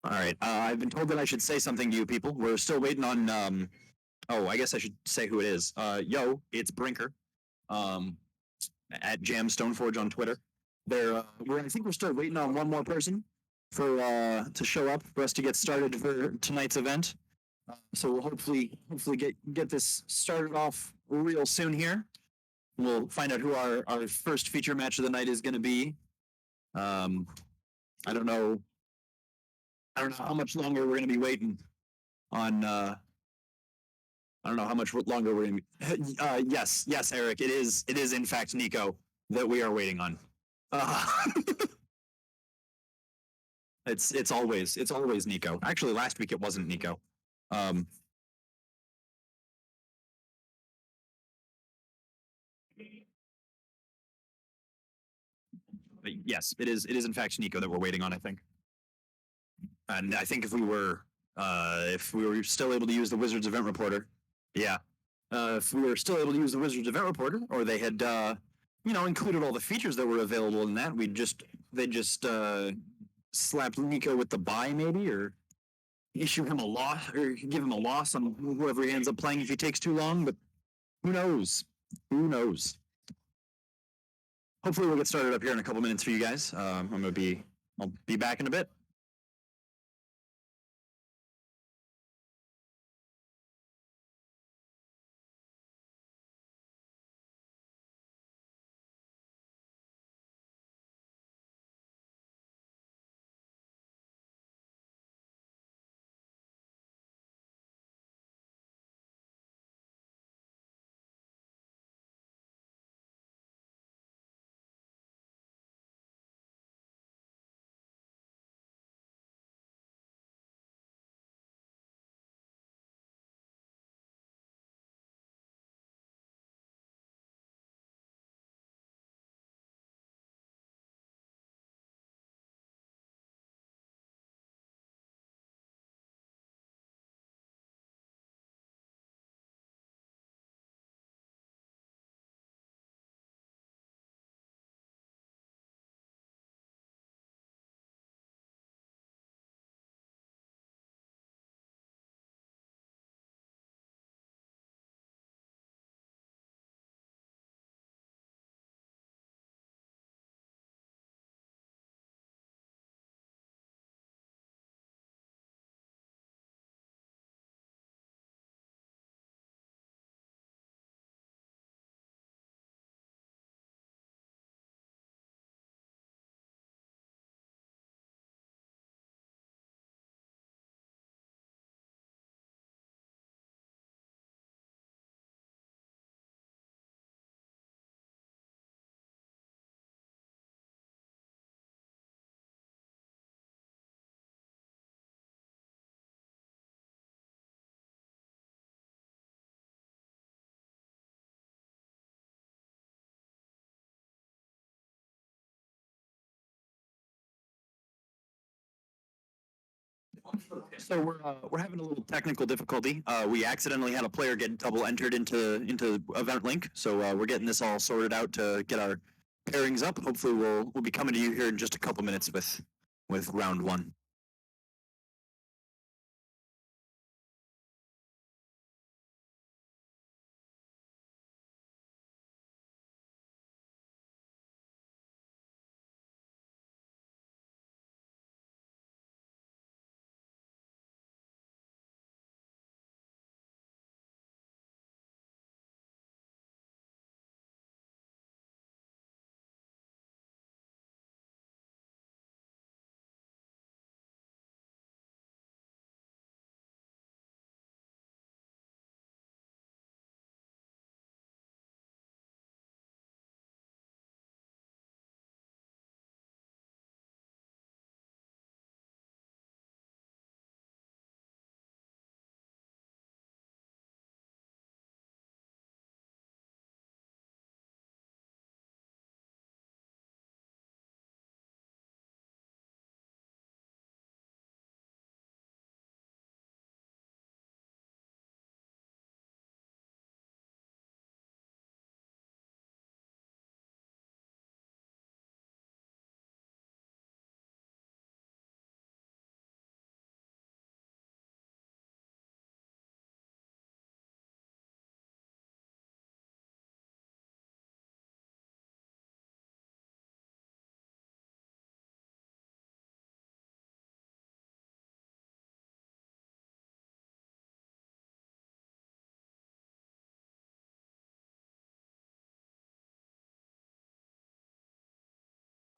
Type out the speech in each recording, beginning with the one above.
All right. I've been told that I should say something to you people. We're still waiting on. Oh, I guess I should say who it is. Yo, it's Brinker. Um, at Jam Stoneforge on Twitter. I think we're still waiting on one more person for to show up for us to get started for tonight's event. So we'll hopefully get this started off real soon here. We'll find out who our first feature match of the night is going to be. Um, I don't know. I don't know how much longer we're going to be waiting on. I don't know how much longer we're going to be. Yes, Eric. It is in fact Nico that we are waiting on. Uh, it's always Nico. Actually, last week it wasn't Nico. Um, but yes, it is in fact Nico that we're waiting on. I think, and I think if we were still able to use the Wizards event reporter, yeah, if we were still able to use the Wizards event reporter, or they had included all the features that were available in that, they just slapped Nico with the buy maybe, or issue him a loss, or give him a loss on whoever he ends up playing if he takes too long. But who knows? Who knows? Hopefully, we'll get started up here in a couple minutes for you guys. I'll be back in a bit. So we're having a little technical difficulty. We accidentally had a player get double entered into event link, so we're getting this all sorted out to get our pairings up. Hopefully, we'll be coming to you here in just a couple minutes with round one.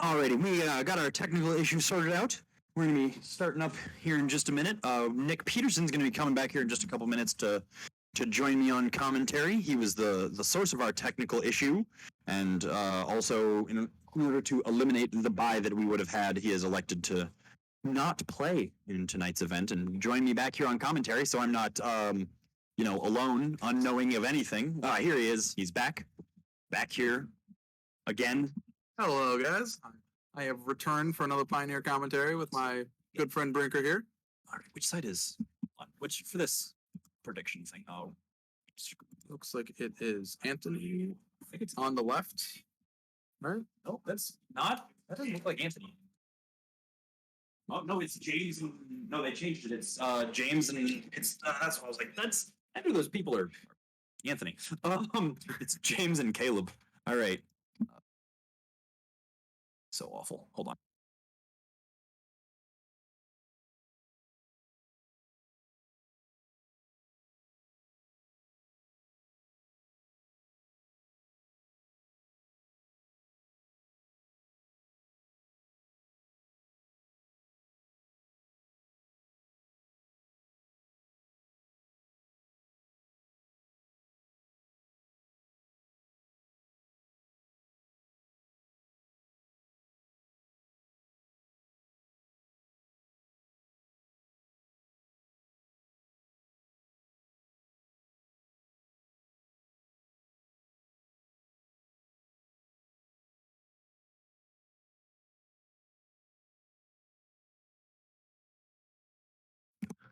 Alrighty, we got our technical issues sorted out. We're going to be starting up here in just a minute. Nick Peterson's going to be coming back here in just a couple minutes to join me on commentary. He was the source of our technical issue, and also in order to eliminate the bye that we would have had, he has elected to not play in tonight's event and join me back here on commentary, so I'm not, alone, unknowing of anything. Here he is. He's back here again. Hello, guys. I have returned for another Pioneer commentary with my good friend Brinker here. All right, which side is which for this prediction thing? Oh, looks like it is Anthony. I think it's on the left, right? No, that's not. That doesn't look like Anthony. Oh no, it's James. And, no, they changed it. It's James, and it's that's what I was like. That's I knew those people are Anthony. It's James and Caleb. All right. So awful. Hold on.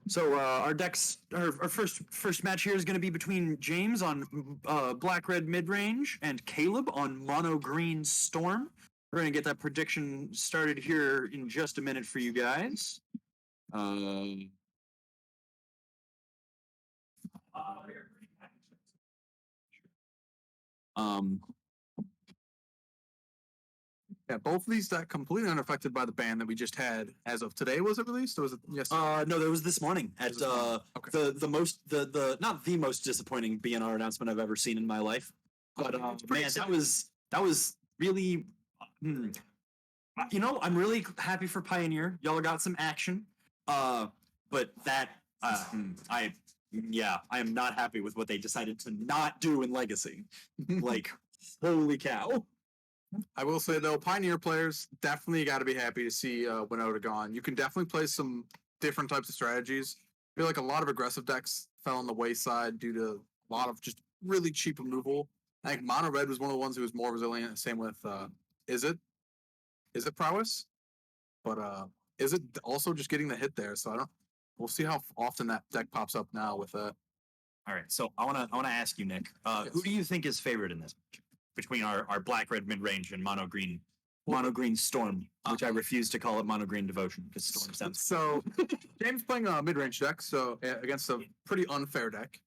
So our decks, our first match here is going to be between James on black red mid range and Caleb on mono green storm. We're going to get that prediction started here in just a minute for you guys. Yeah, both of these decks completely unaffected by the ban that we just had as of today. Was it released or was it yesterday? No, that was this morning at Okay. the not the most disappointing BNR announcement I've ever seen in my life. But man, that was really I'm really happy for Pioneer. Y'all got some action. But that I am not happy with what they decided to not do in Legacy. Like, holy cow. I will say though, Pioneer players definitely got to be happy to see Winota gone. You can definitely play some different types of strategies. I feel like a lot of aggressive decks fell on the wayside due to a lot of just really cheap removal. I think Mono Red was one of the ones who was more resilient. Same with is it prowess? But is it also just getting the hit there? So I don't. We'll see how often that deck pops up now with that. All right, so I wanna ask you, Nick. Yes. Who do you think is favored in this between our black red mid range and mono green storm, which I refuse to call it mono green devotion because storm sounds. So James playing a mid range deck, so against a pretty unfair deck.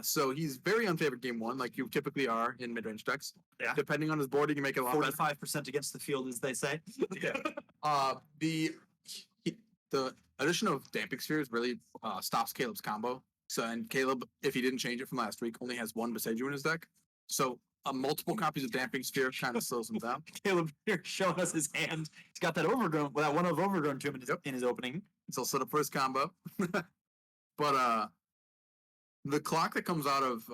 So he's very unfavored game one, like you typically are in mid range decks. Yeah. Depending on his board, you can make it a lot 45% against the field, as they say. Yeah. The addition of Damping Spheres really stops Caleb's combo. So, and Caleb, if he didn't change it from last week, only has one Beseiju in his deck. So, multiple copies of Damping Sphere kind of slows him down. Caleb here showing us his hand. He's got that overgrown, that one of overgrown to him in his opening. So, set up for his combo. But the clock that comes out of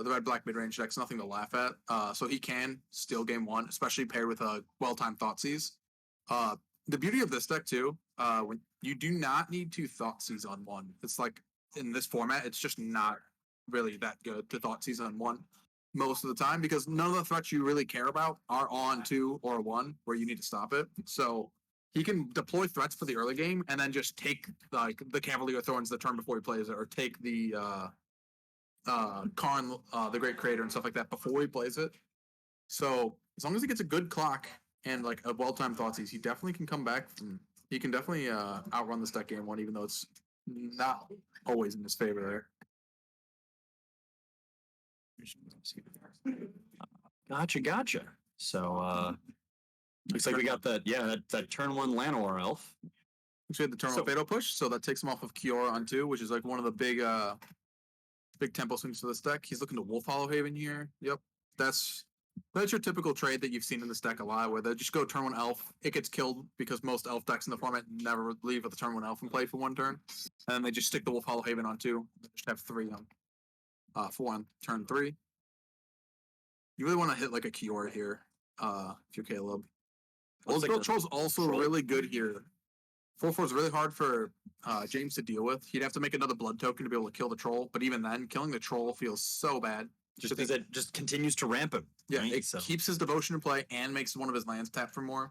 the red black mid range deck's nothing to laugh at. So he can steal game one, especially paired with a well timed Thoughtseize. The beauty of this deck too, when you do not need to Thoughtseize on one. It's like in this format, it's just not really that good to Thoughtseize on one most of the time because none of the threats you really care about are on two or one where you need to stop it. So he can deploy threats for the early game and then just take like the Cavalier Thorns the turn before he plays it, or take the Karn, the Great Creator and stuff like that before he plays it. So as long as he gets a good clock and like a well-timed Thoughtseize, he definitely can come back. He can definitely outrun this deck game one, even though it's not always in his favor there. Gotcha. So looks like we got that turn one Llanowar elf. We had the turn one Fatal Push, so that takes him off of Kiora on two, which is like one of the big tempo swings for this deck. He's looking to Wolf Hollow Haven here. Yep, that's That's your typical trade that you've seen in this deck a lot, where they just go turn 1 elf, it gets killed because most elf decks in the format never leave with the turn 1 elf in play for 1 turn, and then they just stick the Wolf Hollow Haven on 2. They just have 3 on 4 on turn 3. You really want to hit like a Kiora here, if you're Caleb. Old Girl Troll's also really good here. 4/4 is really hard for James to deal with. He'd have to make another blood token to be able to kill the troll, but even then, killing the troll feels so bad. Just because it just continues to ramp him. Yeah, right? it keeps his devotion in play and makes one of his lands tap for more.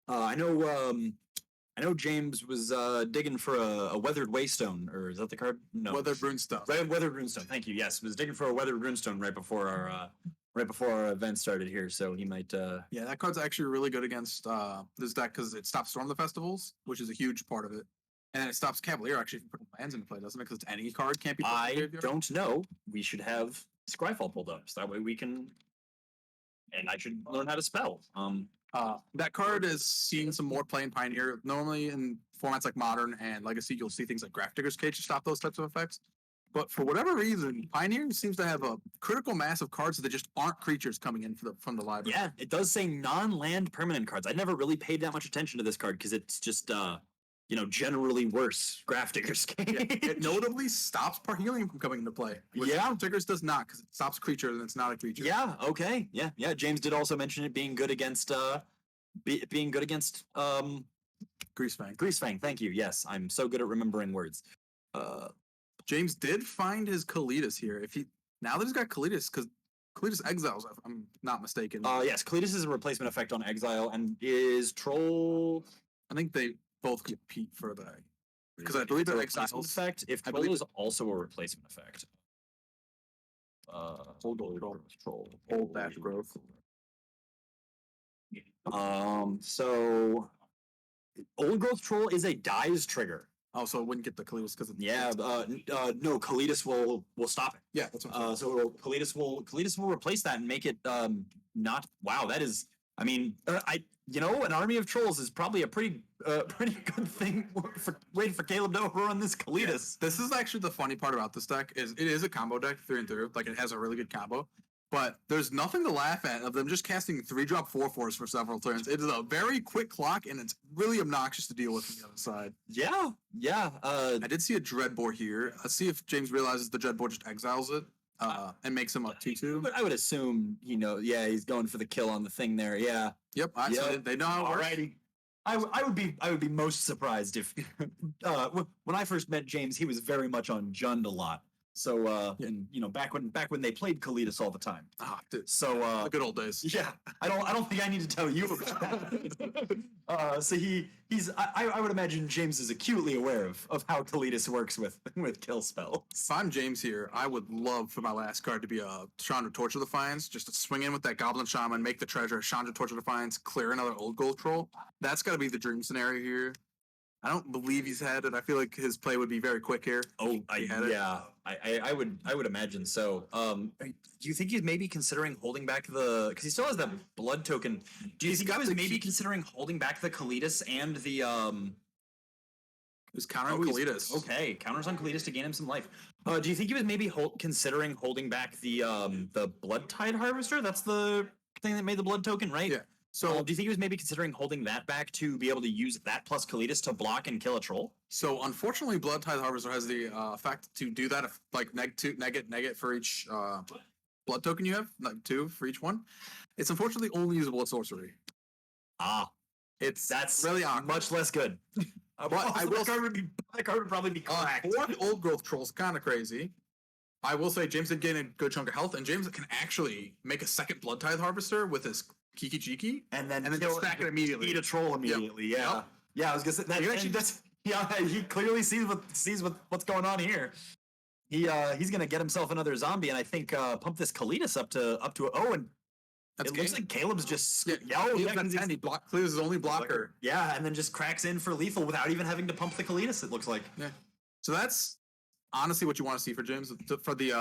I know James was digging for a Weathered Waystone, or is that the card? No. Weathered Runestone. Weathered Runestone. Thank you. Yes, was digging for a Weathered Runestone right before our event started here, so he might. Yeah, that card's actually really good against this deck because it stops Storm the Festivals, which is a huge part of it. And it stops Cavalier actually from putting lands into play, doesn't it? Because any card can't be. I don't know. We should have Scryfall pulled up, so that way we can. And I should learn how to spell. That card is seeing some more play in Pioneer. Normally in formats like Modern and Legacy, you'll see things like Grafdigger's Cage to stop those types of effects. But for whatever reason, Pioneer seems to have a critical mass of cards that just aren't creatures coming in from the library. Yeah, it does say non-land permanent cards. I never really paid that much attention to this card because it's just generally worse. Grafdigger's Cage. Yeah, it notably stops Parhelion from coming into play. Yeah. Tiggers does not because it stops creatures and it's not a creature. Yeah. Okay. Yeah. Yeah. James did also mention it being good against Greasefang. Greasefang. Thank you. Yes, I'm so good at remembering words. James did find his Kalitas here. Now that he's got Kalitas, because Kalitas exiles, if I'm not mistaken. Yes, Kalitas is a replacement effect on exile, and is Troll. I think they both compete for the. Because I believe the they're replacement exiles. effect. If I Troll believe is also a replacement effect. Troll. Old dash growth. So Old Growth Troll is a dies trigger. Oh, so it wouldn't get the Kalitas because Yeah, no, Kalitas will stop it. Yeah, that's what I'm saying. So Kalitas will replace that and make it not. Wow, that is. I mean, an army of trolls is probably a pretty good thing for waiting for Caleb to overrun this Kalitas. This is actually the funny part about this deck is it is a combo deck through and through. Like it has a really good combo, but there's nothing to laugh at of them just casting 3-drop 4/4s for several turns. It is a very quick clock and it's really obnoxious to deal with from the other side. Yeah. I did see a Dreadbore here. Let's see if James realizes the Dreadbore just exiles it and makes him a 2/2. But I would assume, he's going for the kill on the thing there. Yeah. Yep. So they know how it works. Alrighty. I would be most surprised if when I first met James, he was very much on Jund a lot. So back when they played Kalitas all the time. Dude. So The good old days. yeah, I don't think I need to tell you about that. So I would imagine James is acutely aware of how Kalitas works with kill spells. If I'm James here, I would love for my last card to be a Chandra Torture Defiance, just to swing in with that Goblin Shaman, make the treasure, Chandra Torture Defiance, clear another Old Gold Troll. That's got to be the dream scenario here. I don't believe he's had it. I feel like his play would be very quick here. Oh, I would imagine so. Do you think he's maybe considering holding back because he still has that blood token? Do you think he was maybe considering holding back the Kalitas and the Who's countering Kalitas? Okay, counters on Kalitas to gain him some life. Do you think he was maybe considering holding back the Blood Tide Harvester? That's the thing that made the blood token, right? Yeah. So do you think he was maybe considering holding that back to be able to use that plus Kalitas to block and kill a troll? So unfortunately, Blood Tide Harvester has the effect to do that if like negate for each blood token you have, like 2 for each one. It's unfortunately only usable at sorcery. That's really much less good. But I will. That card would probably be cracked. 4 Old Growth Trolls, kind of crazy. I will say James did gain a good chunk of health, and James can actually make a second Blood Tide Harvester with his Kiki Jiki, and then stack it immediately. Eat a troll immediately. Yep. Yeah. Yep. Yeah, I was gonna say that. He clearly sees what's going on here. He's gonna get himself another zombie, and I think pump this Kalitas up to and it looks like Caleb's just he clears his only blocker. Yeah, and then just cracks in for lethal without even having to pump the Kalitas. It looks like. Yeah. So that's honestly what you want to see for James, for the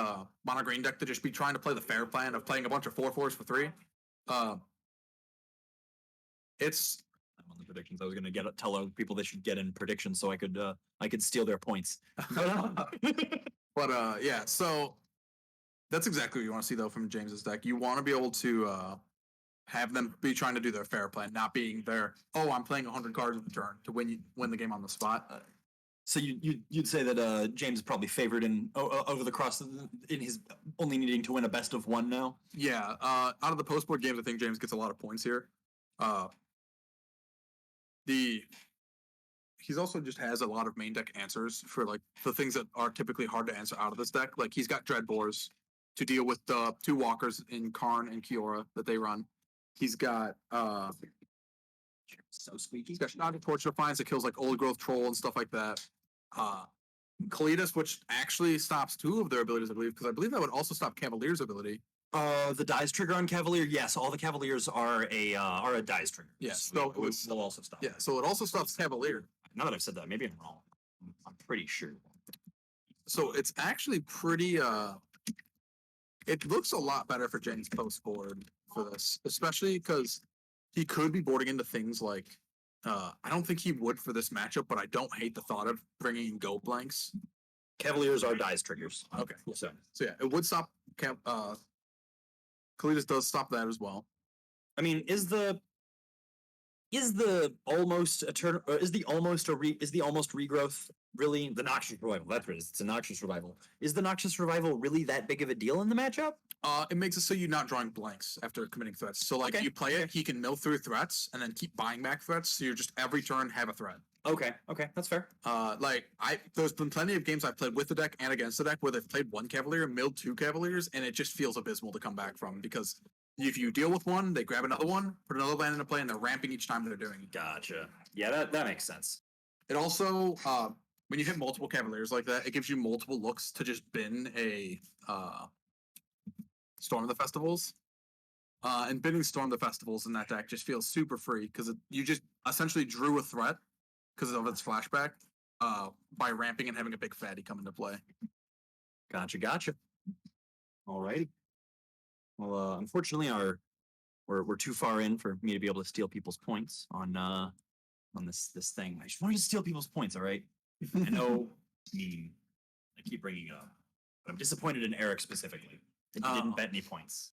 mono green deck to just be trying to play the fair plan of playing a bunch of 4/4s for 3. It's I'm on the predictions. I was gonna tell other people they should get in predictions so I could steal their points. But yeah, so That's exactly what you want to see though from James's deck. You want to be able to have them be trying to do their fair play, not being their I'm playing 100 cards in the turn to win the game on the spot. So you'd say that James is probably favored in over the cross in his only needing to win a best of one now. Yeah, out of the post board games, I think James gets a lot of points here. He's also just has a lot of main deck answers for like the things that are typically hard to answer out of this deck. Like he's got Dreadbores to deal with the 2 walkers in Karn and Kiora that they run. He's got so squeaky. He's got Shinaga Torch Defiance that kills like Old Growth Troll and stuff like that. Kalidas, which actually stops 2 of their abilities, I believe, because I believe that would also stop Cavalier's ability. The dies trigger on Cavalier, yes, all the Cavaliers are a dies trigger. Yes, so they'll also stop. Yeah, so it also stops Cavalier. Now that I've said that, maybe I'm wrong. I'm pretty sure. So it's actually pretty. It looks a lot better for James post board for this, especially because he could be boarding into things like. I don't think he would for this matchup, but I don't hate the thought of bringing in Go Blanks. Cavaliers are dies triggers. Okay, Cool. So yeah, it would stop. Kalidas does stop that as well. I mean, is the almost eternal, or is the almost regrowth really the Noxious Revival? That's what it is. It's a Noxious Revival. Is the Noxious Revival really that big of a deal in the matchup? It makes it so you're not drawing blanks after committing threats. So like Okay. you play it, he can mill through threats and then keep buying back threats. So you're just every turn have a threat. Okay, that's fair. There's been plenty of games I've played with the deck and against the deck where they've played 1 Cavalier, milled 2 Cavaliers, and it just feels abysmal to come back from because if you deal with one, they grab another one, put another land into play, and they're ramping each time they're doing it. Gotcha. Yeah, that makes sense. It also, when you hit multiple Cavaliers like that, it gives you multiple looks to just bin a Storm of the Festivals. And binning Storm of the Festivals in that deck just feels super free because you just essentially drew a threat because of its flashback by ramping and having a big fatty come into play. Gotcha. All righty. Well, unfortunately, we're too far in for me to be able to steal people's points on this thing. I just wanted to steal people's points. All right. I know. I keep bringing it up, but I'm disappointed in Eric specifically. That he didn't bet any points.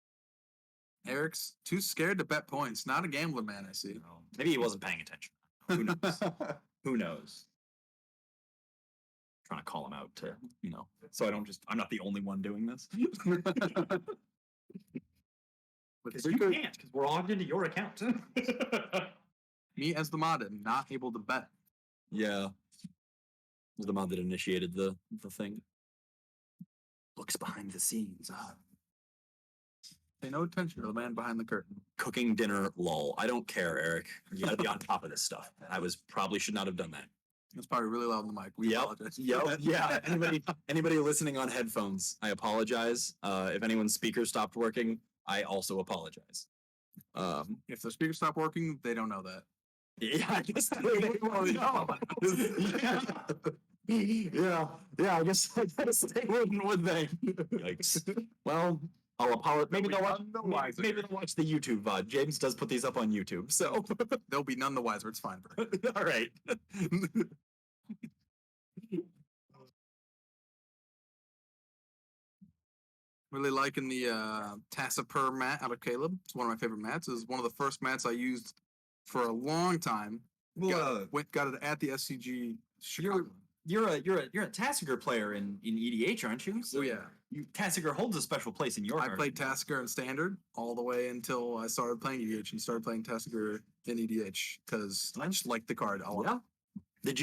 Eric's too scared to bet points. Not a gambler, man. I see. Well, maybe he wasn't paying attention. Who knows? Who knows? Trying to call him out to, so I'm not the only one doing this. Because you can't, because we're logged into your account. Me as the mod am not able to bet. Yeah. The mod that initiated the thing. Looks behind the scenes. Pay no attention to the man behind the curtain. Cooking dinner, lol. I don't care, Eric. You gotta be on top of this stuff. I probably should not have done that. It's probably really loud on the mic. We apologize. Yep. Yeah. Anybody listening on headphones, I apologize. If anyone's speaker stopped working, I also apologize. If the speakers stop working, they don't know that. Yeah, I guess they won't know. Yeah. I guess they wouldn't, would they? Yikes. Well, I'll apologize. Maybe they'll watch the YouTube VOD. James does put these up on YouTube, so they'll be none the wiser. It's fine. All right. Really liking the Tassipur mat out of Caleb. It's one of my favorite mats. It's one of the first mats I used for a long time. Got it at the SCG. You're a Tassiger player in EDH, aren't you? Oh yeah. Tassiger holds a special place in your heart. I played Tassiger in Standard all the way until I started playing EDH and started playing Tassiger in EDH because I just like the card a lot. Yeah. Did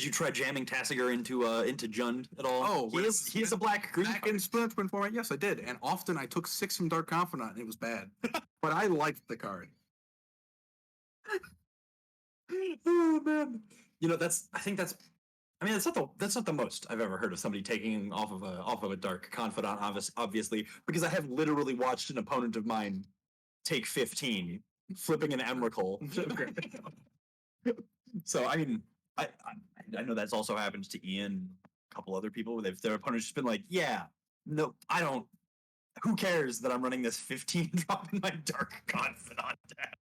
you try jamming Tassiger into Jund at all? Oh, he is a black green. Back in Splinter Twin format, yes, I did, and often I took 6 from Dark Confidant and it was bad, but I liked the card. Oh man, that's not the most I've ever heard of somebody taking off of a Dark Confidant, obviously, because I have literally watched an opponent of mine take 15, flipping an Emrakul. So I mean, I know that's also happened to Ian, a couple other people. Their opponents just been like, yeah, no, I don't. Who cares that I'm running this 15 drop in my Dark Confidant deck?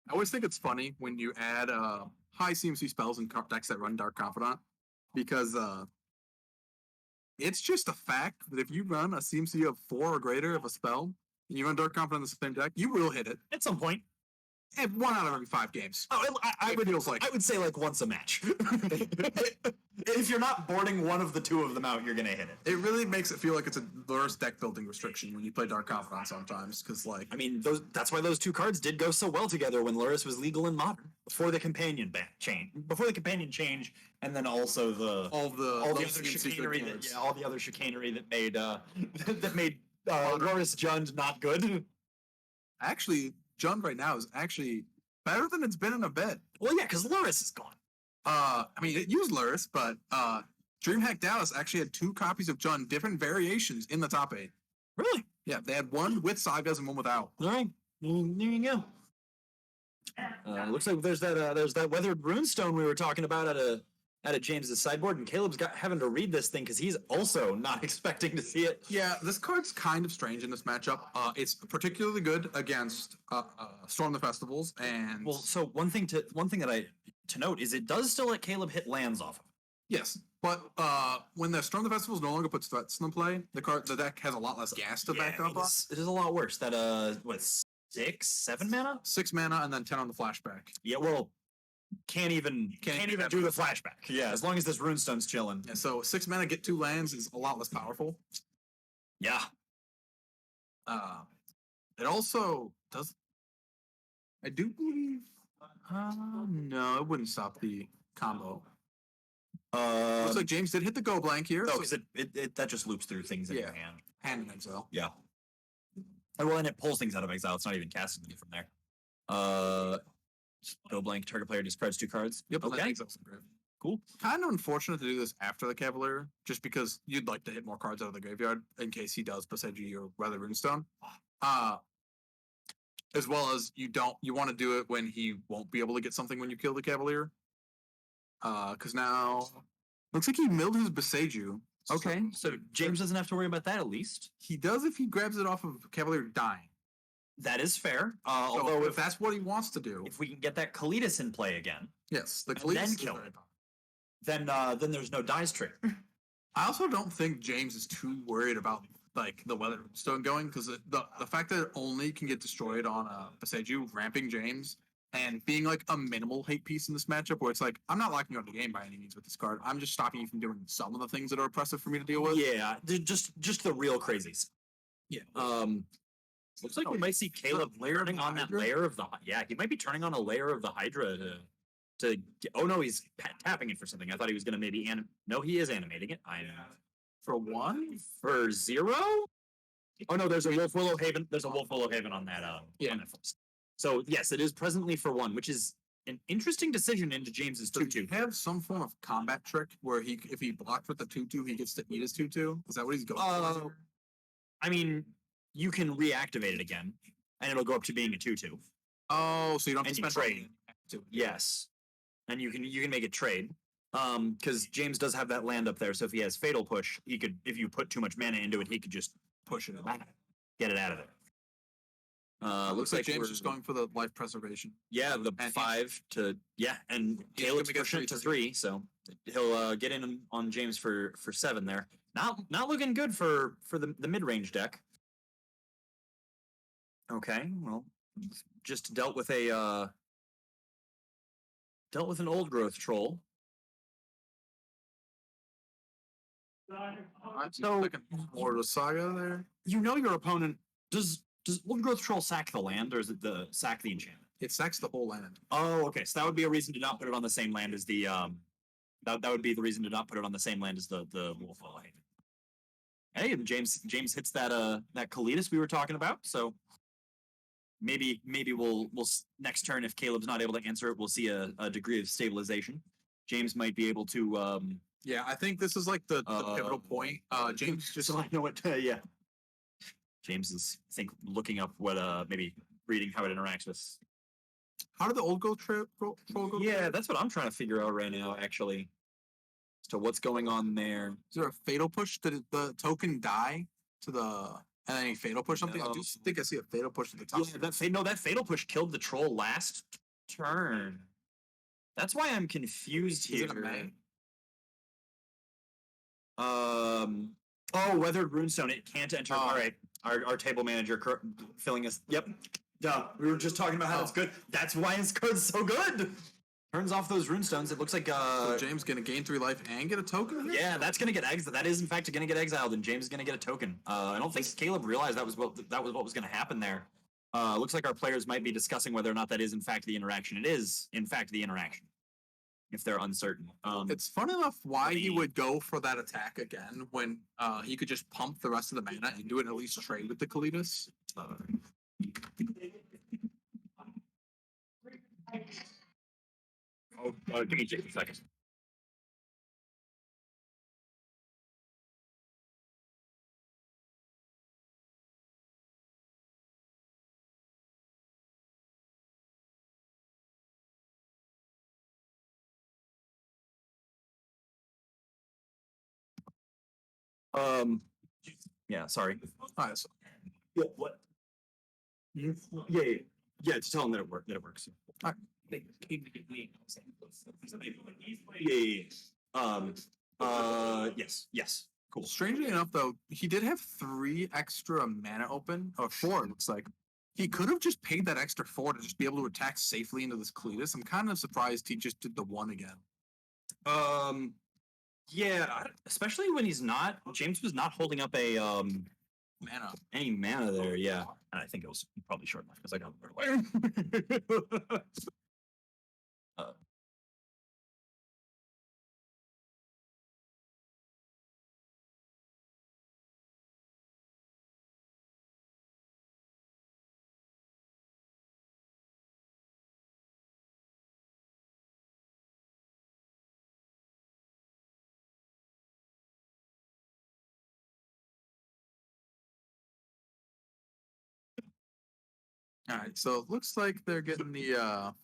I always think it's funny when you add high CMC spells and decks that run Dark Confidant, because It's just a fact that if you run a CMC of 4 or greater of a spell, and you run Dark Confidence on the same deck, you will hit it. At some point. And 1 out of every 5 games. Oh, I would feels like I would say like once a match. If you're not boarding one of the 2 of them out, you're gonna hit it. It really makes it feel like it's a worse deck building restriction when you play Dark Confidant sometimes, because like I mean, that's why those 2 cards did go so well together when Luris was legal in Modern before the companion change, and then also all the other chicanery all the other chicanery that made that made Luris Jund not good. Actually, Jund right now is actually better than it's been in a bit. Well, yeah, because Luris is gone. I mean, it used Luris, but DreamHack Dallas actually had 2 copies of Jund, different variations in the top 8. Really? Yeah, they had one with sagas and one without. All right, there you go. Looks like there's that weathered runestone we were talking about at a James's sideboard, and Caleb's having to read this thing because he's also not expecting to see it. Yeah, this card's kind of strange in this matchup. It's particularly good against Storm the Festivals, and well, so one thing that to note is it does still let Caleb hit lands off of. Yes, but when the Storm the Festivals no longer puts threats in play, the deck has a lot less gas to back up on. It is a lot worse. That 6, 7 mana? 6 mana and then 10 on the flashback. Yeah, well, can't even do the flashback. Yeah, as long as this runestone's chilling. Yeah, so 6 mana get 2 lands is a lot less powerful. Yeah. It also does. I do believe. No, it wouldn't stop the combo. Looks like James did hit the go blank here. No, because it that just loops through things in your hand. Hand in exile. Yeah. And it pulls things out of exile. It's not even casting them from there. Go blank. Target player discards 2 cards. Yep. Okay. Cool. Kind of unfortunate to do this after the Cavalier, just because you'd like to hit more cards out of the graveyard in case he does MtG or rather Runestone. As well as you want to do it when he won't be able to get something when you kill the Cavalier. Because now looks like he milled his Beseju. Okay, so James doesn't have to worry about that at least. He does if he grabs it off of Cavalier dying. That is fair. So Although if that's what he wants to do, if we can get that Kalitas in play again, yes, the and then kill it, then there's no dice trick. I also don't think James is too worried about like the Weatherstone going, because the fact that it only can get destroyed on Beseju ramping James and being like a minimal hate piece in this matchup, where it's like I'm not locking out the game by any means with this card. I'm just stopping you from doing some of the things that are oppressive for me to deal with. Yeah, just the real crazies. Yeah. Looks like we might see Caleb turning on that layer of the. Yeah, he might be turning on a layer of the Hydra to. Oh no, he's tapping it for something. I thought he was going to maybe No, he is animating it. I know. For 1? For 0? Oh no, there's a Wolf Willow Haven. There's a Wolf Willow Haven on that. Yeah. On that force. So yes, it is presently for 1, which is an interesting decision into James's 2/2. Have some form of combat trick where if he blocked with the 2/2, he gets to eat his 2/2. Is that what he's going for? I mean, you can reactivate it again, and it'll go up to being a 2/2. Oh, so you don't have to And you spend trade. money. Yes, and you can make it trade. Because James does have that land up there, so if he has Fatal Push, he could. If you put too much mana into it, he could just push it back, get it out of there. Looks like James is going for the life preservation. Yeah, the And 5 to and Caleb's gonna get pushing it to 3. 3, so he'll get in on James for 7 there. Not looking good for the mid range deck. Okay, well, just dealt with an old growth troll. So more of a saga there. You know your opponent does old growth troll sack the land, or is it the sack the enchantment? It sacks the whole land. Oh, okay. So that would be a reason to not put it on the same land as the that would be the reason to not put it on the same land as the Wolf Willow Haven. Hey, and James hits that Kalitas we were talking about. So maybe we'll next turn, if Caleb's not able to answer it, we'll see a degree of stabilization. James might be able to Yeah, I think this is like the pivotal point. James just so I know what yeah. James is, I think, looking up what maybe reading how it interacts with. How did the old troll go? Yeah, that's what I'm trying to figure out right now, actually. So what's going on there? Is there a fatal push? Did the token die to the and then he fatal push something? No. I just think I see a fatal push at the top. Yeah, that fatal push killed the troll last turn. That's why I'm confused Is here. it a man? Oh, Weathered Runestone. It can't enter. All right. Our table manager filling us. Yep. Duh. We were just talking about how it's good. That's why his card's so good. Turns off those runestones. It looks like So James gonna gain 3 life and get a token here? yeah, that's gonna get exiled. That is in fact gonna get exiled, and James is gonna get a token. I don't think Caleb realized that was what was gonna happen there. Looks like our players might be discussing whether or not that is in fact the interaction. It is in fact the interaction. If they're uncertain. It's fun enough why he would go for that attack again when he could just pump the rest of the mana and do it and at least trade with the Kalitas. Give me 60 seconds. Yeah, sorry. All right, so Yeah, what? Yeah, to tell them that it works. All right. Yes. Cool. Strangely enough, though, he did have 3 extra mana open, or 4, it looks like. He could have just paid that extra 4 to just be able to attack safely into this Cletus. I'm kind of surprised he just did the 1 again. Yeah, especially when he's not. James was not holding up a Mana. any mana there. Yeah, and I think it was probably short enough because I got it right away. All right, so it looks like they're getting the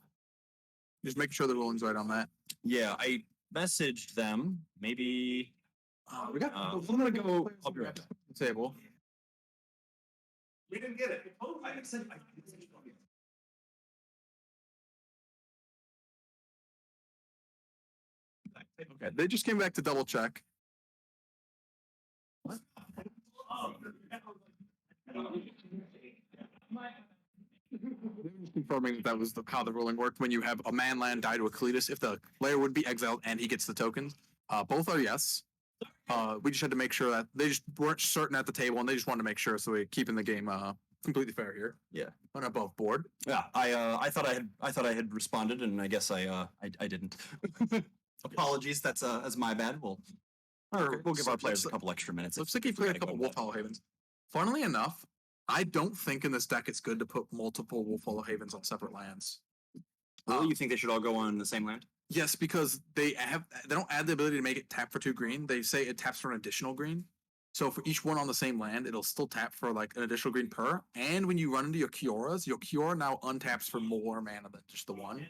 just making sure the ruling's right on that. Yeah, I messaged them. Maybe We got. I'm gonna go. I'll be right back. The table. We didn't get it. Okay, they just came back to double check. What? Confirming that was how the ruling worked when you have a man land die to a Cletus, if the player would be exiled and he gets the tokens. Both are yes. We just had to make sure that they just weren't certain at the table and they just wanted to make sure, so we're keeping the game completely fair here. Yeah. On above board. Yeah, I thought I had responded, and I guess I didn't. Apologies, that's my bad. We'll give our players a couple extra minutes. Looks like he played a couple Wolf Hollow Havens. Funnily enough, I don't think in this deck it's good to put multiple Wolf Hollow Havens on separate lands. Really, you think they should all go on the same land? Yes, because they don't add the ability to make it tap for 2 green. They say it taps for an additional green. So for each one on the same land, it'll still tap for like an additional green per. And when you run into your Kiora now untaps for more mana than just the 1.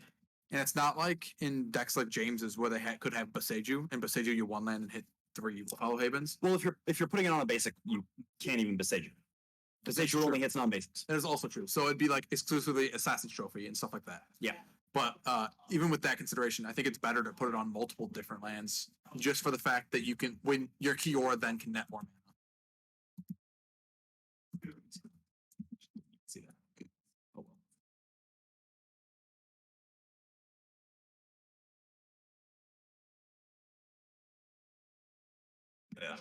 And it's not like in decks like James's where they could have Boseiju, and Boseiju you 1 land and hit 3 Hollow Havens. Well, if you're putting it on a basic, you can't even Boseiju. Boseiju only hits non-basics. That is also true. So it'd be like exclusively Assassin's Trophy and stuff like that. Yeah. But even with that consideration, I think it's better to put it on multiple different lands, just for the fact that you can, when your Kiora then can net more mana. See that? Oh well. Yeah.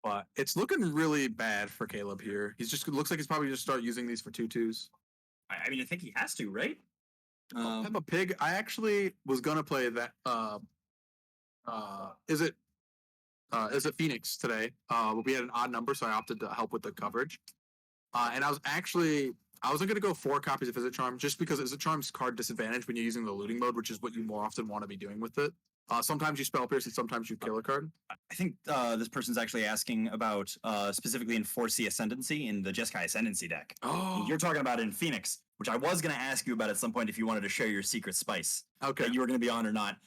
But it's looking really bad for Caleb here. Looks like he's probably just start using these for 2/2s. I mean, I think he has to, right? I have a pig. I actually was gonna play that. Is it Phoenix today? We had an odd number, so I opted to help with the coverage. And I was gonna go 4 copies of Visit Charm just because Visit Charm's card disadvantage when you're using the looting mode, which is what you more often want to be doing with it. Sometimes you Spell Pierce and sometimes you kill a card. I think this person's actually asking about specifically in 4C Ascendancy in the Jeskai Ascendancy deck. Oh, You're talking about in Phoenix, which I was going to ask you about at some point if you wanted to share your secret spice. Okay. That you were going to be on or not.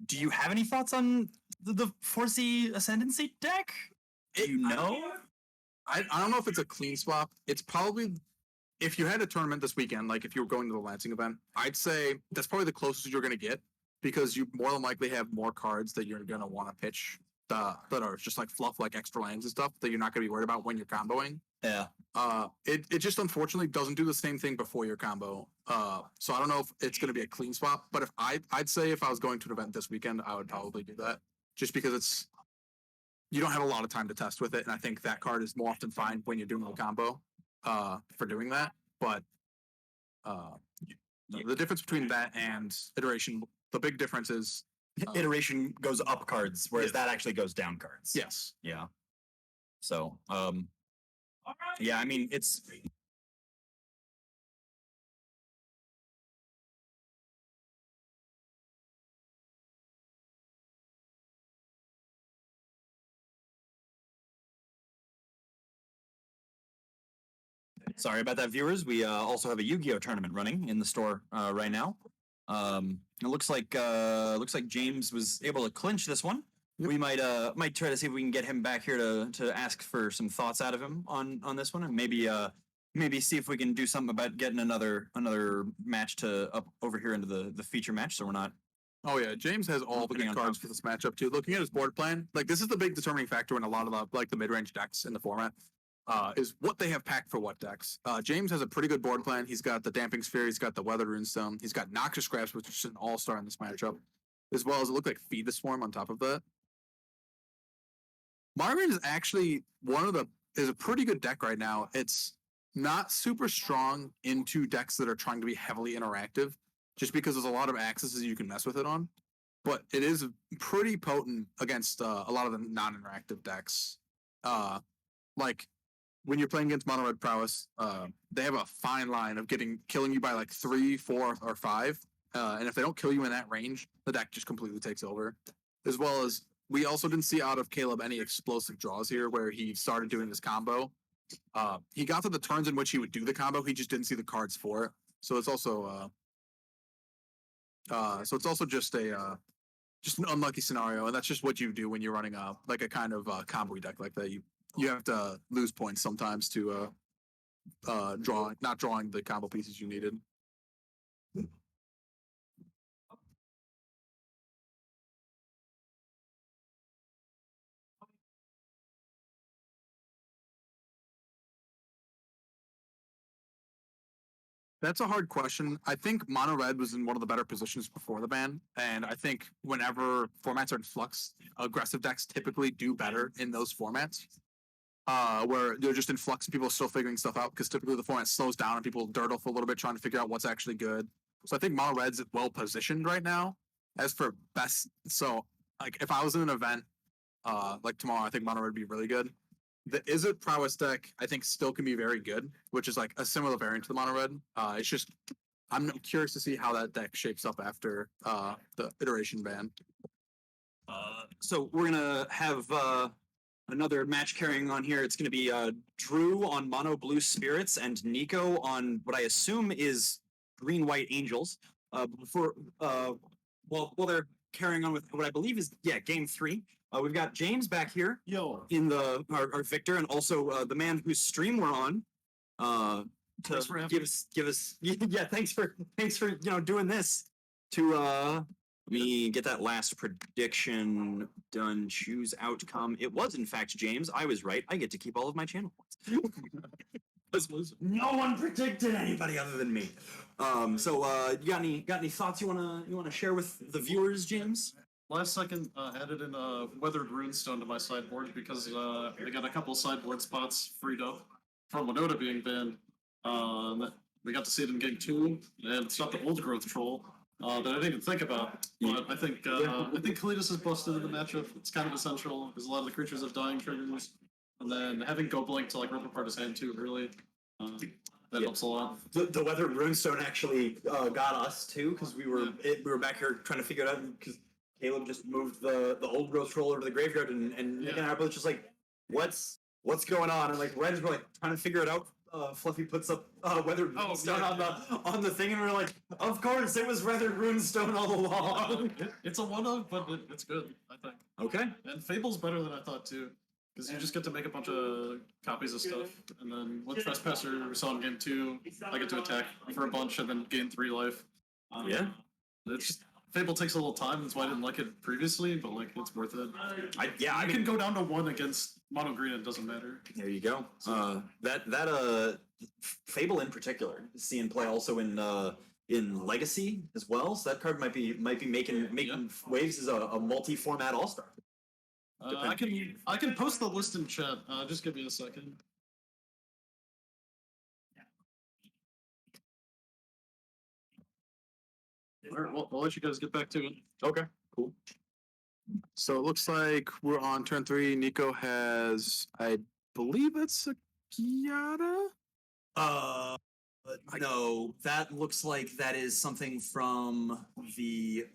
Do you have any thoughts on the 4C Ascendancy deck? Do you know? I don't know if it's a clean swap. It's probably, if you had a tournament this weekend, like if you were going to the Lansing event, I'd say that's probably the closest you're going to get. because you more than likely have more cards that you're gonna want to pitch that are just like fluff, like extra lands and stuff that you're not gonna be worried about when you're comboing. Yeah. It just unfortunately doesn't do the same thing before your combo. So I don't know if it's gonna be a clean swap, but if I'd say if I was going to an event this weekend, I would probably do that, just because you don't have a lot of time to test with it, and I think that card is more often fine when you're doing a combo for doing that. But the difference between that and iteration, the big difference is Iteration goes up cards, whereas that actually goes down cards. yes. Yeah. So, yeah, I mean, it's. Sorry about that, viewers. We also have a Yu-Gi-Oh tournament running in the store right now. It looks like James was able to clinch this one. Yep. We might try to see if we can get him back here to ask for some thoughts out of him on this one, and maybe see if we can do something about getting another match to up over here into the feature match, so we're not. Oh yeah, James has all the good cards for this matchup too. Looking at his board plan, like this is the big determining factor in a lot of the mid-range decks in the format. Is what they have packed for what decks. James has a pretty good board plan. He's got the Damping Sphere, he's got the Weathered Runestone, he's got Noxious Scraps, which is an all-star in this matchup, as well as it looked like Feed the Swarm on top of that. Margaret is actually is a pretty good deck right now. It's not super strong into decks that are trying to be heavily interactive, just because there's a lot of accesses you can mess with it on. But it is pretty potent against a lot of the non-interactive decks. Like when you're playing against Mono Red Prowess, they have a fine line of killing you by like 3, 4, or 5. And if they don't kill you in that range, the deck just completely takes over. As well as we also didn't see out of Caleb any explosive draws here where he started doing this combo. He got to the turns in which he would do the combo, he just didn't see the cards for it. So it's also just an unlucky scenario, and that's just what you do when you're running a kind of combo deck like that. You have to lose points sometimes to not drawing the combo pieces you needed. That's a hard question. I think Mono Red was in one of the better positions before the ban, and I think whenever formats are in flux, aggressive decks typically do better in those formats. Where they're just in flux and people are still figuring stuff out, because typically the format slows down and people durdle for a little bit trying to figure out what's actually good. So I think Mono Red's well positioned right now. As for best, so like if I was in an event like tomorrow, I think Mono Red would be really good. The Izzet Prowess deck, I think, still can be very good, which is like a similar variant to the Mono Red. It's just I'm curious to see how that deck shapes up after the iteration ban. So we're gonna have another match carrying on here. It's gonna be Drew on Mono Blue Spirits and Nico on what I assume is Green White Angels. While they're carrying on with what I believe is game 3. We've got James back here in our Victor, and also the man whose stream we're on. To give us thanks for doing this to let me get that last prediction done. Choose outcome. It was in fact James. I was right. I get to keep all of my channel points. No one predicted anybody other than me. So you got any thoughts you wanna share with the viewers, James? Last second, added in a Weathered Runestone to my sideboard because I got a couple sideboard spots freed up from Winota being banned. We got to see it in Game 2, and it's not the old growth troll that I didn't even think about. But I think Kalidas is busted in the matchup. It's kind of essential because a lot of the creatures have dying triggers, and then having Go Blink to rip apart his hand too early. That helps a lot. The Weathered Runestone actually got us too, because we were back here trying to figure it out because Caleb just moved the old growth troll over to the graveyard, and Nick and I were both just like, what's going on? And Reds were trying to figure it out. Fluffy puts up Weathered Runestone on the thing, and we're like, of course, it was Weathered Runestone all along. It's a one-of, but it's good, I think. Okay. And Fable's better than I thought too, because you just get to make a bunch of copies of stuff, and then with Trespasser, we saw in Game 2, I get to attack for a bunch and then gain 3 life. Yeah. It's Fable takes a little time, that's why I didn't like it previously, but like it's worth it. I I can go down to 1 against mono green, it doesn't matter. There you go. Fable in particular, seeing play also in Legacy as well. So that card might be making waves as a multi-format all-star. I can post the list in chat. Just give me a second. All right, well, I'll let you guys get back to it. Okay, cool. So it looks like we're on turn 3. Nico has, I believe it's a Kiata. No, that looks like that is something from the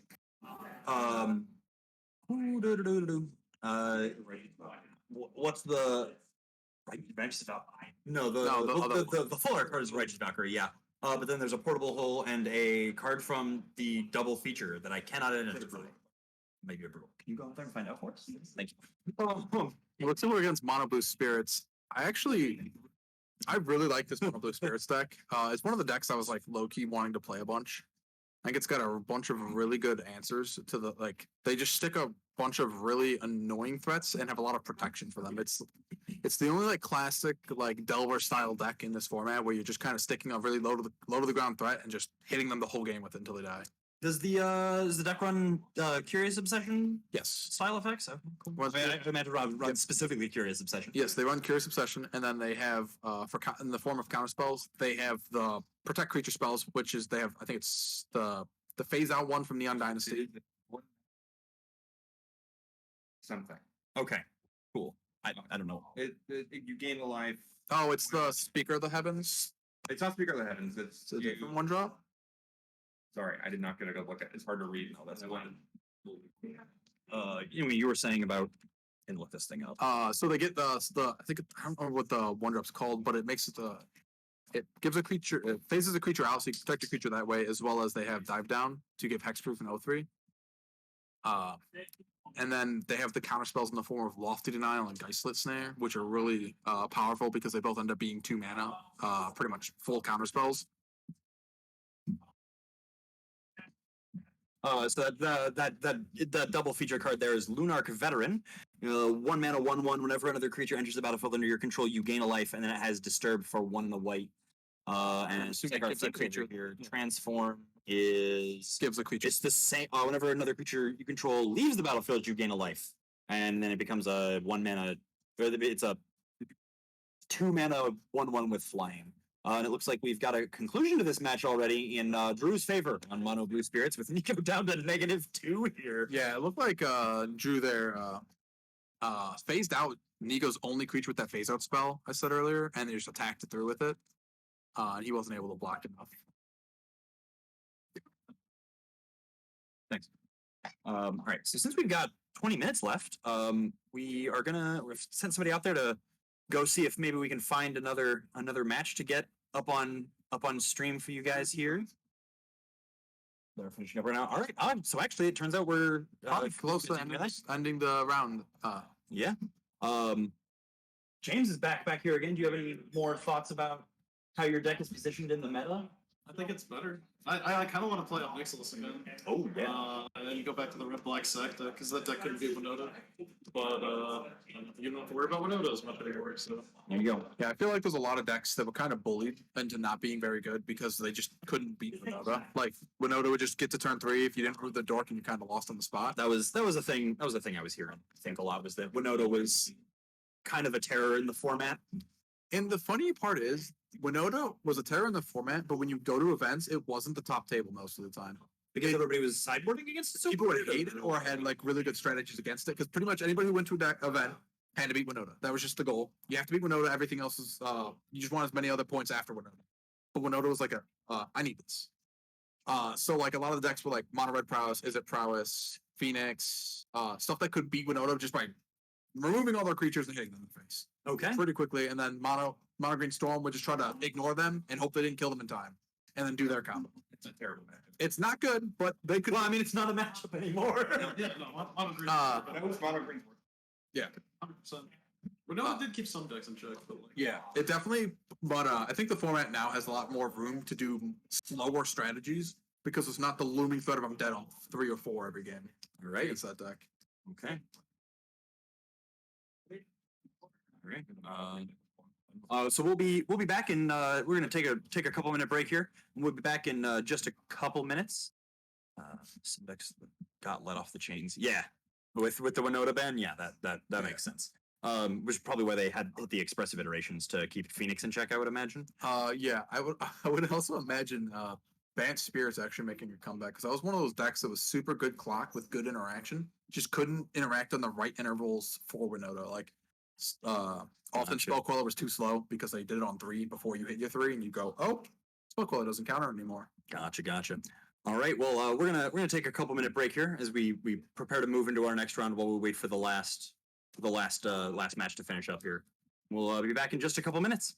what's the Righteous Valkyrie? No, the full art card is Righteous Valkyrie, yeah. But then there's a portable hole and a card from the double feature that I cannot identify. Maybe a brutal. Can you go out there and find out for us? Thank you. It looks like we're against Mono Blue Spirits. I really like this Mono Blue Spirits deck. It's one of the decks I was like low key wanting to play a bunch. I think it's got a bunch of really good answers to the they just stick a bunch of really annoying threats and have a lot of protection for them. It's the only like classic like Delver style deck in this format where you're just kind of sticking a really low to the ground threat and just hitting them the whole game with it until they die. Does the deck run Curious Obsession Yes. style effects? Oh, cool. I imagine run specifically Curious Obsession. Yes, they run Curious Obsession, and then they have in the form of counter spells, they have the protect creature spells, which is I think it's the phase out one from Neon Dynasty. Something. Okay, cool. I don't know. You gain a life. Oh, it's the Speaker of the Heavens. It's not Speaker of the Heavens. It's It's a different one drop. Sorry, I did not get a good look at it. It's hard to read. No, that's one. You were saying about and look this thing up. So they get the I think I don't remember what the one drop's called, but it makes it gives a creature, it phases a creature out, so you can protect your creature that way, as well as they have dive down to give hexproof and O3. And then they have the counter spells in the form of Lofty Denial and Geistlit Snare, which are really powerful because they both end up being 2 mana, pretty much full counter spells. So that double feature card there is Lunarch Veteran. 1 mana, 1/1. Whenever another creature enters the battlefield under your control, you gain a life, and then it has Disturb for 1 in the white. And So take our gives a flip creature- here. Transform is Gives a creature. it's the same. Whenever another creature you control leaves the battlefield, you gain a life, and then it becomes a 1 mana. It's a 2 mana 1/1 with flying. And it looks like we've got a conclusion to this match already in Drew's favor on Mono Blue Spirits, with Nico down to -2 here. Yeah, it looked like Drew there phased out Nico's only creature with that phase out spell I said earlier, and they just attacked it through with it. And he wasn't able to block enough. Thanks. All right. So since we've got 20 minutes left, we've sent somebody out there to go see if maybe we can find another match to get up on stream for you guys here. They're finishing up right now. All right. So actually, it turns out we're Close to ending the round. Yeah. James is back here again. Do you have any more thoughts about how your deck is positioned in the meta? I think it's better. I kind of want to play on Nixilis again. Oh yeah. And then you go back to the red black sack deck because that deck couldn't beat Winota. But you don't have to worry about Winota as much anymore. So There you go. Yeah, I feel like there's a lot of decks that were kind of bullied into not being very good because they just couldn't beat Winota. Like Winota would just get to turn 3 if you didn't root the dork and you kind of lost on the spot. That was a thing. That was a thing I was hearing. I think a lot was that Winota was kind of a terror in the format. And the funny part is, Winota was a terror in the format, but when you go to events, it wasn't the top table most of the time. Because everybody was sideboarding against it. So People would hate it or had like really good strategies against it because pretty much anybody who went to an event had to beat Winota. That was just the goal. You have to beat Winota. Everything else is you just want as many other points after Winota. But Winota was like I need this. So like a lot of the decks were like Mono Red Prowess, Is It Prowess, Phoenix, stuff that could beat Winota just by removing all their creatures and hitting them in the face Okay. pretty quickly. And then Mono Green Storm would just try to ignore them and hope they didn't kill them in time, and then do their combo. It's a terrible match. It's not good, but they could. Well, I mean, it's not a matchup anymore. yeah, no, mono green. That was Mono Green's work. 100%. Winota did keep some decks in check, but like Yeah, it definitely. But I think the format now has a lot more room to do slower strategies because it's not the looming threat of I'm dead on 3 or 4 every game All right. against that deck. Okay. All right. So we'll be back in. We're gonna take a couple minute break here. We'll be back in just a couple minutes. Some decks got let off the chains. Yeah, with the Winota ban. Yeah, that makes sense. Which is probably why they had hit the expressive iterations to keep Phoenix in check. I would imagine. Yeah, I would also imagine Bant Spirit's actually making a comeback because that was one of those decks that was super good clock with good interaction. Just couldn't interact on the right intervals for Winota. Like often Gotcha. Spell Queller was too slow because they did it on 3 before you hit your 3 and you go, oh, Spell Queller doesn't counter anymore. Gotcha. All right. Well, we're gonna take a couple minute break here as we prepare to move into our next round while we wait for the last match to finish up here. We'll be back in just a couple minutes.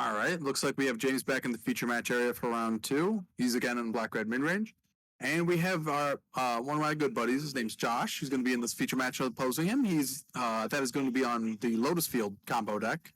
All right, looks like we have James back in the feature match area for round 2. He's again in black red mid range. And we have our one of my good buddies. His name's Josh. He's going to be in this feature match opposing him. He's that is going to be on the Lotus Field combo deck.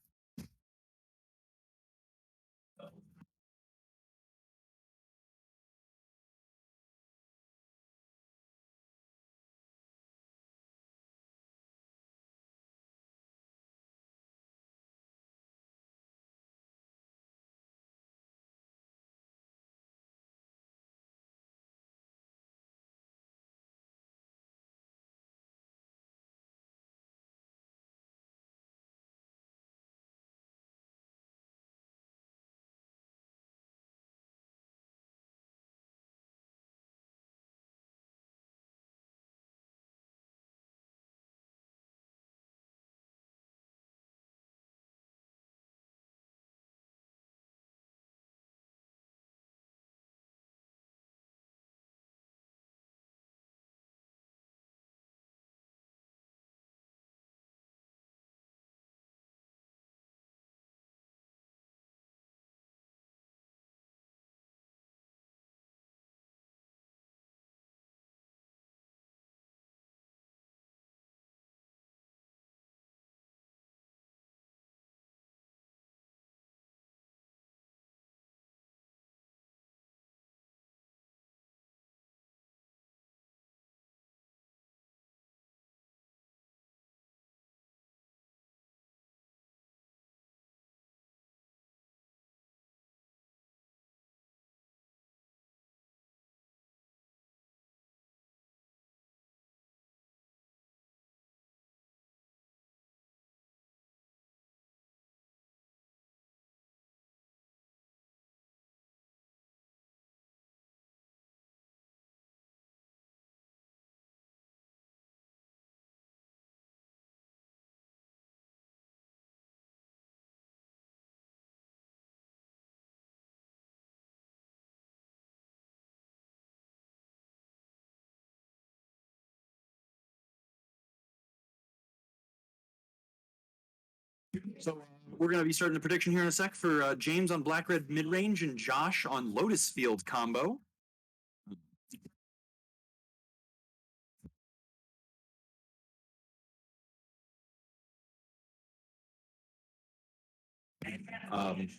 So we're going to be starting the prediction here in a sec for James on Black Red Midrange and Josh on Lotus Field combo.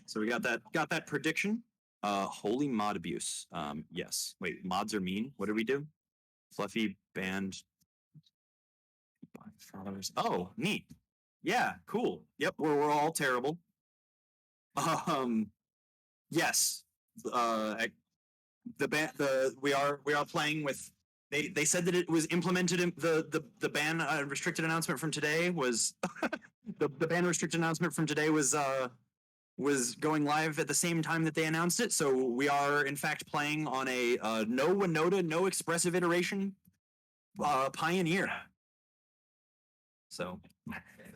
So we got that prediction. Holy mod abuse. Yes. Wait, mods are mean. What did we do? Fluffy band followers. Oh, neat. Yeah, cool. Yep, we're all terrible. Yes. We are playing with. They said that it was implemented in the ban restricted announcement from today was the ban restricted announcement from today was going live at the same time that they announced it. So we are in fact playing on a no Winota, no expressive iteration Pioneer. So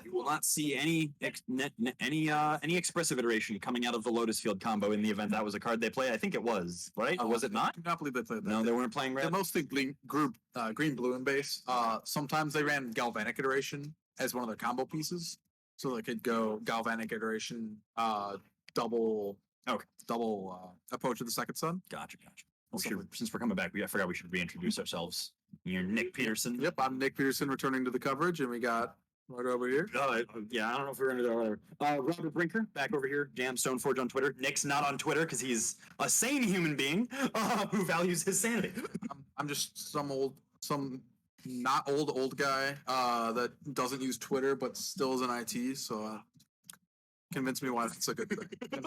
you will not see any expressive iteration coming out of the Lotus Field combo in the event that was a card they play. I think it was, right? Or was it not? I cannot believe they played that. No, they weren't playing They're red. mostly green, blue, and base. Sometimes they ran Galvanic Iteration as one of their combo pieces, so they could go Galvanic Iteration, double approach to the second sun. Gotcha. Well, since we're coming back, I forgot we should reintroduce ourselves. You're Nick Peterson. Yep, I'm Nick Peterson returning to the coverage, and we got right over here. Yeah, I don't know if we're gonna do that. Robert Brinker back over here. Jam Stoneforge on Twitter. Nick's not on Twitter because he's a sane human being who values his sanity. I'm just some not old guy that doesn't use Twitter but still is in IT. So convince me why that's a good thing.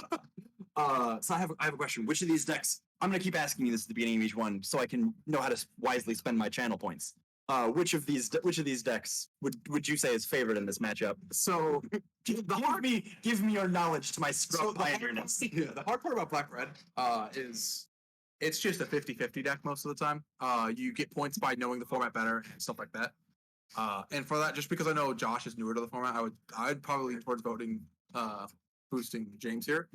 So I have a question. Which of these decks? I'm gonna keep asking you this at the beginning of each one, so I can know how to wisely spend my channel points. Which of these decks would you say is favored in this matchup? So give me your knowledge to my scrub pioneerness. The hard part about Black Red is it's just a 50-50 deck most of the time. You get points by knowing the format better and stuff like that. And for that, just because I know Josh is newer to the format, I'd probably lean towards voting boosting James here.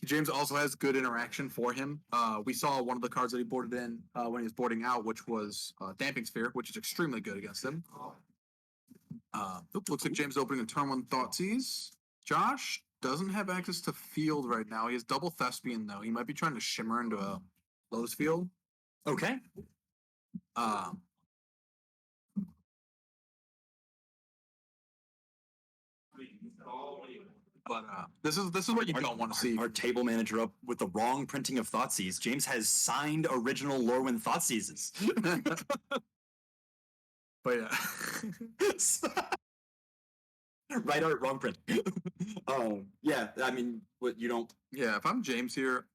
James also has good interaction for him. We saw one of the cards that he boarded in when he was boarding out, which was Damping Sphere, which is extremely good against him. Looks like James is opening a turn 1 Thoughtseize. Josh doesn't have access to field right now. He has double Thespian though. He might be trying to shimmer into a Lotus Field. Okay. But this is what you don't want to see. Our table manager up with the wrong printing of Thoughtseize. James has signed original Lorwyn Thoughtseizes. But yeah. Right art, wrong print. Yeah, I mean, what you don't. Yeah, if I'm James here,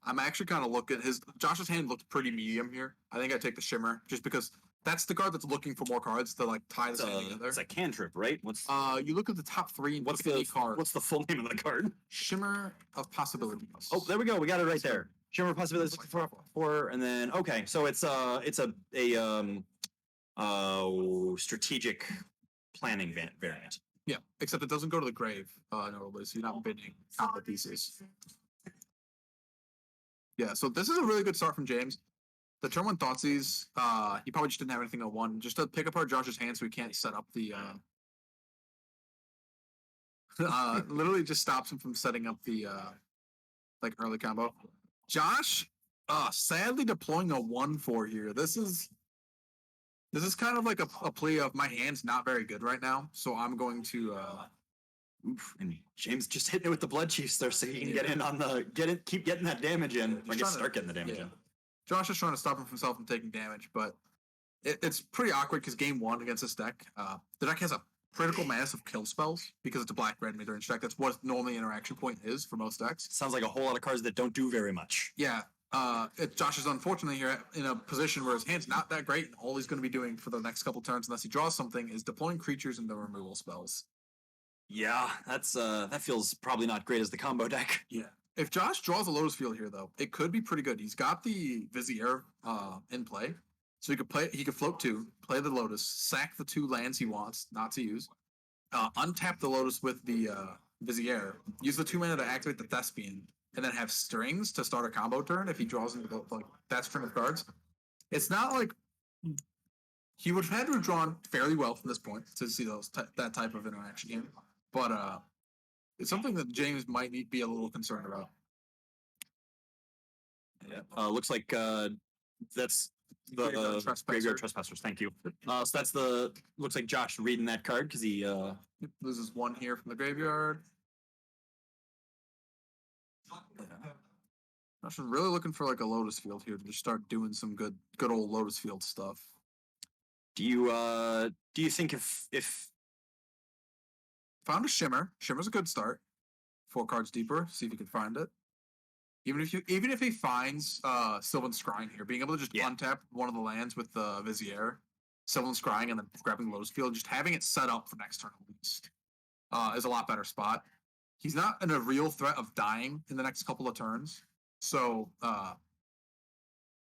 I'm actually kind of looking. Josh's hand looked pretty medium here. I think I take the Shimmer just because that's the card that's looking for more cards to like tie this thing together. It's a cantrip, right? You look at the top 3 and what's look at any card. What's the full name of the card? Shimmer of Possibilities. Oh, there we go. We got it right there. Shimmer of Possibilities four, and then okay, so it's a strategic planning variant. Yeah, except it doesn't go to the grave, notably, so you're not bidding combo pieces. Yeah, so this is a really good start from James. The turn 1 Thoughtseize, he probably just didn't have anything on 1, just to pick apart Josh's hand so he can't set up the literally just stops him from setting up the like early combo. Josh, sadly deploying a 1/4 here. This is kind of like a plea of my hand's not very good right now, so I'm going to and James just hitting it with the Blood Chiefs there so he can get in on keep getting that damage in. Or start getting the damage in. Josh is trying to stop himself from taking damage, but it's pretty awkward because game 1 against this deck, the deck has a critical mass of kill spells because it's a black red midrange deck. That's what normally interaction point is for most decks. Sounds like a whole lot of cards that don't do very much. Yeah. Josh is unfortunately here in a position where his hand's not that great, and all he's going to be doing for the next couple turns, unless he draws something, is deploying creatures into removal spells. Yeah, that feels probably not great as the combo deck. Yeah. If Josh draws a Lotus Field here, though, it could be pretty good. He's got the Vizier in play, so he could float 2, play the Lotus, sack the 2 lands he wants not to use, untap the Lotus with the Vizier, use the 2 mana to activate the Thespian, and then have strings to start a combo turn if he draws into like that string of cards. It's not like he would have had to have drawn fairly well from this point to see that type of interaction game. But It's something that James might need be a little concerned about. Looks like that's the Graveyard Trespasser. Graveyard Trespassers. Thank you. So that's the looks like Josh reading that card because he Loses one here from the graveyard. Josh is really looking for like a Lotus Field here to just start doing some good old Lotus Field stuff. do you think if Found a Shimmer. Shimmer's a good start. 4 cards deeper. See if you can find it. Even if he finds Sylvan Scrying here, being able to just untap one of the lands with the Vizier, Sylvan Scrying, and then grabbing Lotus Field, just having it set up for next turn at least, is a lot better spot. He's not in a real threat of dying in the next couple of turns, so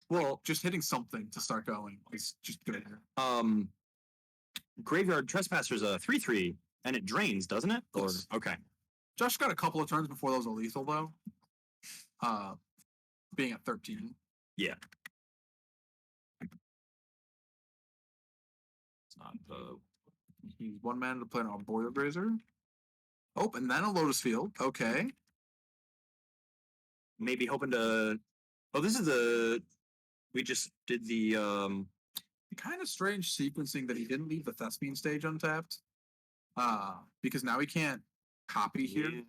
well, just hitting something to start going is just good. Graveyard Trespassers a 3/3 and it drains, doesn't it? Or Yes. okay. Josh got a couple of turns before those are lethal though. Being at 13. Yeah. It's not He's 1 mana to play on a Boiler Grazer. Oh, and then a Lotus Field. Okay. maybe hoping to. Oh, this is we just did the Kind of strange sequencing that he didn't leave the Thespian stage untapped. Because now he can't copy here.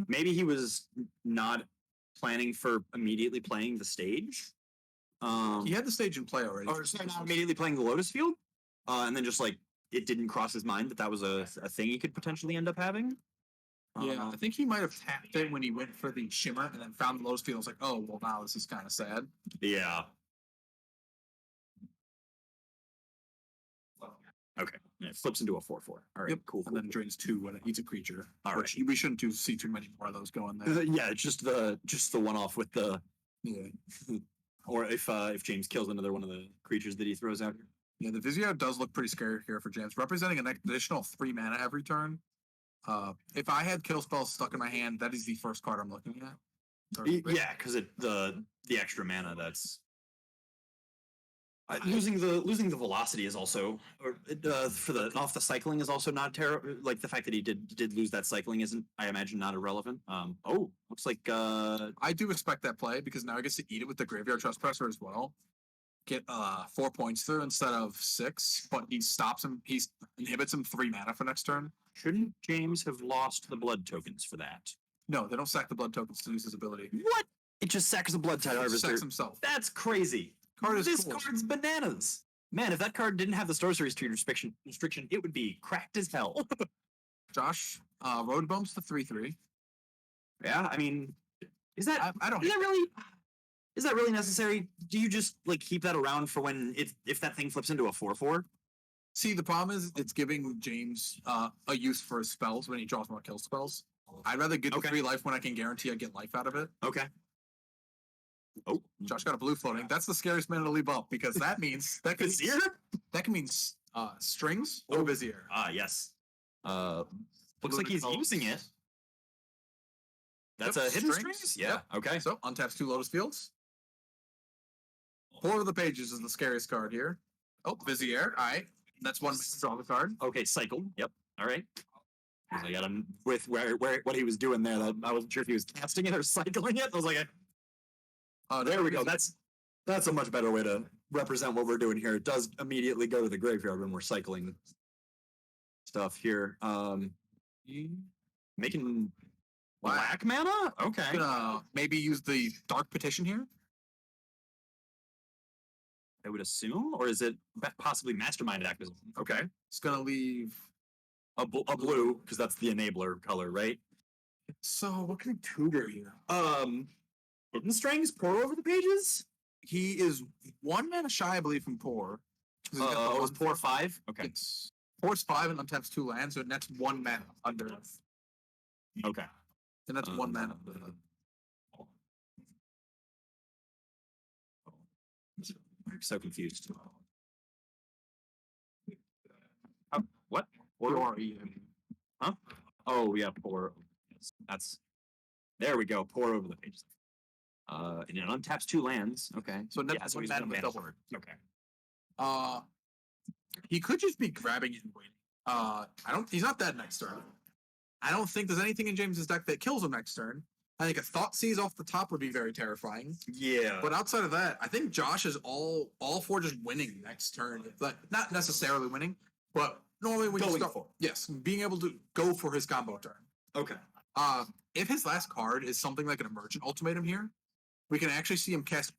Maybe he was not planning for immediately playing the stage. He had the stage in play already. Or sorry, not immediately playing the Lotus Field, and then just like it didn't cross his mind that was a thing he could potentially end up having. Yeah, I think he might have tapped it when he went for the Shimmer and then found the Lotus Field. Was like, oh, well, now this is kind of sad. Yeah. Okay. Yeah, it flips into a 4/4. All right. Yep. Cool. And then drains 2 when it eats a creature. All which we shouldn't see too many more of those going there. Yeah, it's just the one off with the. Yeah. Or if James kills another one of the creatures that he throws out here. Yeah, the Vizier does look pretty scary here for James, representing an additional 3 mana every turn. If I had kill spells stuck in my hand, that is the first card I'm looking at. Yeah, because the extra mana that's losing the velocity is also for the off the cycling is also not terrible. Like the fact that he did lose that cycling isn't, I imagine, not irrelevant. Looks like I do expect that play because now he gets to eat it with the Graveyard Trespasser as well. Get 4 points through instead of 6, but he stops him. He inhibits him 3 mana for next turn. Shouldn't James have lost the blood tokens for that? No, they don't sack the blood tokens to use his ability. What? It just sacks a blood tide He harvester. sacks himself. That's crazy. This card's bananas. Man, if that card didn't have the sorcery street restriction, it would be cracked as hell. Josh, road bumps to 3/3. Yeah, I mean, is that I don't. is that really necessary? Do you just like keep that around for when if that thing flips into a 4/4? See, the problem is it's giving James a use for his spells when he draws more kill spells. I'd rather get the 3 life when I can guarantee I get life out of it. Okay. Oh, Josh got a blue floating. That's the scariest mana to leave up because that means that could Vizier? that can mean strings or Vizier. Yes. Looks like he's Lotus using it. Fields. That's Yep, a hidden strings. strings? Yeah. Yep. Okay. So untaps 2 Lotus Fields. 4 of the pages is the scariest card here. Oh, Vizier. All right. That's 1 mana to draw the card. Okay, cycled. Yep. All right. 'Cause I got him with where what he was doing there. That I wasn't sure if he was casting it or cycling it. I was like, there we go. That's a much better way to represent what we're doing here. It does immediately go to the graveyard when we're cycling stuff here. Making black mana? Okay. Gonna maybe use the Dark Petition here. I would assume, or is it possibly masterminded acquisition? Okay. It's gonna leave. A blue, because that's the enabler color, right? So what can I tutor here? Hidden strings pour over the pages? He is 1 mana shy, I believe, from Pour. It was pour 5? Okay. It's Pour's 5 and untaps 2 lands, so that's 1 mana under. Okay. And that's 1 mana. I'm so confused. What? Pour. Huh? Oh yeah, pour. Yes, that's. There we go. Pour over the pages. And it untaps 2 lands. Okay. So Yeah, that's so 1 he's mana one with mana double. short. Okay. He could just be grabbing it and waiting. I don't. He's not that next turn. I don't think there's anything in James's deck that kills him next turn. I think a Thought Seize off the top would be very terrifying. Yeah. But outside of that, I think Josh is all for just winning next turn. Like not necessarily winning, but normally when you Going start, for. yes, being able to go for his combo turn. Okay. If his last card is something like an Emergent Ultimatum here, we can actually see him cast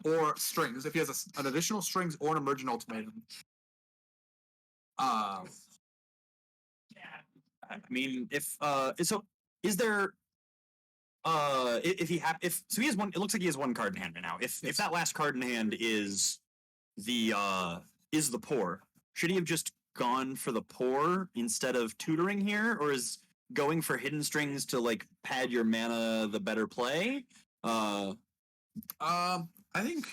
or strings. If he has an additional strings or an Emergent Ultimatum. I mean, if so, is there if he has one, it looks like he has one card in hand right now. If that last card in hand is the poor, should he have just gone for the poor instead of tutoring here, or is going for hidden strings to like pad your mana the better play? I think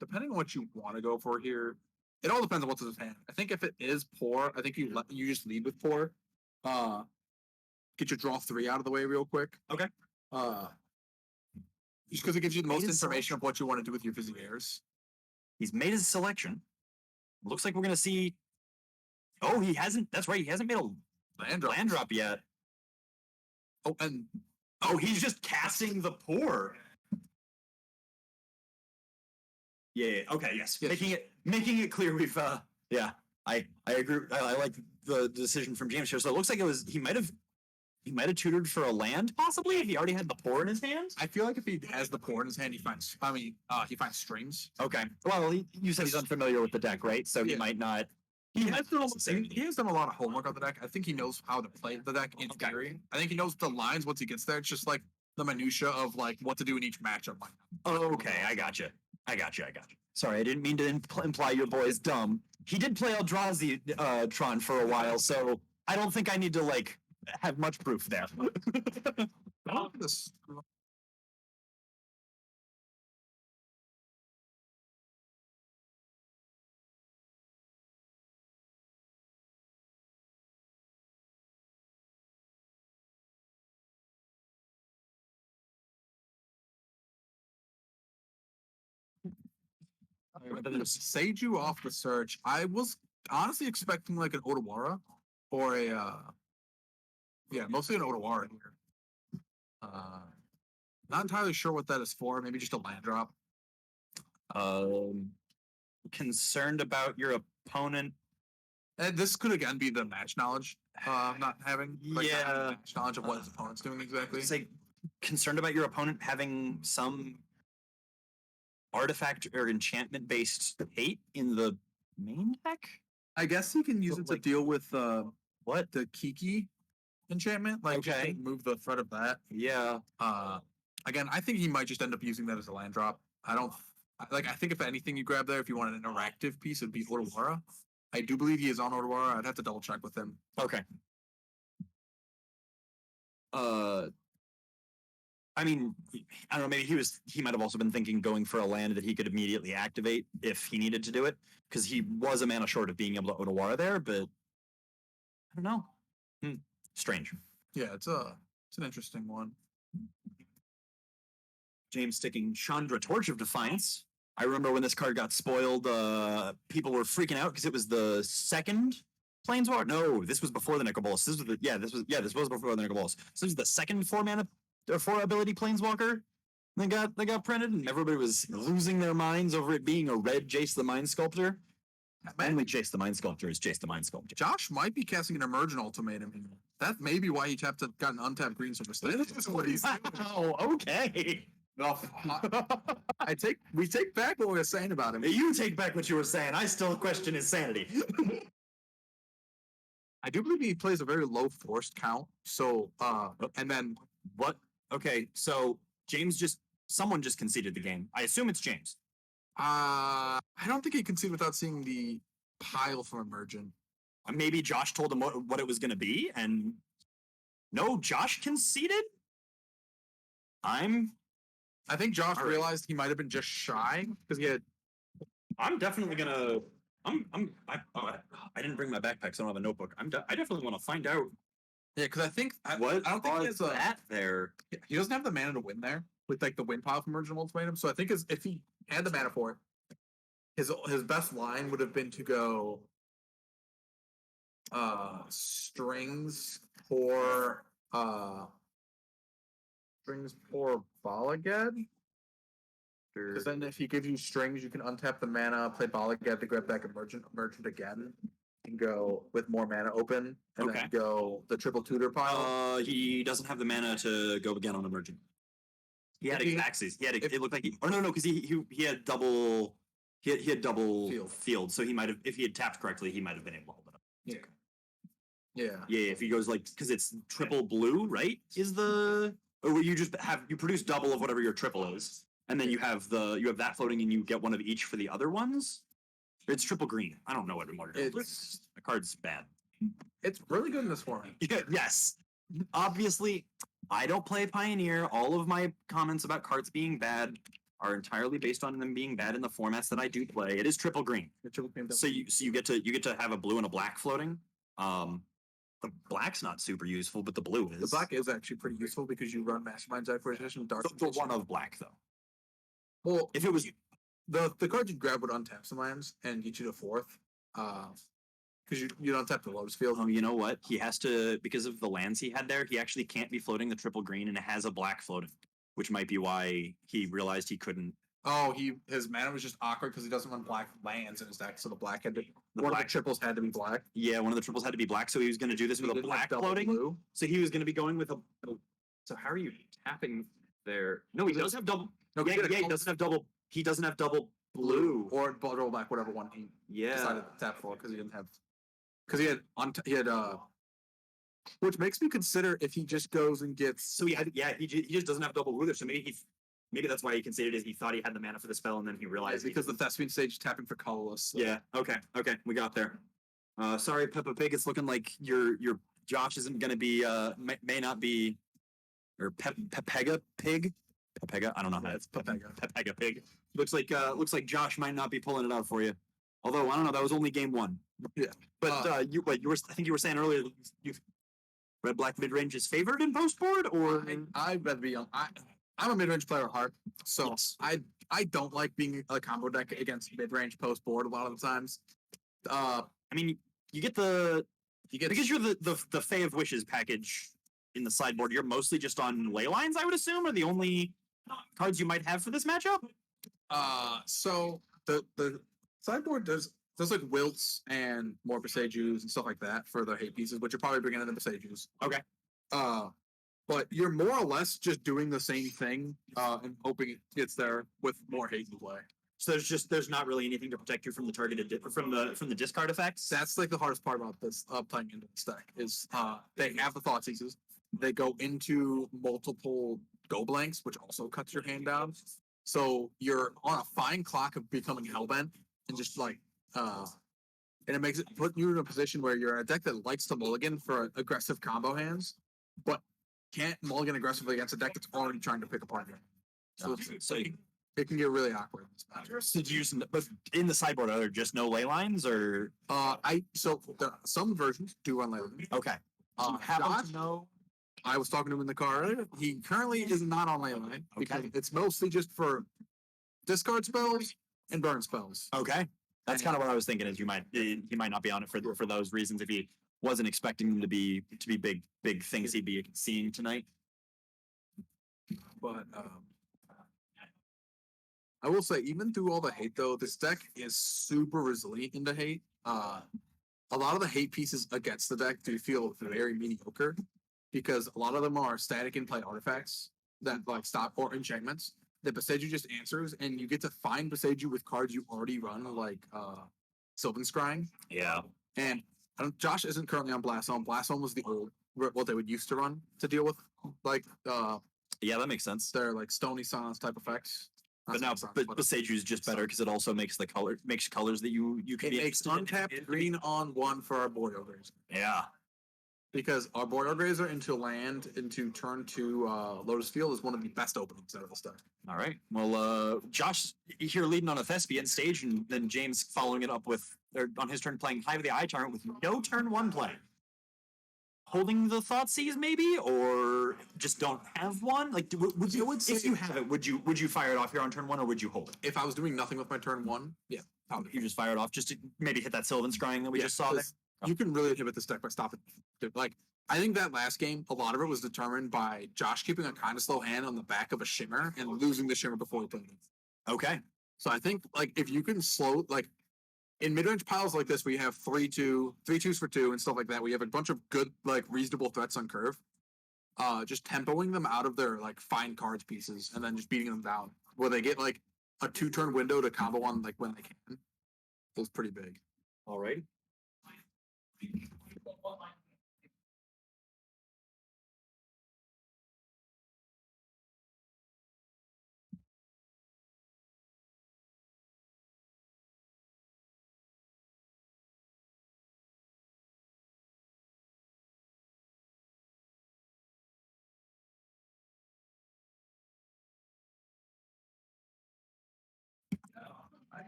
depending on what you want to go for here, it all depends on what's in his hand. I think if it is poor, I think you just lead with poor. Get your draw 3 out of the way real quick. Okay. Just because it gives you the most Made his information of what you want to do with your Viziers. He's made his selection. Looks like we're gonna see. Oh, he hasn't. That's right. He hasn't made a land drop yet. Oh, and Oh, he's just casting the poor. Yeah. Okay. Yes. Yes. Making it clear. We've. Yeah. I agree. I like the decision from James here. So it looks like he might have tutored for a land possibly if he already had the poor in his hand. I feel like if he has the poor in his hand, he finds strings. Okay. Well, you said he's unfamiliar with the deck, right? So he Yeah. might not. He has done a lot of homework on the deck. I think he knows how to play the deck in Okay. theory. I think he knows the lines once he gets there. It's just like the minutia of like what to do in each matchup. Okay, I gotcha. Sorry, I didn't mean to imply your boy is dumb. He did play Eldrazi Tron for a while, so I don't think I need to like have much proof there. This Seiju off the search. I was honestly expecting like an Otawara or a mostly an Otawara here. Not entirely sure what that is for. Maybe just a land drop. Concerned about your opponent. And this could again be the match knowledge. Not having not having Yeah. match knowledge of what his opponent's doing exactly. Say concerned about your opponent having some artifact or enchantment based hate in the main deck. I guess he can use So, it to like- deal with What? the Kiki enchantment. Like just Okay. to move the threat of that. Yeah. Again, I think he might just end up using that as a land drop. I think if anything you grab there, if you want an interactive piece, it'd be Otawara. I do believe he is on Otawara. I'd have to double check with him. Okay. I mean, I don't know. Maybe he might have also been thinking going for a land that he could immediately activate if he needed to do it, because he was a mana short of being able to Otawara there. But I don't know. Strange. Yeah, it's an interesting one. James sticking Chandra Torch of Defiance. I remember when this card got spoiled, people were freaking out because it was the second Planeswalker. No, this was before the Necrobolus. This was before the Necrobolus. This was the second 4-mana or 4 ability Planeswalker. They got printed, and everybody was losing their minds over it being a red Jace the Mind Sculptor. Only Jace the Mind Sculptor is Jace the Mind Sculptor. Josh might be casting an Emergent Ultimatum. That may be why he got an untapped green surface. That's what he's doing. Oh, okay. No, we take back what we were saying about him. You take back what you were saying. I still question his sanity. I do believe he plays a very low forced count. So, and then What? Okay, so someone just conceded the game. I assume it's James. I don't think he conceded without seeing the pile from Emergent. Maybe Josh told him what it was going to be, and no, Josh conceded. I think Josh All right. realized he might have been just shy because he had. I'm definitely gonna. I didn't bring my backpack, so I don't have a notebook. I definitely want to find out Yeah, because I think what I don't think he has that there. he doesn't have the mana to win there with like the win pile from Emergent Ultimatum. So I think if he had the mana for it, his best line would have been to go strings for Balagad. Because then if he gives you strings, you can untap the mana, play Balagad to grab back Emergent again, and go with more mana open, and Okay. then go the triple tutor pile. He doesn't have the mana to go again on Emergent. He had If he- Axes. He had if- it looked like no, because he had double he had double Field. so he might have, if he had tapped correctly, he might have been able to hold it up. Yeah. Yeah, if he goes like, because it's triple blue, right? Is the, or you just you produce double of whatever your triple is, and then you have that floating, and you get one of each for the other ones. It's triple green. I don't know what more. It's The card's bad. it's really good in this format. Yeah, yes. Obviously, I don't play Pioneer. All of my comments about cards being bad are entirely based on them being bad in the formats that I do play. It is triple green. So you get to have a blue and a black floating. The black's not super useful, but the blue is. The black is actually pretty useful because you run Mastermind's Acquisition, Dark. The one of black though. Well, If it was the card you grab would untap some lands and get you to fourth. Because you don't tap the Lotus Field. you know what? He has to, because of the lands he had there, he actually can't be floating the triple green, and it has a black floating, which might be why he realized he couldn't. Oh, his mana was just awkward because he doesn't run black lands in his deck, so the black had to. One of the black- triples had to be black. Yeah, one of the triples had to be black, so he was going to do this He with a didn't have black double floating. blue. So he was going to be going with a. So how are you tapping there? No, he does have double. No, Yeah, he doesn't have double. He doesn't have double blue. or double black, whatever one he Yeah. decided to tap for because he didn't have. Because he had which makes me consider if he just goes and gets. So he just doesn't have double blue there. So maybe that's why he considered it. He thought he had the mana for the spell, and then he realized because the Thespian stage is tapping for colorless. So. Yeah. Okay. We got there. Sorry, Peppa Pig. It's looking like your Josh isn't going to be may not be, or Pepega Pig. Pepega. I don't know how that's Pepega Pig. Looks like Josh might not be pulling it out for you. Although I don't know. That was only game one. Yeah. But I think you were saying earlier you red black mid range is favored in post board, or I'd rather be on. I'm a mid range player at heart, so Yes. I don't like being a combo deck against mid range post board a lot of the times. I mean, you get because you're the Fae of Wishes package in the sideboard. You're mostly just on ley lines, I would assume, are the only cards you might have for this matchup. So the sideboard does like wilts and more Besejus and stuff like that for the hate pieces, which you're probably bringing in the Besejus. Okay. But you're more or less just doing the same thing and hoping it gets there with more hate in play. So there's not really anything to protect you from the targeted from the discard effects. That's like the hardest part about this playing into this deck is they have the thought seizes. They go into multiple go blanks, which also cuts your hand down. So you're on a fine clock of becoming hellbent and just like and it makes it put you in a position where you're in a deck that likes to mulligan for aggressive combo hands, but can't mulligan aggressively against a deck that's already trying to pick apart your hand. So it can get really awkward in this match. So do you use, but in the sideboard, are there just no ley lines, or So some versions do run ley lines. okay? Josh, I was talking to him in the car earlier. He currently is not on ley line because Okay. it's mostly just for discard spells and burn spells. Okay, that's kind of what I was thinking. Is he might not be on it for those reasons if he wasn't expecting them to be big things he'd be seeing tonight. But I will say, even through all the hate, though, this deck is super resilient into hate. A lot of the hate pieces against the deck do feel very mediocre because a lot of them are static in play artifacts that like stop or enchantments that Beseju just answers, and you get to find Beseju with cards you already run, like Sylvan Scrying. Yeah. And Josh isn't currently on Blast Zone. Blast Zone was the old what they would used to run to deal with like Yeah, that makes sense. their like Stony Silence type effects. But now, but Beseju is just better because it also makes colors that you can it be makes interested in. untapped green on one for our Boreal Grazer. Yeah. Because our Boreal Grazer into land into turn 2 Lotus Field is one of the best openings out of the deck. All right. Well, Josh here leading on a Thespian stage, and then James following it up with on his turn playing Hive of the Eye Tyrant with no turn 1 play. Holding the Thoughtseize maybe, or just don't have one. Like, would you? If you have it, would you fire it off here on turn 1, or would you hold it? If I was doing nothing with my turn 1, yeah, You just fire it off just to maybe hit that Sylvan Scrying that we just saw there. You can really inhibit this deck by stopping. Like, I think that last game, a lot of it was determined by Josh keeping a kind of slow hand on the back of a shimmer and losing the shimmer before he played it. Okay. So I think like if you can slow like in mid-range piles like this, we have 3-2s for 2 and stuff like that. We have a bunch of good like reasonable threats on curve. Just tempoing them out of their like fine cards pieces and then just beating them down where they get like a 2-turn window to combo on like when they can. Feels pretty big. All right.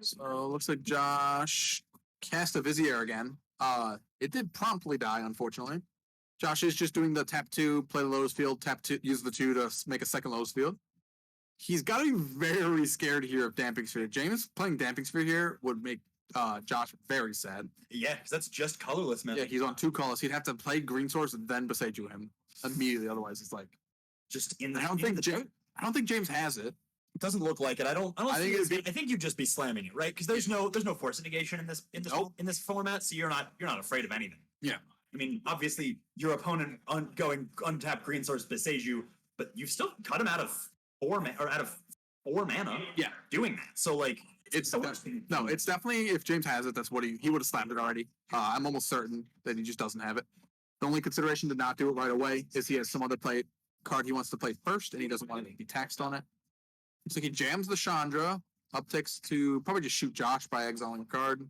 So looks like Josh cast a Vizier again. It did promptly die, unfortunately. Josh is just doing the tap 2, play the Lotus field, tap 2, use the 2 to make a second Lotus field. He's got to be very scared here of Damping Sphere. James playing Damping Sphere here would make Josh very sad. Yeah, because that's just colorless, man. Yeah, he's on 2 colors. He'd have to play Green Source and then Beseiju him immediately. Otherwise, it's like Just in the. I don't think James has it. It doesn't look like it. I think you'd just be slamming it, right? Because there's no force negation in this format, so you're not afraid of anything. Yeah. I mean, obviously your opponent going untap green source Beseiju, but you've still cut him out of 4 mana. Yeah. Doing that. So like It's definitely if James has it, that's what he would have slammed it already. I'm almost certain that he just doesn't have it. The only consideration to not do it right away is he has some other card he wants to play first, and he doesn't want to be taxed on it. So he jams the Chandra, upticks to probably just shoot Josh by exiling a card.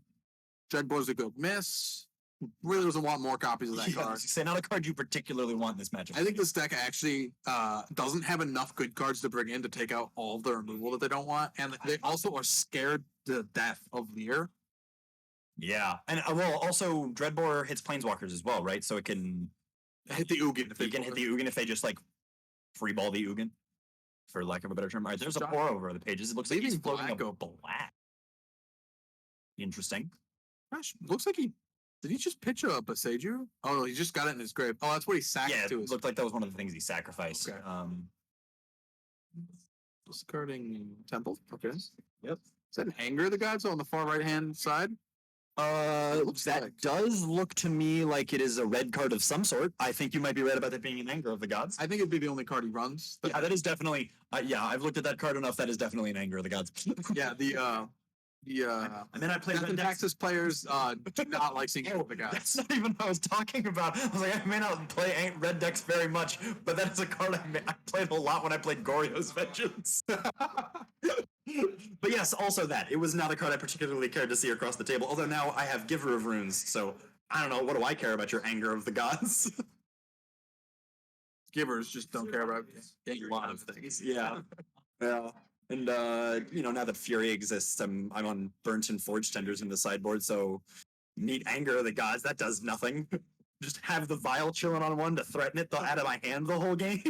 Dreadbore's a good miss. Really doesn't want more copies of that card. Say not a card you particularly want in this matchup. I think this deck actually doesn't have enough good cards to bring in to take out all of the removal that they don't want, and they also are scared to death of Lear. Yeah, and well, also Dreadbore hits Planeswalkers as well, right? So it can Hit the Ugin if they you can hit the Ugin if they just like free ball the Ugin, for lack of a better term. All right, there's a Josh- pour over the pages. It looks like he's Leaving floating black a go- black. Interesting. Gosh, looks like did he just pitch a Beseiju? Oh, no, he just got it in his grave. Oh, that's what he sacked Yeah, to. it looked like that was one of the things he sacrificed. Okay. Discarding Temple. Okay. Yep. Is that an Anger of the Gods on the far right hand side? looks That like. does look to me like it is a red card of some sort. I think you might be right about that being an Anger of the Gods. I think it'd be the only card he runs. Yeah, that is definitely. Yeah, I've looked at that card enough. That is definitely an Anger of the Gods. Yeah, And then I played Death Red and decks. Taxes players do not like seeing Oh, the Gods. that's not even what I was talking about. I was like, I may not play red decks very much, but that is a card I played a lot when I played Goryo's Vengeance. But yes, also that. It was not a card I particularly cared to see across the table, although now I have Giver of Runes, so I don't know, what do I care about your Anger of the Gods? Givers just don't care about a lot of things. Yeah. Yeah. And now that Fury exists, I'm on Burnt and Forge Tenders in the sideboard, so neat Anger of the Gods, that does nothing. Just have the Vial chilling on one to threaten it out of my hand the whole game.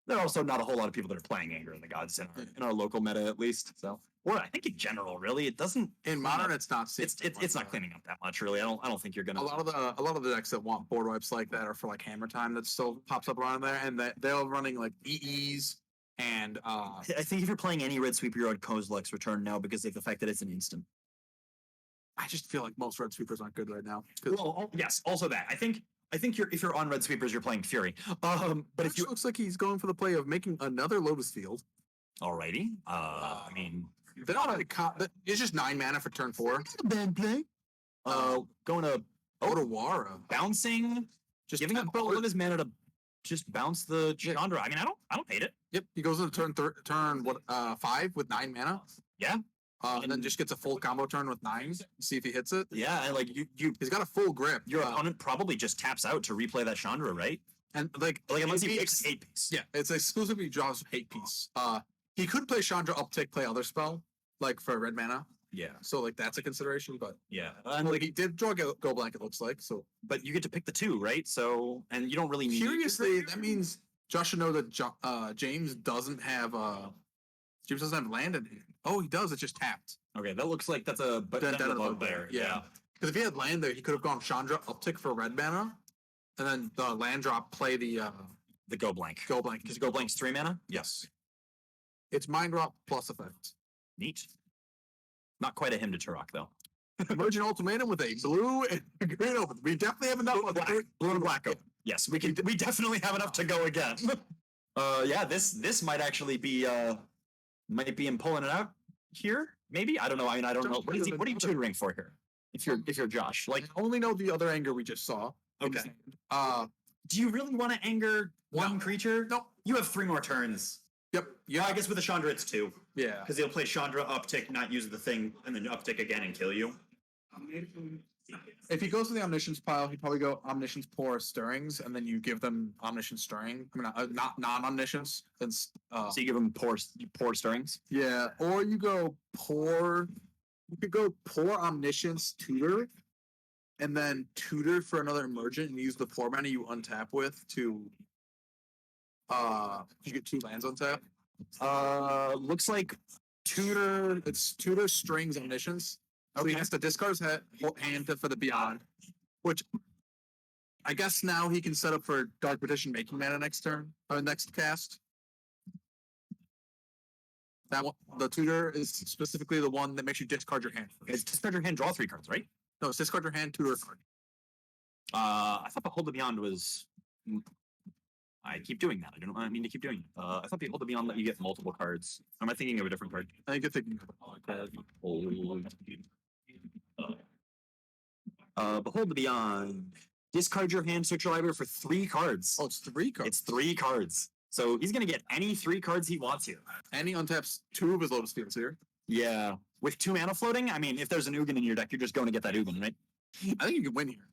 There are also not a whole lot of people that are playing Anger of the Gods in our local meta, at least. So, or I think in general, really, it doesn't. In Modern, it's not. It's not cleaning up that much, really. I don't think you're gonna. A lot of the decks that want board wipes like that are for like Hammer Time that still pops up around there, and they're running like EEs and I think if you're playing any Red Sweeper, you're on Kozilek's Return now because of the fact that it's an instant. I just feel like most Red Sweepers aren't good right now. Well, yes, also that. I think if you're on Red Sweepers, you're playing Fury. But if you looks like he's going for the play of making another Lotus Field. alrighty, I mean, They don't have it's just 9 mana for turn 4. bad play. Going to Otawara. bouncing, Just giving up tempo all it. of his mana to just bounce the Chandra. I mean, I don't hate it. Yep, he goes into turn 5 with 9 mana. Yeah. And then just gets a full combo turn with 9s. See if he hits it. Yeah, and like you He's got a full grip. your opponent probably just taps out to replay that Chandra, right? And like Unless he if picks 8 piece. Yeah, it's exclusively draws hate piece. He could play Chandra uptick, play other spell like for red mana. Yeah. So like that's a consideration, but Yeah. and like he did draw Go Blank. It looks like so. But you get to pick the 2, right? So, and you don't really need. Curiously, that means Josh should know that James doesn't have land in hand. Oh, he does. It's just tapped. Okay, that looks like that's a Dead of the bugbear. Bugbear, yeah. Because if he had land there, he could have gone Chandra uptick for red mana, and then the land drop play the Go blank. go blank. Because Go blank's 3 mana? Yes. It's mind drop plus effect. Neat. Not quite a hymn to Turok, though. Emergent ultimatum with a blue and a green open. We definitely have enough of Black. Blue and black. Yes, we definitely have enough to go again. Yeah, this might actually be him pulling it out here. Maybe, I don't know. I mean, I don't know. What are you tutoring for here? If you're Josh, like, I only know the other anger we just saw. okay. Uh, Do you really want to anger one No. creature? No. You have 3 more turns. yep. Yeah, Yeah. I guess with the Chandra it's 2. Yeah. Because he'll play Chandra, uptick, not use the thing, and then uptick again and kill you. If he goes to the omniscience pile, he'd probably go omniscience pour stirrings, and then you give them omniscience stirring. I mean, not non-omniscience. Then So you give him pour stirrings. yeah, or you go pour. You could go pour omniscience tutor, and then tutor for another emergent, and use the 4 mana you untap with to. You get 2 lands on tap. Looks like Tutor. It's tutor strings omniscience. So he Okay. has to discard his hand for the beyond, which I guess now he can set up for Dark Petition making mana next turn or next cast. That one, the tutor is specifically the one that makes you discard your hand. it's discard your hand, draw 3 cards, right? No, it's discard your hand, tutor a card. I thought Behold the Beyond was. I keep doing that. I mean to keep doing it. I thought Behold the Beyond let you get multiple cards. Am I thinking of a different card? I think you're thinking. Behold the Beyond. Discard your hand, search your library for 3 cards. Oh, it's 3 cards. It's 3 cards. So he's gonna get any 3 cards he wants here. And he untaps 2 of his Lotus Fields here. Yeah. With 2 mana floating, I mean, if there's an Ugin in your deck, you're just going to get that Ugin, right? I think you can win here.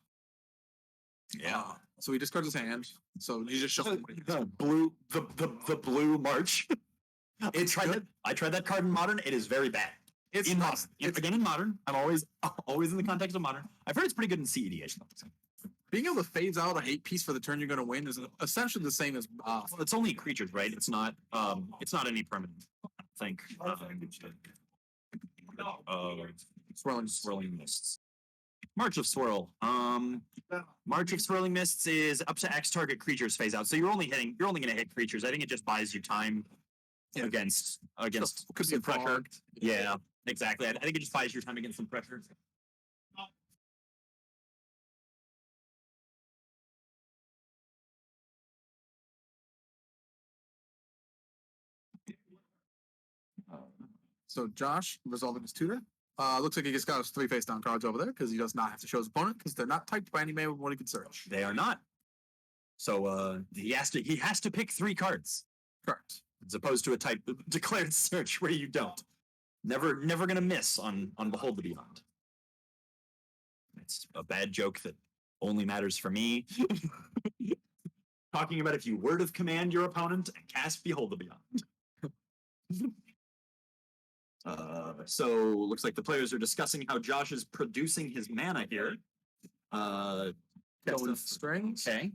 So he discards his hand. So you just show him what he has. The blue march. I tried that card in modern. It is very bad. It's In not- modern. Again, in modern. I'm always in the context of modern. I've heard it's pretty good in CEDH. being able to phase out a hate piece for the turn you're going to win is essentially the same as Well, it's only creatures, right? It's not any permanent. I think. Swirling mists. March of Swirl. March of Swirling Mists is up to X target creatures phase out. So you're only going to hit creatures. I think it just buys you time against could be some pressure. clogged. Yeah, exactly. I think it just buys your time against some pressure. So Josh resolving his tutor. Looks like he just got his 3 face down cards over there because he does not have to show his opponent because they're not typed by any man with what he can search. They are not. So he has to pick 3 cards Correct. as opposed to a type declared search where you don't. Never gonna miss on Behold the Beyond. It's a bad joke that only matters for me. Talking about if you word of command your opponent and cast Behold the Beyond. So looks like the players are discussing how Josh is producing his mana here. Going strings. Okay,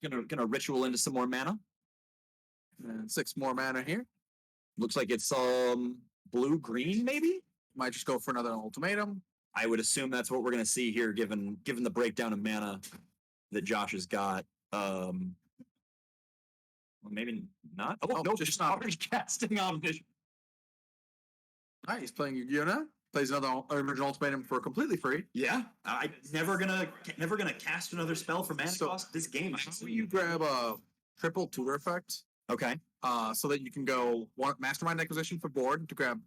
gonna ritual into some more mana. And 6 more mana here. Looks like it's blue green maybe. Might just go for another ultimatum. I would assume that's what we're gonna see here, given the breakdown of mana that Josh has got. Well, maybe not. Oh, no, just not casting Omniscience. All right, he's playing Yu-Gi-Oh now. Plays another original ultimatum for completely free. Yeah, I never gonna cast another spell for mana So- cost this game. So you grab a triple tutor effect, Okay. so that you can go one mastermind acquisition for board to grab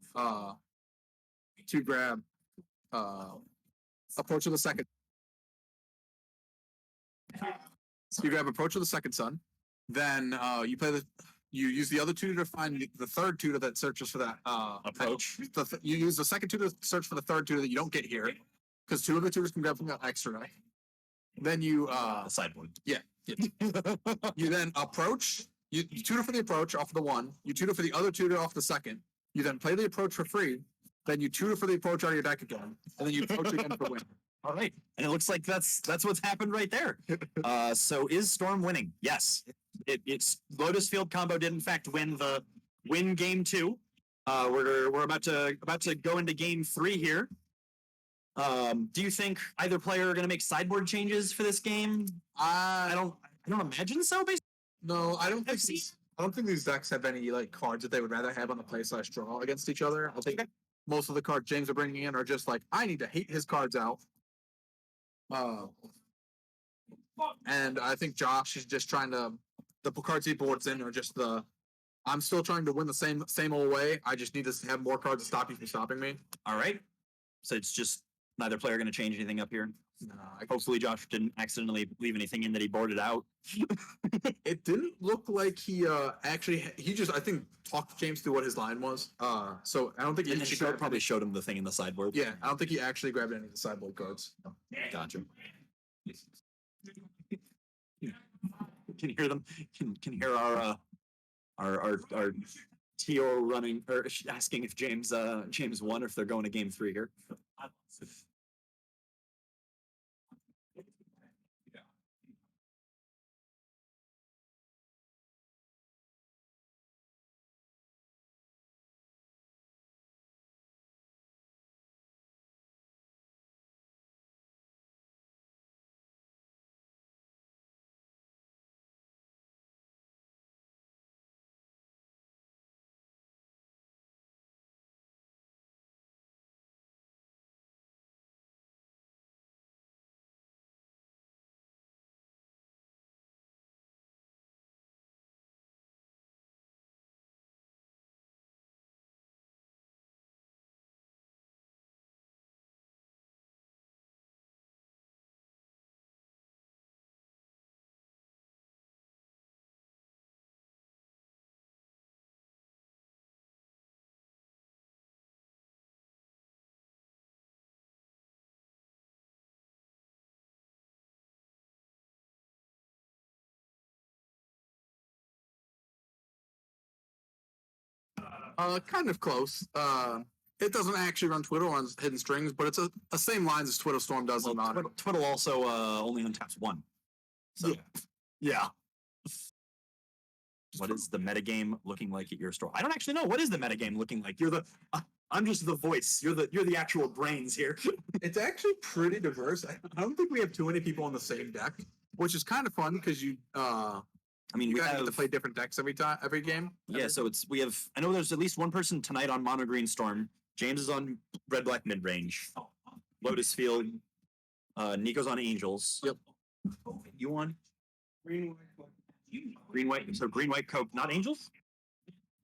approach of the second. So you grab approach of the second son. Then you use the other tutor to find the third tutor that searches for that Approach. You use the second tutor to search for the third tutor that you don't get here, because 2 of the tutors can grab from that extra. Then you The sideboard. you then approach. You tutor for the approach off the 1. You tutor for the other tutor off the second. You then play the approach for free. Then you tutor for the approach out of your deck again, and then you approach again for win. All right, and it looks like that's what's happened right there. So is Storm winning? Yes, it's Lotus Field combo did in fact win game 2. We're about to go into game 3 here. Do you think either player are going to make sideboard changes for this game? I don't imagine so. Basically, No, I don't think FC? I don't think these decks have any like cards that they would rather have on the play/draw against each other. I think most of the cards James are bringing in are just like I need to hate his cards out. And I think Josh is just trying to the cards he boards in are just the I'm still trying to win the same old way. I just need to have more cards to stop you from stopping me. all right. So it's just neither player going to change anything up here. Hopefully, Josh didn't accidentally leave anything in that he boarded out. It didn't look like he he just I think talked James through what his line was. So I don't think he And actually probably showed him the thing in the sideboard. Yeah, I don't think he actually grabbed any of the sideboard cards. Gotcha. Can hear them. Can hear our TO running or asking if James won or if they're going to game 3 here. Kind of close. It doesn't actually run Twiddle on Hidden Strings, but it's a same lines as Twiddle Storm does in Modern. Twiddle also only untaps 1. So yeah. What is the metagame looking like at your store? I don't actually know. What is the metagame looking like? I'm just the voice. You're the actual brains here. It's actually pretty diverse. I don't think we have too many people on the same deck, which is kind of fun because I mean, you we guys have get to play different decks every game. Yeah, so we have. I know there's at least one person tonight on Mono Green Storm. James is on Red Black Midrange. Lotus Field. Nico's on Angels. Yep. You on Green White. So Green White Coke, not Angels.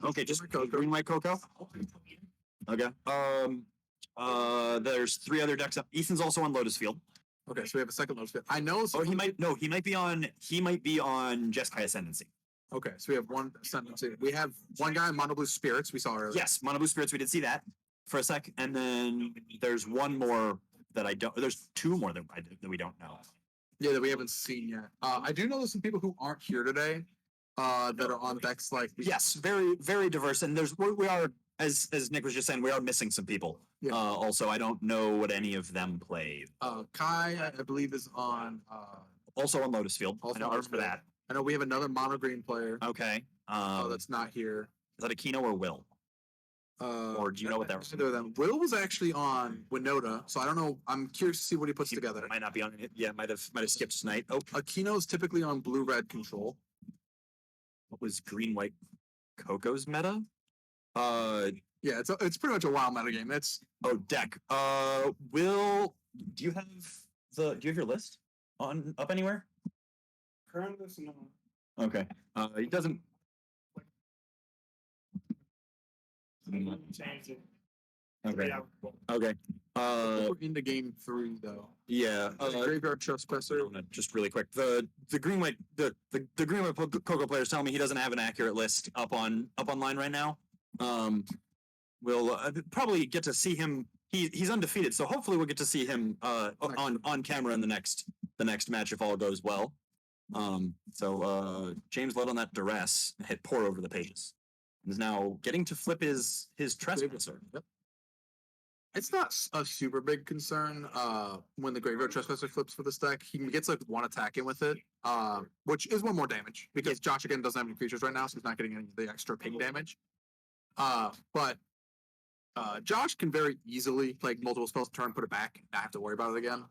Okay, just Green White Cocoa. Okay. There's 3 other decks up. Ethan's also on Lotus Field. Okay, so we have a second Lotus Field. I know. Oh, he might be on Jeskai Ascendancy. Okay, so we have one sentence. We have one guy in Mono Blue Spirits we saw earlier. Yes, Mono Blue Spirits. We did see that for a sec, and then there's one more that I don't. There's 2 more that we don't know. Yeah, that we haven't seen yet. I do know there's some people who aren't here today. That are on decks like yes, very very diverse, and we are as Nick was just saying, we are missing some people. Yeah. Also, I don't know what any of them play. Kai, I believe, is on. Also on Lotus Field. Also I know on Lotus for that. I know we have another Mono Green player. Okay. That's not here. Is that Aquino or Will? Or do you know what that was? Either of them. Will was actually on Winota, so I don't know. I'm curious to see what he puts together. Might not be on it. Yeah, might have skipped tonight. Oh, Aquino's typically on blue-red control. what was green white Coco's meta? Yeah, it's pretty much a wild meta game. Deck. Will, do you have your list up anywhere? Current list, no. Okay. He doesn't. Okay. Okay. We're into game 3 though. Yeah. Graveyard Trespasser. Just really quick. The green white green white Coco players telling me he doesn't have an accurate list up online right now. We'll probably get to see him. He's undefeated, so hopefully we'll get to see him on camera in the next match if all goes well. So James led on that duress, hit pour over the pages, and is now getting to flip his trespasser. Yep. It's not a super big concern when the Graveyard Trespasser flips for this deck. He gets like 1 attack in with it, which is 1 more damage because Josh again doesn't have any creatures right now, so he's not getting any of the extra ping damage. But Josh can very easily play multiple spells, turn, put it back, not have to worry about it again.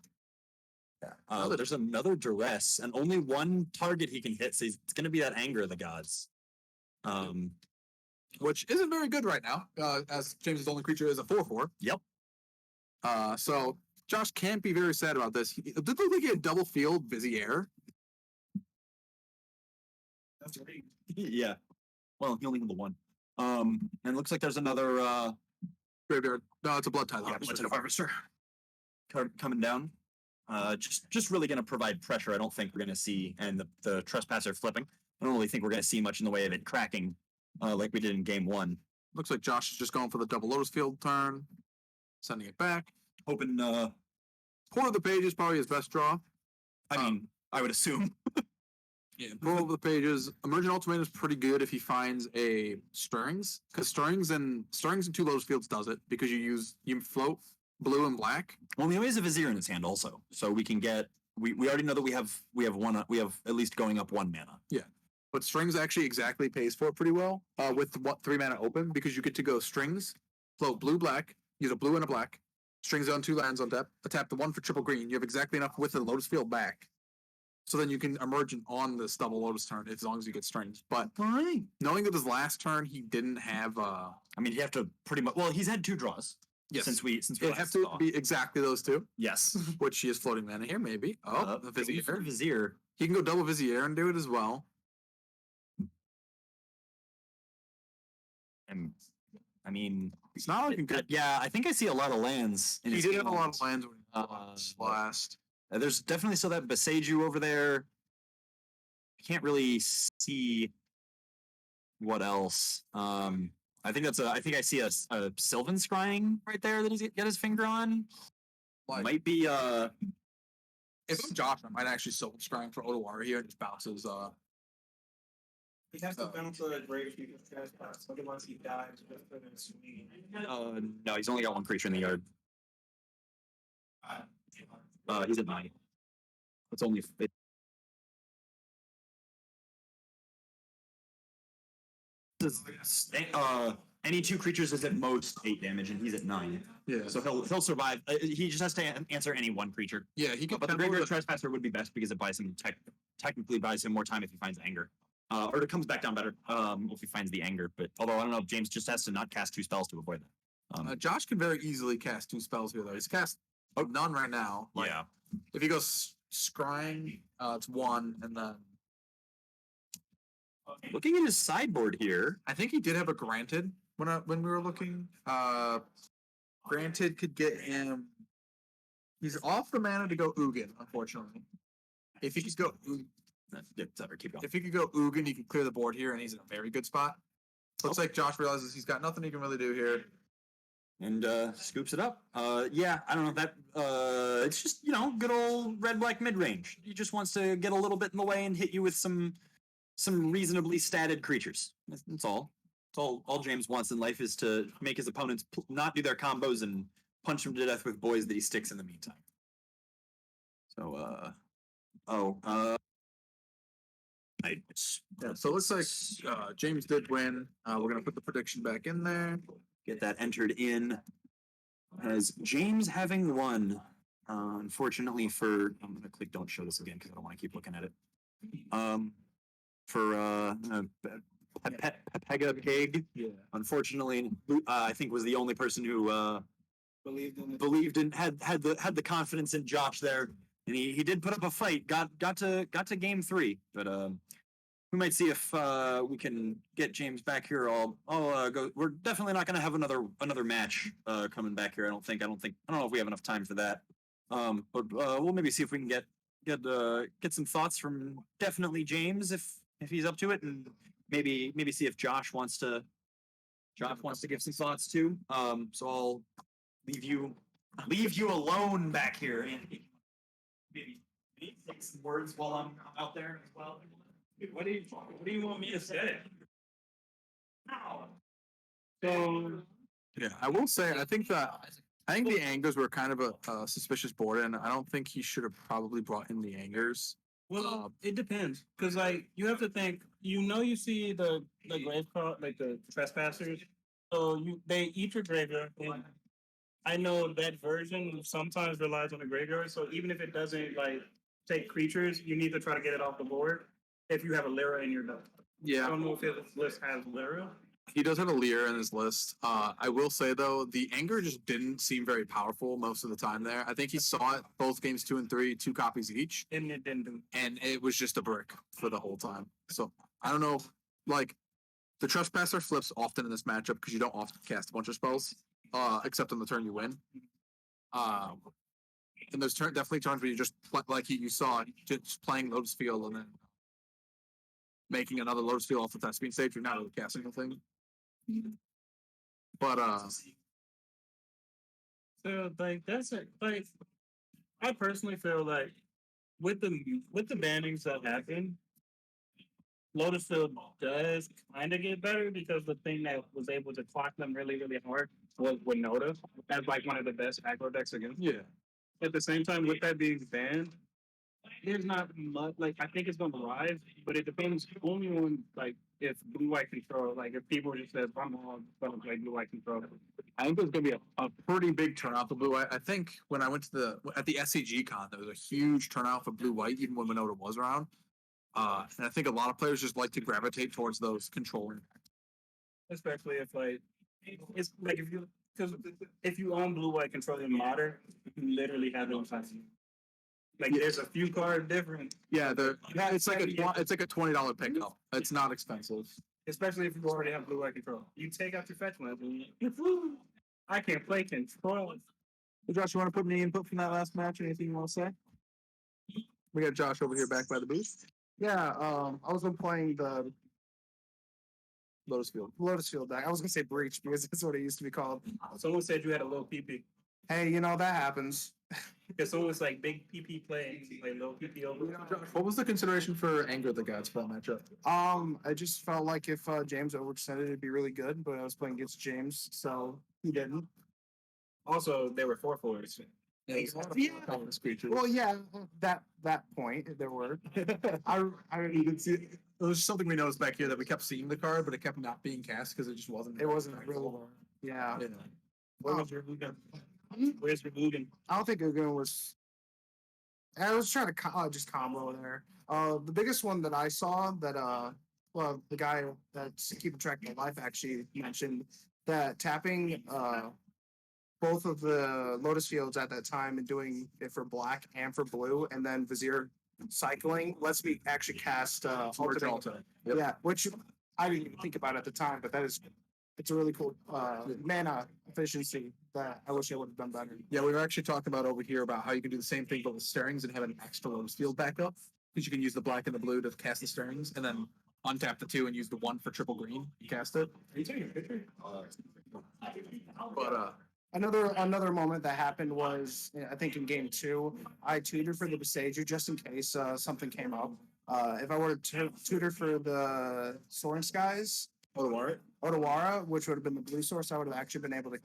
There's another duress, and only one target he can hit. So it's going to be that anger of the gods. Which isn't very good right now, as James's only creature is a 4/4. Yep. So Josh can't be very sad about this. It did look like he had double field Vizier. That's right. Yeah. Well, he only had the one. And it looks like there's another Graveyard. No, it's a Blood Tithe. yeah, Blood Tithe Harvester card coming down. Just really going to provide pressure. I don't think we're going to see, and the Trespasser flipping. I don't really think we're going to see much in the way of it cracking, like we did in game 1. Looks like Josh is just going for the double Lotus Field turn, sending it back. Hoping, Port of the Pages probably his best draw. I mean, I would assume. Yeah, Port of the Pages. Emergent Ultimatum is pretty good if he finds a Stirrings, because Stirrings and 2 Lotus Fields does it because you float blue and black. Well, he always has a Vizier in his hand also, so we can get. We already know that we have at least going up 1 mana. But Strings actually exactly pays for it pretty well with 3 mana open, because you get to go Strings, float blue black, use a blue and a black, Strings on 2 lands on tap, tap the 1 for triple green. You have exactly enough with the Lotus Field back. So then you can Emergent on this double Lotus turn as long as you get Strings. But knowing that his last turn he didn't have I mean, you have to pretty much. Well, he's had 2 draws. yes. Since we It last have to saw. be exactly those 2, Yes. which he is floating mana here, maybe. Oh, the Vizier. Vizier. He can go double Vizier and do it as well. And I mean, It's not looking good. yeah, I think I see a lot of lands. In He his did have a lot hands. of lands when he was last. There's definitely still that Beseiju over there. I can't really see what else. I think I see a Sylvan Scrying right there that he's got his finger on. Like, Might be if I'm Josh, I might actually Sylvan Scrying for Otawara here and just bounces. He has to bounce a grave because trespass. Otherwise, he dies with the swing. no, he's only got 1 creature in the yard. He's at 9. It's only any 2 creatures is at most 8 damage, and he's at 9. Yeah. So he'll survive. He just has to answer any 1 creature. Yeah, he could. But the Graveyard Trespasser would be best because it buys him technically buys him more time if he finds anger. Or it comes back down better if he finds the anger. But although I don't know if James just has to not cast 2 spells to avoid that. Josh can very easily cast 2 spells here, though. He's cast none right now. Like, Yeah. If he goes Scrying, it's 1, and then Looking at his sideboard here, I think he did have a Granted when we were looking. Granted could get him. He's off the mana to go Ugin, unfortunately. If he could go, keep going. if he could go Ugin, he could clear the board here, and he's in a very good spot. Looks like Josh realizes he's got nothing he can really do here. And scoops it up. Yeah, I don't know that. It's just good old red black mid range. He just wants to get a little bit in the way and hit you with some reasonably statted creatures. That's all. That's all James wants in life, is to make his opponents not do their combos and punch him to death with boys that he sticks in the meantime. So, So it looks like James did win. We're gonna put the prediction back in there. get that entered in as James having won. Unfortunately I'm gonna click don't show this again because I don't want to keep looking at it. Pega Pig, Yeah. unfortunately, I think was the only person who believed in had the confidence in Josh there, and he did put up a fight. Got to game 3, but we might see if we can get James back here. I'll go. We're definitely not going to have another match coming back here. I don't know if we have enough time for that. But we'll maybe see if we can get some thoughts from definitely James if he's up to it, and maybe see if Josh wants to give some thoughts too. So I'll leave you alone back here, and maybe take some words while I'm out there as well. What do you want me to say? So yeah, I will say I think the angers were kind of a suspicious board, and I don't think he should have probably brought in the angers. Well, it depends, because like you have to think. You see the grave card, like the trespassers. So they eat your graveyard. And I know that version sometimes relies on the graveyard. So even if it doesn't like take creatures, you need to try to get it off the board if you have a Lyra in your deck. I Yeah, don't know if his list has Lyra. he does have a Lear in his list. I will say though, the anger just didn't seem very powerful most of the time there. I think he saw it both games 2 and 3, 2 copies each, And it didn't do. and it was just a brick for the whole time. So I don't know, like the Trespasser flips often in this matchup because you don't often cast a bunch of spells, except on the turn you win. And there's definitely times where you just like you saw just playing Lotus Field and then making another Lotus Field off the test speed stage. You're not really casting anything. But So like that's it. Like I personally feel like with the bannings that happen, Lotus Field does kind of get better because the thing that was able to clock them really, really hard was Winota as like one of the best aggro decks against. yeah, At the same time, with that being banned, there's not much. Like I think it's going to rise, but it depends only on like if blue white control. Like if people just says I'm all going to play blue white control. I think there's gonna be a pretty big turnout for blue white. I think when I went to the SCG con, there was a huge turnout for blue white, even when Winota was around. And I think a lot of players just like to gravitate towards those controlling. Especially if like it's like if you because if you own blue white control in modern, you literally have no time. Like there's a few cards different, Yeah, it's like a $20 pickup. It's not expensive. especially if you already have blue white control. You take out your fetch ones and I can't play control. Hey, Josh, you want to put any input from that last match? Anything you want to say? We got Josh over here back by the booth. Yeah, I was playing the Lotus Field. Lotus Field deck. I was gonna say Breach because that's what it used to be called. Someone said you had a little PP. Hey, that happens. Because someone was like big PP play, like little PP over. Josh, what was the consideration for Anger the Gods for that matchup? I just felt like if James overextended, it'd be really good, but I was playing against James, so he didn't. Also, they were 4/4s. Yeah. Confidence creatures. Well, yeah, that point there were. You can see it was something we noticed back here that we kept seeing the card, but it kept not being cast because it just wasn't. It wasn't really. Yeah. Yeah. Where was your Lugan? Where's your Lugan? I don't think Ugin was. I was trying to just combo there. The biggest one that I saw that well, the guy that's keeping track of my life actually mentioned that tapping both of the Lotus Fields at that time and doing it for black and for blue, and then Vizier cycling lets me actually cast alternate. Yep. Yeah, which I didn't even think about at the time, but it's a really cool mana efficiency that I wish I would have done better. Yeah, we were actually talking about over here about how you can do the same thing but with stirrings and have an extra Lotus Field backup because you can use the black and the blue to cast the stirrings and then untap the 2 and use the 1 for triple green. You cast it. Are you taking a picture? But Another moment that happened was I think in game 2, I tutored for the Besage just in case something came up. If I were to tutor for the Soaring Skies, Otawara, which would have been the blue source, I would have actually been able to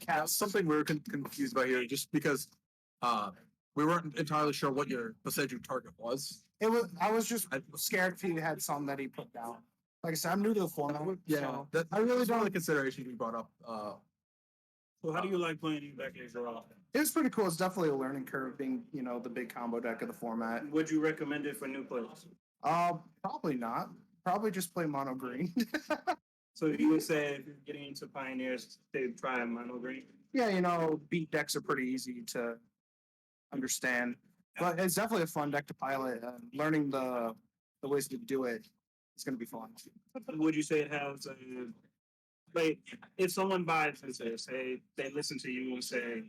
cast something we were confused about here, just because we weren't entirely sure what your Besegu target was. I was just scared if he had some that he put down. Like I said, I'm new to the format. Yeah, so that I really was one of don't. the considerations we brought up. So how do you like playing these back days raw? It was pretty cool. It's definitely a learning curve being, the big combo deck of the format. Would you recommend it for new players? Probably not. Probably just play mono green. So you would say if you're getting into Pioneers, they try mono green? Yeah, beat decks are pretty easy to understand. But it's definitely a fun deck to pilot. Learning the ways to do it is going to be fun. Would you say it has a like if someone buys this, say they listen to you and say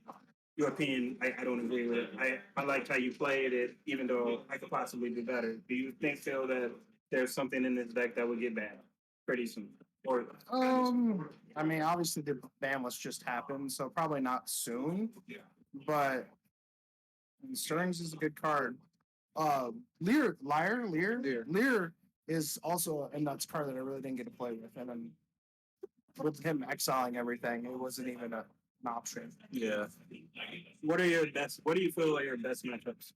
your opinion, I don't agree with it. I liked how you played it, even though I could possibly do better. Do you feel that there's something in this deck that would get banned pretty soon? Or I mean, obviously the ban list just happened, so probably not soon. But Stirrings is a good card. Lear is also a nuts card that I really didn't get to play with, and then with him exiling everything, it wasn't even an option. Yeah. what do you feel are your best matchups?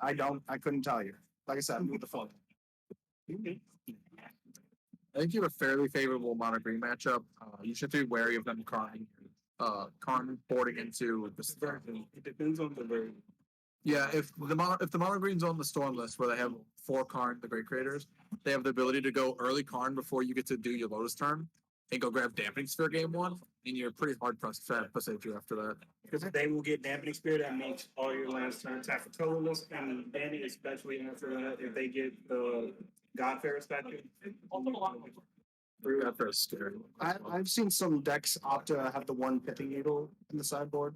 I couldn't tell you. Like I said, I'm with the phone. I think you have a fairly favorable mono green matchup. You should be wary of them Karn boarding into the storm. It depends on the bird. Yeah, if the mono green's on the storm list where they have 4 Karn, the Great Creators, they have the ability to go early Karn before you get to do your Lotus turn and go grab Dampening Sphere game 1, and you're pretty hard pressed to save you after that. Because they will get dampening spirit, that makes all your lands turn tap for colorless, and then especially after that, if they get the Godfair statue. That first scary. I've seen some decks opt to have the one pithing needle in the sideboard.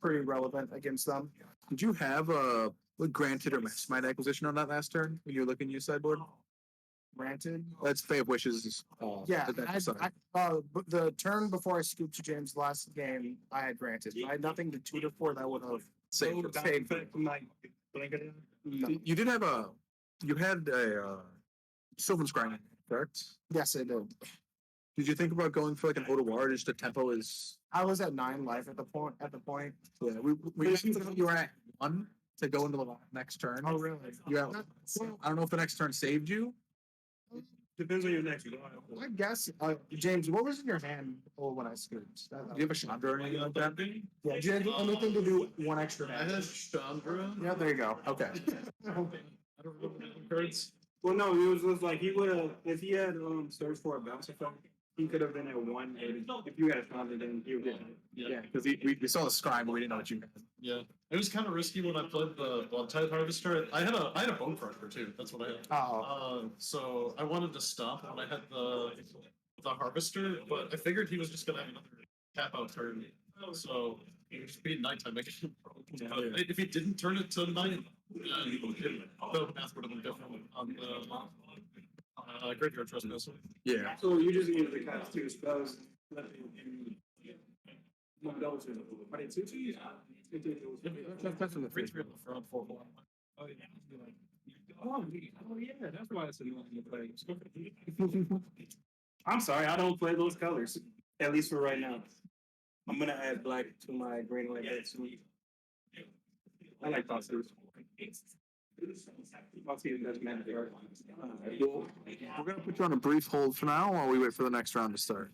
Pretty relevant against them. Did you have a Granted or Mastermind acquisition on that last turn when you were looking at your sideboard? Granted. That's Fate of Wishes. Yeah, the deck side. but the turn before I scooped to James last game, I had Granted. I had nothing to tutor for that would have Saved it. saved. No. You did have you had a Sylvan Scrying, correct? Yes, I did. Did you think about going for like an Odawar just to tempo is? I was at 9 life at the point. Yeah, we you were at 1 to go into the next turn. Oh really? Yeah. I don't know if the next turn saved you. Depends on your next draw. I guess, James, what was in your hand when I scooped? Do you have a Chandra or anything like that? Yeah, did you have anything to do one extra I had damage? Chandra. Yeah, there you go. Okay. I don't remember the cards. Well, no, it was like he would have, if he had searched for a bounce effect, he could have been at 1. If you had found it, then he would have. Yeah, because we saw the Scrying, but we didn't know what you had. Yeah, it was kind of risky when I played the Blood Tide Harvester. I had a Bone Crusher too. That's what I had. Oh, So I wanted to stop when I had the Harvester, but I figured he was just gonna have another tap out turn. So it would just be nighttime again. But if he didn't turn it to night, the math would have been different on the Graveyard Trespass. Yeah. So you just need to cast 2 spells. Are they 2/2s? That's in the free spirit for around 4 black. Oh yeah, that's why it's annoying to play. I'm sorry, I don't play those colors. At least for right now. I'm gonna add black to my green white deck soon. I like Foster's. Foster's does mandatory. We're gonna put you on a brief hold for now while we wait for the next round to start.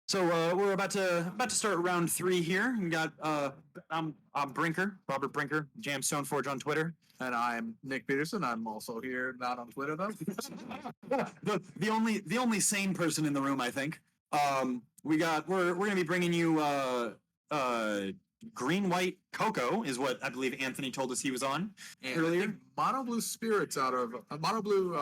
So we're about to start round 3 here. We got I'm Brinker, Robert Brinker, Jamstone Forge on Twitter. And I'm Nick Peterson. I'm also here, not on Twitter though. the only sane person in the room, I think. We're gonna be bringing you green white cocoa is what I believe Anthony told us he was on And earlier. I think Mono Blue Spirits out of Mono Blue.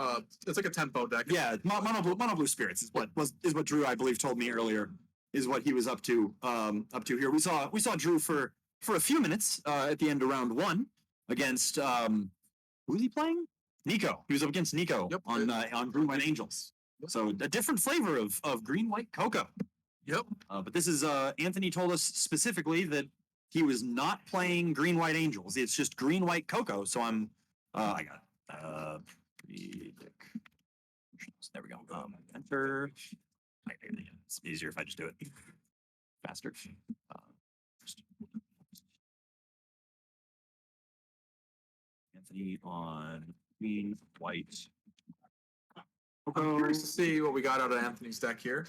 It's like a tempo deck. Yeah, mono blue spirits is what Drew I believe told me earlier is what he was up to here. We saw Drew for a few minutes at the end of round 1 against who's he playing? Nico. He was up against Nico Yep. on Green White Angels. Yep. So a different flavor of green white cocoa. Yep. But this is Anthony told us specifically that he was not playing Green White Angels. It's just Green White Cocoa. So I got there we go. Enter. It's easier if I just do it faster. Anthony on Green White. I'm curious to see what we got out of Anthony's deck here.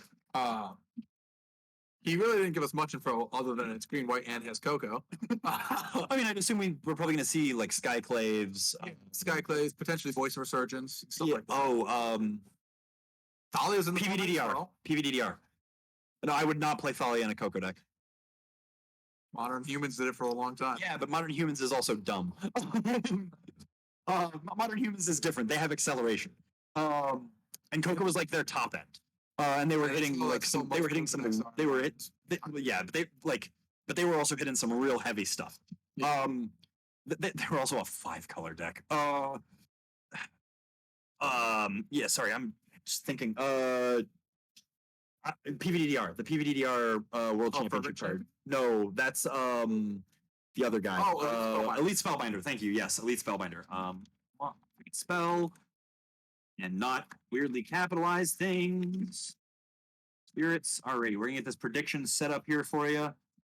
He really didn't give us much info other than it's green, white, and has cocoa. I mean, I'd assume we're probably going to see like Skyclaves. Skyclays, potentially Voice of Resurgence, stuff like that. Thalia's in the format as PVDDR. well. PVDDR. No, I would not play Thalia in a Cocoa deck. Modern Humans did it for a long time. Yeah, but Modern Humans is also dumb. Modern Humans is different. They have acceleration. And Cocoa was like their top end. And they were hitting like some. They were hitting some. They were yeah, but they were also hitting some real heavy stuff. They were also a 5-color deck. Yeah, sorry, I'm just thinking. PVDDR, the PVDDR World Championship card. No, that's the other guy. Elite Spellbinder. Thank you. Yes, Elite Spellbinder. Spell and not weirdly capitalized things. Spirits. Alrighty, we're gonna get this prediction set up here for you. I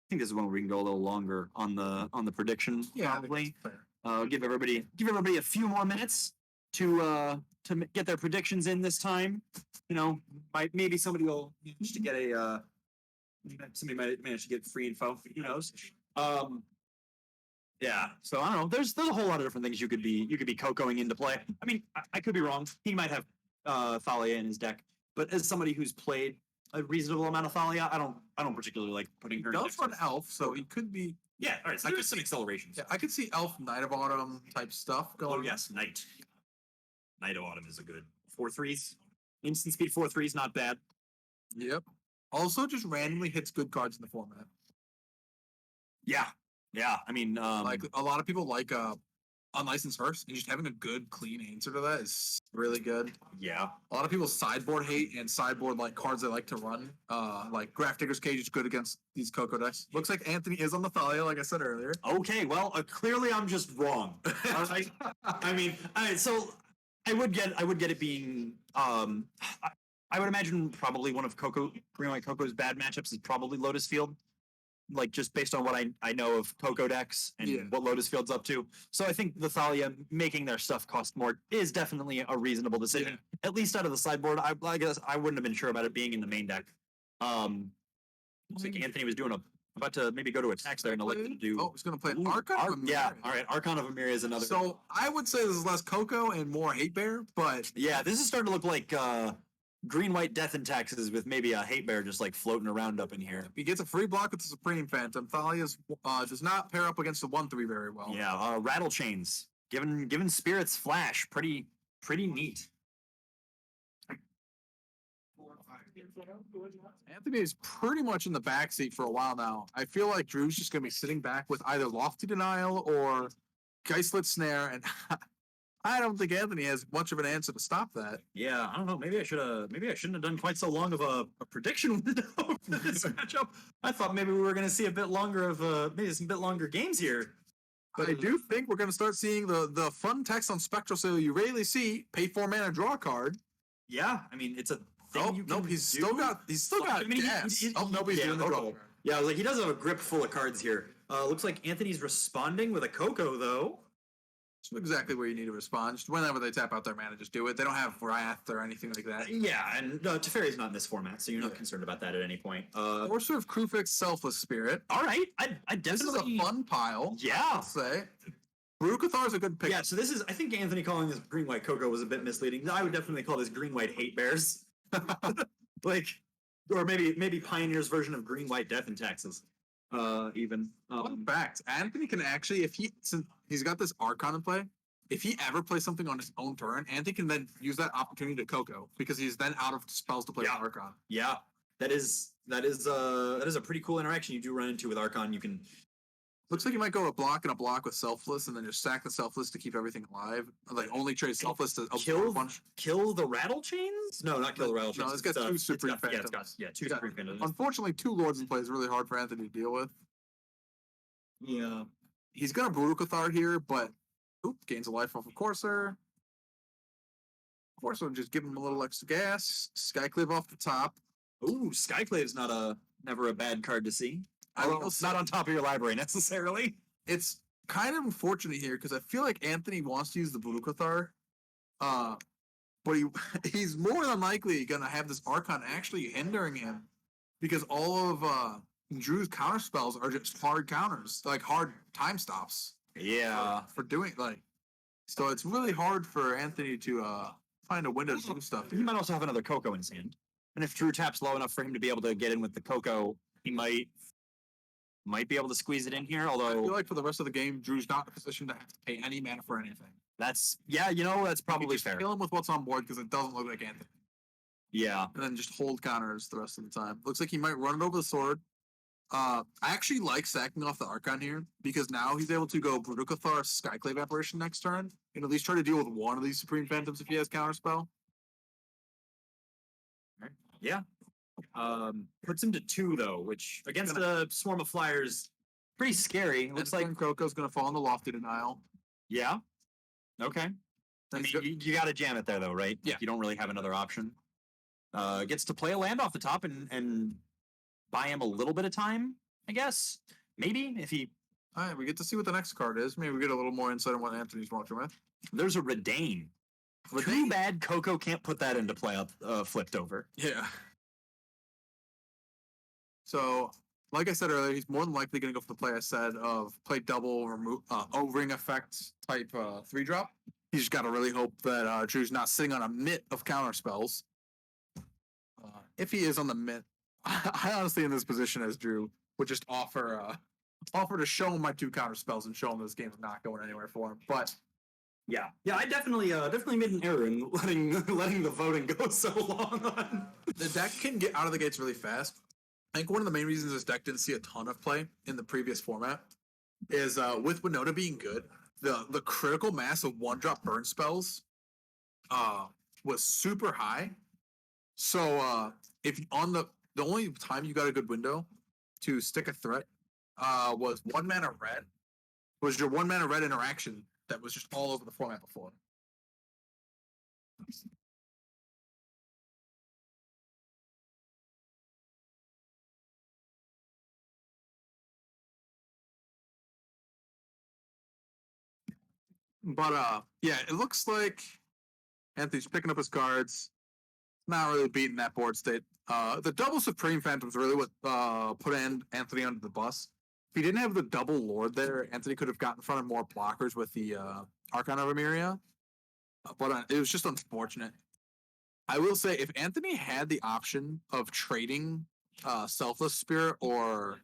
think this is when we can go a little longer on the prediction. Yeah, Probably. Give everybody a few more minutes to get their predictions in this time. You know, maybe somebody will manage to get somebody might manage to get free info. Who knows? Yeah. So I don't know. There's a whole lot of different things you could be cocoing into play. I mean, I could be wrong. He might have Thalia in his deck, but as somebody who's played a reasonable amount of Thalia, I don't particularly like putting her. He does run Elf, so he could be. Yeah. All right. So there's some accelerations. Yeah, I could see Elf, Knight of Autumn type stuff going. Oh yes, Knight. Knight of Autumn is a good 4/3s. Instant speed 4/3s, not bad. Yep. Also, just randomly hits good cards in the format. Yeah. Yeah. I mean, Like a lot of people like Unlicensed Hearse, and just having a good, clean answer to that is really good. yeah. A lot of people sideboard hate and sideboard like cards they like to run. Like Graph Digger's Cage is good against these Cocoa decks. Looks like Anthony is on the Thalia, like I said earlier. Okay. Well, clearly I'm just wrong. I mean, all right. So I would get it being. I would imagine probably one of Green White Cocoa's bad matchups is probably Lotus Field. Like just based on what I know of Cocoa decks and what Lotus Field's up to. So I think the Thalia making their stuff cost more is definitely a reasonable decision. At least out of the sideboard. I guess I wouldn't have been sure about it being in the main deck. Looks like Anthony was about to maybe go to attacks there and elect to do. Oh, he's going to play an Archon of yeah, Emiria. all right. Archon of Emiria is another. So I would say this is less Cocoa and more Hate Bear, but yeah, this is starting to look like Green White Death and Taxes with maybe a Hate Bear just like floating around up in here. he gets a free block with the Supreme Phantom. Thalia's does not pair up against the 1/3 very well. Yeah, Rattle Chains. Given Spirits Flash, pretty neat. Anthony is pretty much in the backseat for a while now. I feel like Drew's just going to be sitting back with either Lofty Denial or Geistlet Snare, and I don't think Anthony has much of an answer to stop that. Yeah, I don't know. Maybe I shouldn't have done quite so long of a prediction window for this matchup. I thought maybe we were going to see a bit longer of maybe some bit longer games here. But I do think we're going to start seeing the fun text on Spectral Seal you rarely see. Pay 4 mana, draw a card. Yeah, I mean it's a thing Oh, you nope, can he's still do. got I mean, gas. he- Oh, nope, he's doing the draw okay. card. Yeah, I was like, he does have a grip full of cards here. Looks like Anthony's responding with a Cocoa though. It's exactly where you need to respond. Just whenever they tap out their mana, just do it. They don't have Wrath or anything like that. Yeah, and Teferi's not in this format, so you're not Yeah. concerned about that at any point. Or sort of Krufix Selfless Spirit. All right, I This is definitely a fun pile. Yeah. I'll say. Brukathar is a good pick. Yeah, so this is, I think Anthony calling this green white cocoa was a bit misleading. I would definitely call this green white hate bears. Like, or maybe Pioneer's version of green white death in Texas. Even. Fun fact: Anthony can actually, since he's got this Archon in play, if he ever plays something on his own turn, Anthony can then use that opportunity to Coco because he's then out of spells to play Yeah. with Archon. Yeah, that is a pretty cool interaction you do run into with Archon. You can Looks like you might go a block and a block with Selfless, and then just sack the Selfless to keep everything alive. Like only trade Selfless to kill a bunch. kill the rattle chains. No, not kill the rattle chains. No, it's got two Supreme Phantoms. Two Yeah. Supreme Phantoms. Unfortunately, 2 Lords in play is really hard for Anthony to deal with. Yeah. He's gonna Brukathar here, but gains a life off of Courser. Courser just give him a little extra gas. Skyclave off the top. Ooh, Skyclave's never a bad card to see. I Although will it's not on top of your library necessarily. It's kind of unfortunate here because I feel like Anthony wants to use the Brukathar, but he's more than likely gonna have this Archon actually hindering him because all of Drew's counter spells are just hard counters, like hard time stops. Yeah. For doing so it's really hard for Anthony to find a window to do stuff. He might also have another Coco in his hand. And if Drew taps low enough for him to be able to get in with the Coco, he might be able to squeeze it in here, I although feel like for the rest of the game, Drew's not in a position to have to pay any mana for anything. that's probably Just fair. kill him with what's on board because it doesn't look like Anthony. Yeah. And then just hold counters the rest of the time. Looks like he might run it over the sword. I actually like sacking off the Archon here because now he's able to go Brukathar Skyclave Apparition next turn and at least try to deal with one of these Supreme Phantoms if he has counterspell. Yeah. Puts him to 2 though, which against a swarm of flyers, pretty scary. Looks like Croco's gonna fall in the Lofty Denial. yeah. Okay. I mean, you got to jam it there though, right? Yeah. You don't really have another option. Gets to play a land off the top and buy him a little bit of time, I guess. Maybe if he. All right, we get to see what the next card is. Maybe we get a little more insight on what Anthony's watching with. There's a Redain. Too bad Coco can't put that into play flipped over. Yeah. So, like I said earlier, he's more than likely going to go for the play I said of play double remove O-ring effect type 3-drop. He's just got to really hope that Drew's not sitting on a mitt of counter spells. If he is on the mitt, I honestly in this position as Drew would just offer to show him my 2 counter spells and show him this game's not going anywhere for him. But Yeah, I definitely made an error in letting the voting go so long on. the deck can get out of the gates really fast. I think one of the main reasons this deck didn't see a ton of play in the previous format is with Winota being good, the critical mass of 1-drop burn spells was super high. So if on the only time you got a good window to stick a threat was 1 mana red, was your 1 mana red interaction that was just all over the format before. But yeah, it looks like Anthony's picking up his cards. Not really beating that board state. The double Supreme Phantom's really what put Anthony under the bus. If he didn't have the double Lord there, Anthony could have gotten in front of more blockers with the Archon of Emeria. But it was just unfortunate. I will say, if Anthony had the option of trading Selfless Spirit or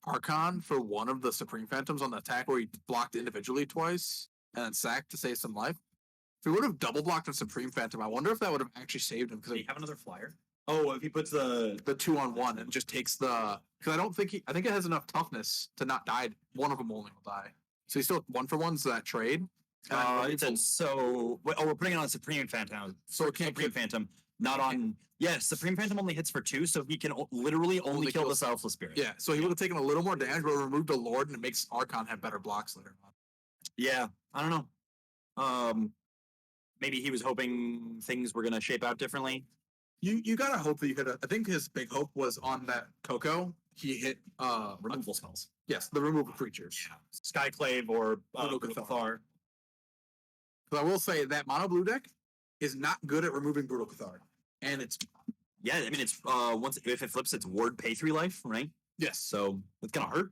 Archon for one of the Supreme Phantoms on the attack where he blocked individually twice and then sacked to save some life, if he would have double blocked a Supreme Phantom, I wonder if that would have actually saved him Does because he have another flyer? Oh, if he puts the 2-on-1 and just takes the because I think it has enough toughness to not die. One of them only will die, so he's still 1-for-1s that trade. it said so. We're putting it on Supreme Phantom. So it can't Supreme get- Phantom, not on. Yes, Supreme Phantom only hits for 2, so he can literally only kill the Selfless Spirit. Yeah, so he would have taken a little more damage, but removed a Lord, and it makes Archon have better blocks later on. Yeah, I don't know. Maybe he was hoping things were gonna shape out differently. You gotta hope that you hit. I think his big hope was on that Coco. He hit Removal spells. yes, the removal creatures. Skyclave or Brukathar. Brukathar. But I will say that mono blue deck is not good at removing Brutal Cathar. And it's Yeah, I mean it's once if it flips, it's ward pay 3 life, right? yes. So it's gonna hurt.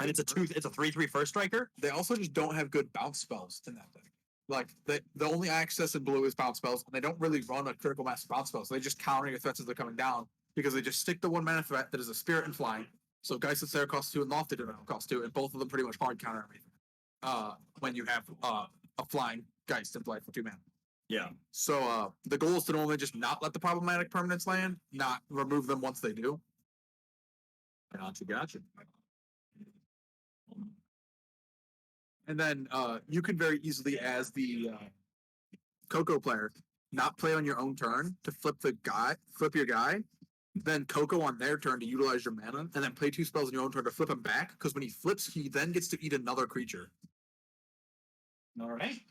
And it's a gonna hurt. it's a 3/3 first striker. They also just don't have good bounce spells in that deck. Like the only access in blue is bounce spells, and they don't really run a critical mass bounce spell, so they just counter your threats as they're coming down because they just stick the 1 mana threat that is a spirit and flying. So Geist of Sarah costs 2 and Lofted costs 2, and both of them pretty much hard counter everything. When you have a flying Geist in play for 2 mana. Yeah. So the goal is to normally just not let the problematic permanents land, not remove them once they do. Gotcha. And then you could very easily, as the Coco player, not play on your own turn to flip your guy, then Coco on their turn to utilize your mana, and then play 2 spells on your own turn to flip him back, because when he flips, he then gets to eat another creature. All right.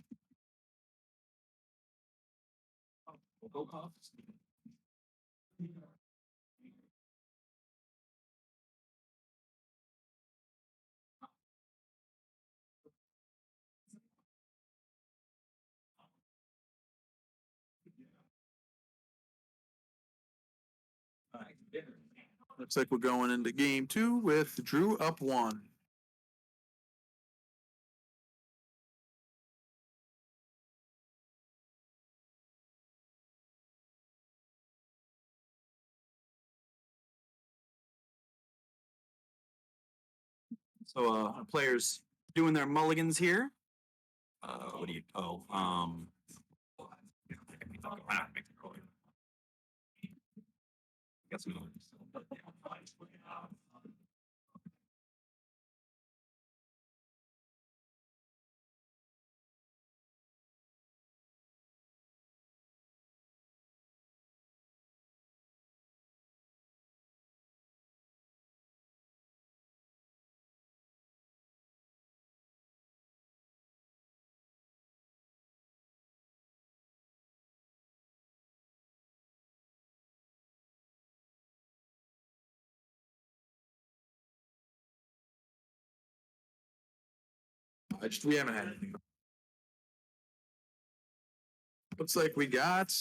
Looks like we're going into game 2 with Drew up 1. So our players doing their mulligans here. What do you guess we We haven't had anything. Looks like we got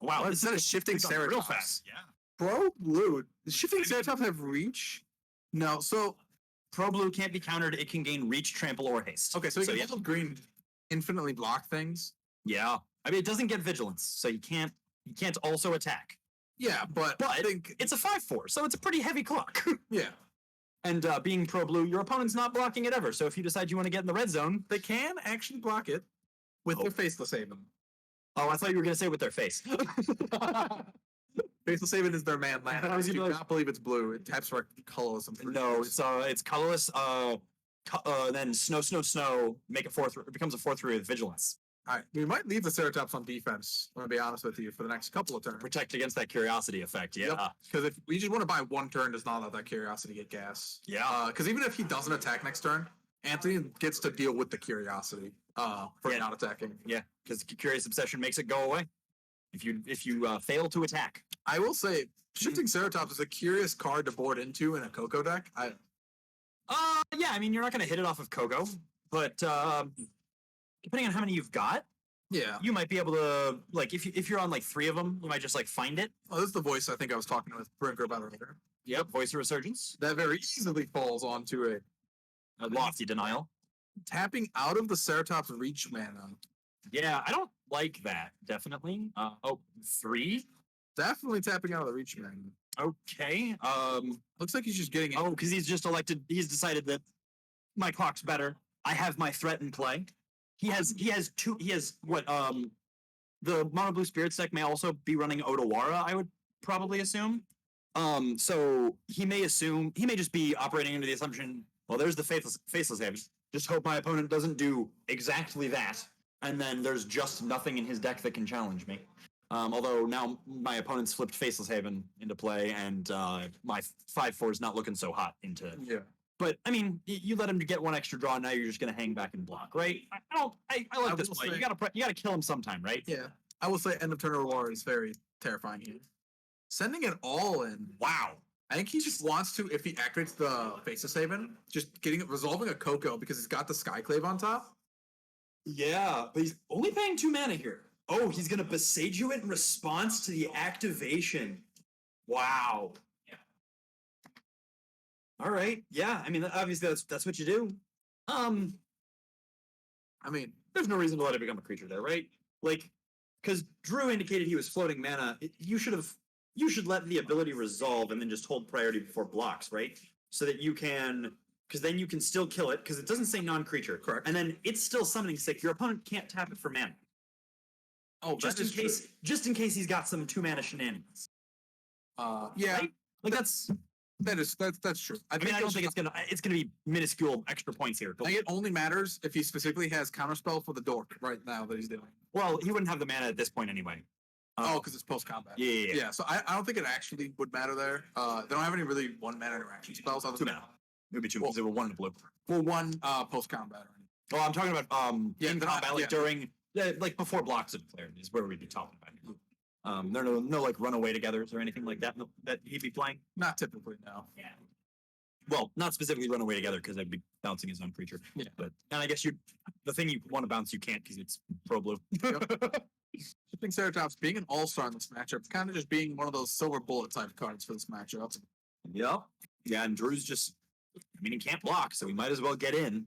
Wow, this is a shifting it's gone real Ceratops. fast. Yeah. Pro Blue. Does shifting Ceratops have reach? No. So Pro blue can't be countered. It can gain reach, trample, or haste. okay, so, yeah. green infinitely block things. Yeah. I mean, it doesn't get vigilance, so you can't also attack. Yeah, but I But think it's a 5/4, so it's a pretty heavy clock. yeah, And being pro blue, your opponent's not blocking it ever. So if you decide you want to get in the red zone, they can actually block it with Oh. their Faceless Haven. oh, I thought you were gonna say with their face. Faceless Haven is their man land. I was I do gonna be like- not believe it's blue. It taps for colorless. I'm pretty No, sure. it's colorless. Then snow. Make it 4/3. It becomes a 4/3 with vigilance. All right, we might leave the Ceratops on defense. I'm gonna be honest with you for the next couple of turns. Protect against that curiosity effect. Yeah. Because if we just want to buy 1 turn, does not let that curiosity get gas. Yeah. Because even if he doesn't attack next turn, Anthony gets to deal with the curiosity. For Yeah. not attacking. Yeah. Because curious obsession makes it go away. If you fail to attack. I will say, shifting Ceratops is a curious card to board into in a Coco deck. Yeah. I mean, you're not gonna hit it off of Kogo, but depending on how many you've got, Yeah. you might be able to like if you're on like 3 of them, you might just like find it. Oh, this is the voice I think I was talking with Brinker about earlier. Yep. Voice of Resurgence. That very easily falls onto a Lofty Denial. tapping out of the Ceratops reach mana. Yeah, I don't like that. Definitely. 3. Definitely tapping out of the reach mana. Okay. Looks like he's just getting it. Oh, because he's just elected. He's decided that my clock's better. I have my threat in play. He has two. He has what? The mono blue spirit deck may also be running Odawara. I would probably assume. So he may just be operating under the assumption. Well, there's the faceless Haven. Just hope my opponent doesn't do exactly that, and then there's just nothing in his deck that can challenge me. Although now my opponent's flipped Faceless Haven into play, and my 5/4 is not looking so hot into. Yeah. But I mean, you let him get 1 extra draw. Now you're just gonna hang back and block, right? I like this will play. say- You gotta kill him sometime, right? Yeah. I will say end of turn war is very terrifying here. Sending it all in. Wow. I think he just wants to, if he activates the Faceless Haven, just resolving a Coco because he's got the Skyclave on top. Yeah, but he's only paying 2 mana here. Oh, he's gonna besage you it in response to the activation. Wow. All right. Yeah. I mean, obviously that's what you do. I mean, There's no reason to let it become a creature there, right? Like, because Drew indicated he was floating mana. You should let the ability resolve and then just hold priority before blocks, right? So that you can, because then you can still kill it because it doesn't say non-creature. Correct. And then it's still summoning sick. Your opponent can't tap it for mana. oh, Just that in is true. case, just in case he's got some 2 mana shenanigans. Yeah, Right? Like that's. that's true. I mean, I don't think it's gonna be minuscule extra points here. I think it only matters if he specifically has counterspell for the dork right now that he's doing. Well, he wouldn't have the mana at this point anyway. Oh, because it's post combat. Yeah. So I don't think it actually would matter there. They don't have any really 1 mana interaction spells. Other 2 than mana. Maybe 2 because they were 1 in blue. well, 1 post combat. Well, I'm talking about Yeah, in they're not- combat, like yeah. during like before blocks are declared is where we'd be talking about. There are no like runaway togethers or anything like that that he'd be playing. Not typically, no. Well, not specifically runaway together because I'd be bouncing his own creature. Yeah. But and I guess the thing you want to bounce you can't because it's pro blue. Shipping Ceratops being an all-star in this matchup, kind of just being one of those silver bullet type cards for this matchup. Yep. Yeah, and Drew's just I mean he can't block, so he might as well get in.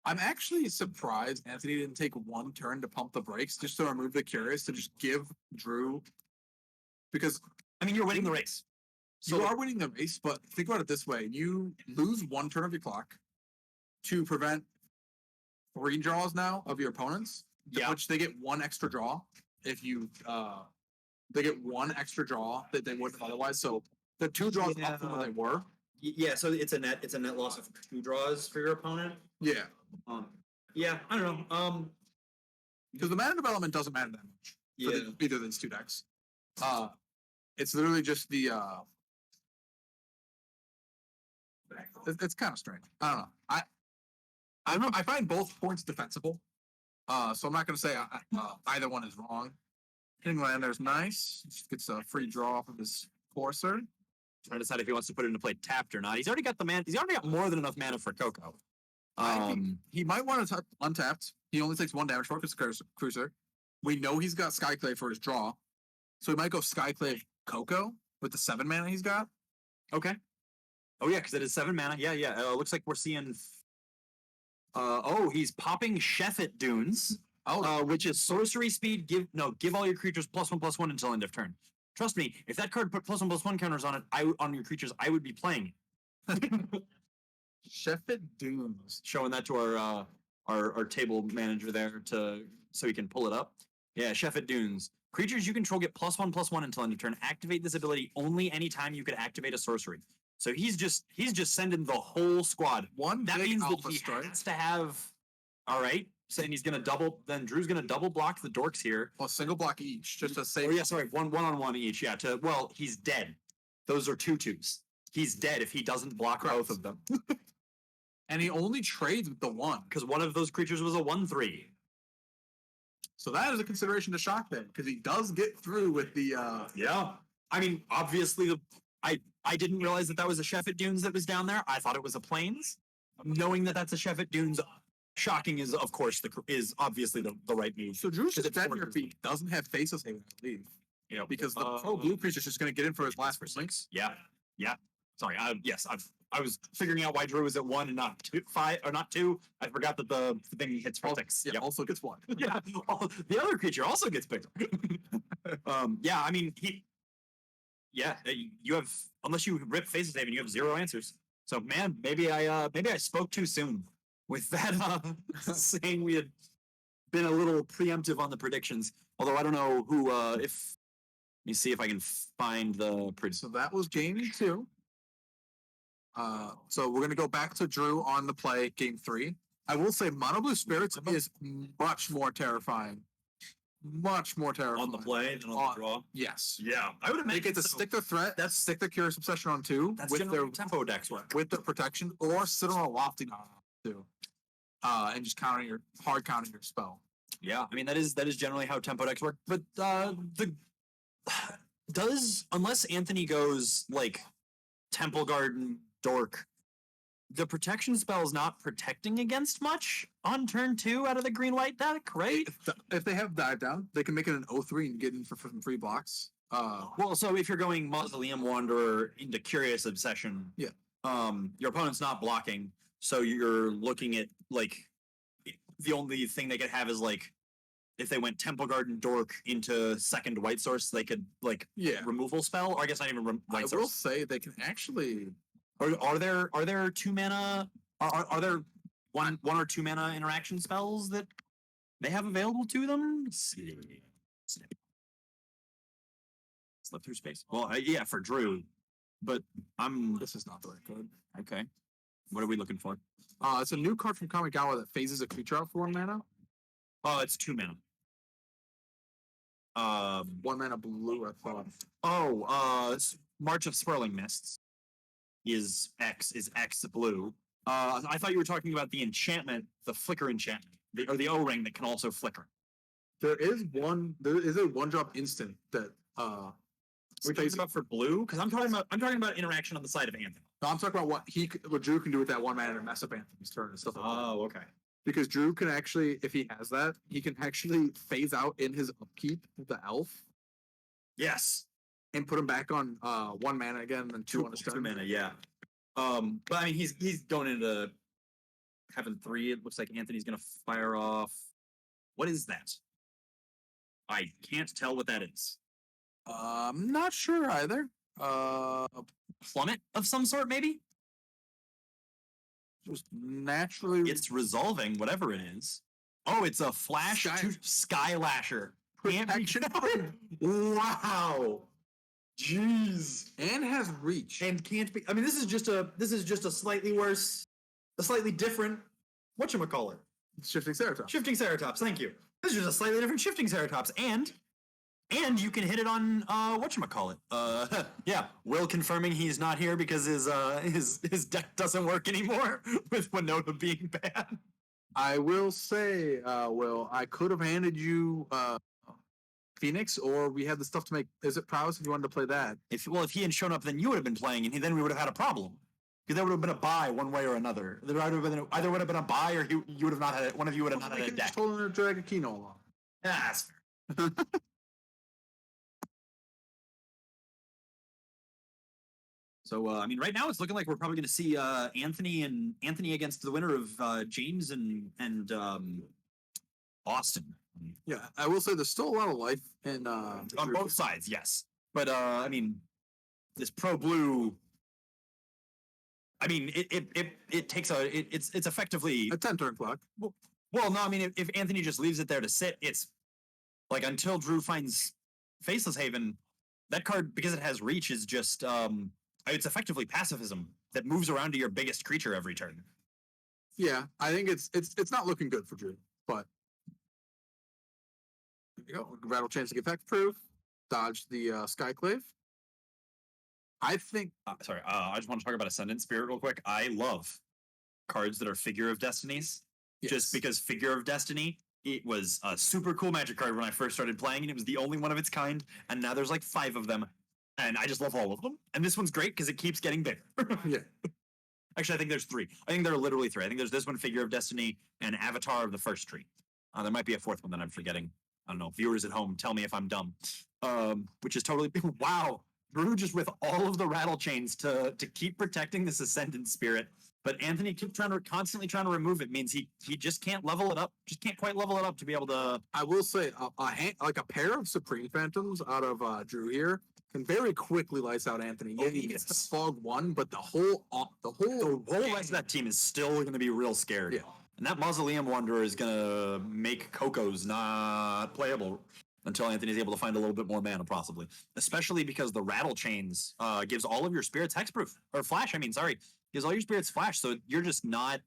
I'm actually surprised Anthony didn't take 1 turn to pump the brakes just to remove the Curious to just give Drew, because I mean you're winning the race. you are winning the race, but think about it this way. You lose 1 turn of your clock to prevent 3 draws now of your opponents, Yeah. which they get 1 extra draw if you they get 1 extra draw that they wouldn't otherwise. So the 2 draws up from where they were. Yeah, so it's a net loss of 2 draws for your opponent. Yeah. Yeah, I don't know. Because the mana development doesn't matter that much for either of these 2 decks. It's literally just the it's kind of strange. I don't know. I find both points defensible. So I'm not going to say either one is wrong. Hitting Lander's nice. Just gets a free draw off of his Courser. Trying to decide if he wants to put it into play tapped or not. He's already got the mana. He's already got more than enough mana for Coco. I think he might want to untapped. He only takes 1 damage for his Cruiser. We know he's got Skyclave for his draw. So he might go Skyclave Coco with the 7 mana he's got. Okay. Oh yeah, because it is 7 mana. Yeah. Looks like we're seeing. He's popping Sheffet Dunes. Which is sorcery speed. Give all your creatures +1/+1 until end of turn. Trust me, if that card put +1/+1 counters on it, on your creatures, I would be playing it. Sheffet Dunes. Showing that to our table manager there so he can pull it up. Yeah, Sheffet Dunes. Creatures you control get +1/+1 until end of turn. Activate this ability only anytime you could activate a sorcery. So he's just sending the whole squad. That big means that alpha he strike. has to have. All right, saying he's gonna double. Then Drew's gonna double block the dorks here. Well, single block each, just to save. Oh yeah, sorry, one-on-one each. Yeah. He's dead. Those are 2/2s. He's dead if he doesn't block both of them. And he only trades with the 1. Because one of those creatures was a 1/3. So that is a consideration to shock then, because he does get through with the Yeah. I mean, obviously I didn't realize that was a Sheffet Dunes that was down there. I thought it was a Plains. Knowing that that's a Sheffet Dunes, shocking is of course is obviously the right move. So Drew's just it's dead in 4 your feet. Doesn't have Faceless Haven, I believe. You know, Because the pro blue creature's just gonna get in for his last links. Yeah. Sorry. I was figuring out why Drew was at 1 and not 2, 5 or not 2. I forgot that the thing hits for 6. Yeah, also gets 1. Yeah. The other creature also gets picked up. Yeah. I mean you have unless you rip Faces Haven, you have 0 answers. So man, maybe I spoke too soon with that saying we had been a little preemptive on the predictions. Although I don't know who if let me see if I can find the So that was game 2. So we're gonna go back to Drew on the play, game 3. I will say Mono Blue Spirits is much more terrifying. Much more terrifying. on the play than on the draw. Yes. Yeah, I would They imagine get to stick the threat, stick the Curious Obsession on 2 that's with generally their how tempo decks work. with the protection, or sit on a lofting on 2. And just counter your spell. Yeah, I mean that is generally how tempo decks work. But unless Anthony goes like Temple Garden Dork, the protection spell is not protecting against much on turn 2 out of the green-white deck, right? If they have dive down, they can make it an 0-3 and get in for some free blocks. Well, so if you're going Mausoleum Wanderer into Curious Obsession, Yeah. Your opponent's not blocking, so you're looking at like the only thing they could have is like if they went Temple Garden Dork into second white source, they could like Yeah. removal spell, or I guess not even I white will source. say they can actually. Are there 2 mana? Are there one or 2 mana interaction spells that they have available to them? Let's see. Slip through space. Well, yeah, for Drew, but I'm This is not the right card. okay. What are we looking for? It's a new card from Kamigawa that phases a creature out for 1 mana. Oh, it's 2 mana. 1 mana blue, I thought. March of Swirling Mists is X blue. I thought you were talking about the enchantment, the flicker enchantment, or the O-ring that can also flicker. There is a 1-drop instant that We're talking about for blue because I'm talking about interaction on the side of Anthony. No, I'm talking about what Drew can do with that 1 mana to mess up Anthony's turn and stuff like that. Okay. Because Drew can actually, if he has that, he can actually phase out in his upkeep the elf Yes. and put him back on 1 mana again and then 2 on his turn. 2 mana, yeah. But I mean, he's going into Heaven 3. It looks like Anthony's gonna fire off. What is that? I can't tell what that is. I'm not sure either. Plummet of some sort, maybe? Just naturally. It's resolving, whatever it is. Oh, it's a flash Sky Lasher. Protection. Wow. Jeez. And has reach. And can't be. I mean, this is just a slightly worse, a slightly different. Whatchamacallit? Shifting Ceratops. Shifting Ceratops. Thank you. This is just a slightly different Shifting Ceratops, and you can hit it on whatchamacallit. Yeah, Will confirming he's not here because his deck doesn't work anymore with Winota being bad. I will say, Will, I could have handed you Phoenix, or we had the stuff to make. Is it Prowess if you wanted to play that? If he hadn't shown up, then you would have been playing, and then we would have had a problem. Because there would have been a buy one way or another. There either would have been a buy, or you would have not had it. One of you would have not had a deck. Just holding a drag a Kino along. Yeah, that's fair. So I mean, right now it's looking like we're probably going to see Anthony against the winner of James and Austin. Yeah, I will say there's still a lot of life in On both sides, yes. But I mean, this pro blue. I mean, it takes it's effectively a 10 turn clock. Well, no, I mean, if Anthony just leaves it there to sit, it's like until Drew finds Faceless Haven, that card, because it has reach, is just it's effectively pacifism that moves around to your biggest creature every turn. Yeah, I think it's not looking good for Drew, but there you go. Rattle chance to get effect proof. Dodge the Skyclave. I think. Sorry, I just want to talk about Ascendant Spirit real quick. I love cards that are Figure of Destinies, just because Figure of Destiny, it was a super cool Magic card when I first started playing, and it was the only one of its kind, and now there's like 5 of them, and I just love all of them. And this one's great because it keeps getting bigger. Yeah. Actually, I think there's 3. I think there are literally 3. I think there's this one, Figure of Destiny, and Avatar of the First Tree. There might be a 4th one that I'm forgetting. I don't know. Viewers at home, tell me if I'm dumb. Which is totally wow. Drew just with all of the rattle chains to keep protecting this Ascendant Spirit, but Anthony keeps constantly trying to remove it. Means he just can't level it up. Just can't quite level it up to be able to. I will say like a pair of Supreme Phantoms out of Drew here can very quickly lights out Anthony. Yeah, he gets the fog 1, but the whole rest of that team is still going to be real scared. Yeah. And that Mausoleum Wanderer is going to make Coco's not playable until Anthony's able to find a little bit more mana, possibly. Especially because the Rattle Chains gives all of your spirits hexproof. Or flash, gives all your spirits flash, so you're just not,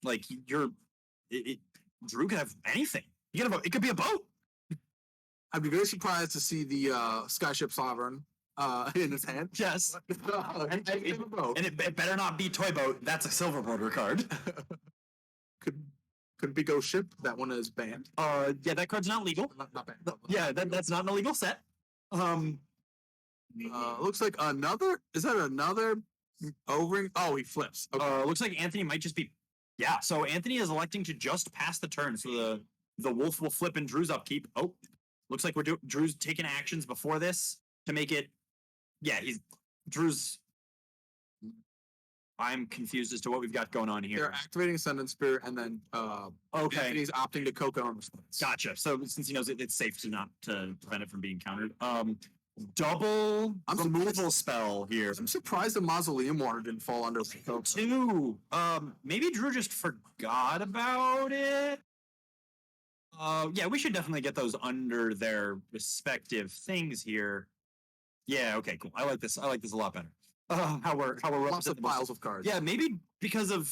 like, Drew could have anything. It could be a boat! I'd be very surprised to see the Skyship Sovereign in his hand. Yes. And it better not be Toy Boat. That's a Silver Border card. Could be Ghost Ship. That one is banned. Yeah, that card's not legal. Not banned. Yeah, that's not an illegal set. Looks like another. Is that another O-ring. Oh, he flips. Okay. Looks like Anthony might just be. Yeah, so Anthony is electing to just pass the turn, so the wolf will flip in Drew's upkeep. Oh, looks like Drew's taking actions before this to make it. Yeah, Drew's. I'm confused as to what we've got going on They're here. activating Ascendant Spirit, and then Okay, Anthony's opting to Coco in response. gotcha. So since he knows it's safe to not to prevent it from being countered, double removal spell here. I'm surprised the Mausoleum Water didn't fall under Coco. Two. Maybe Drew just forgot about it. Yeah, we should definitely get those under their respective things here. Yeah, okay, cool. I like this. I like this a lot better. How we're Lots of representing this. piles of cards. Yeah, maybe because of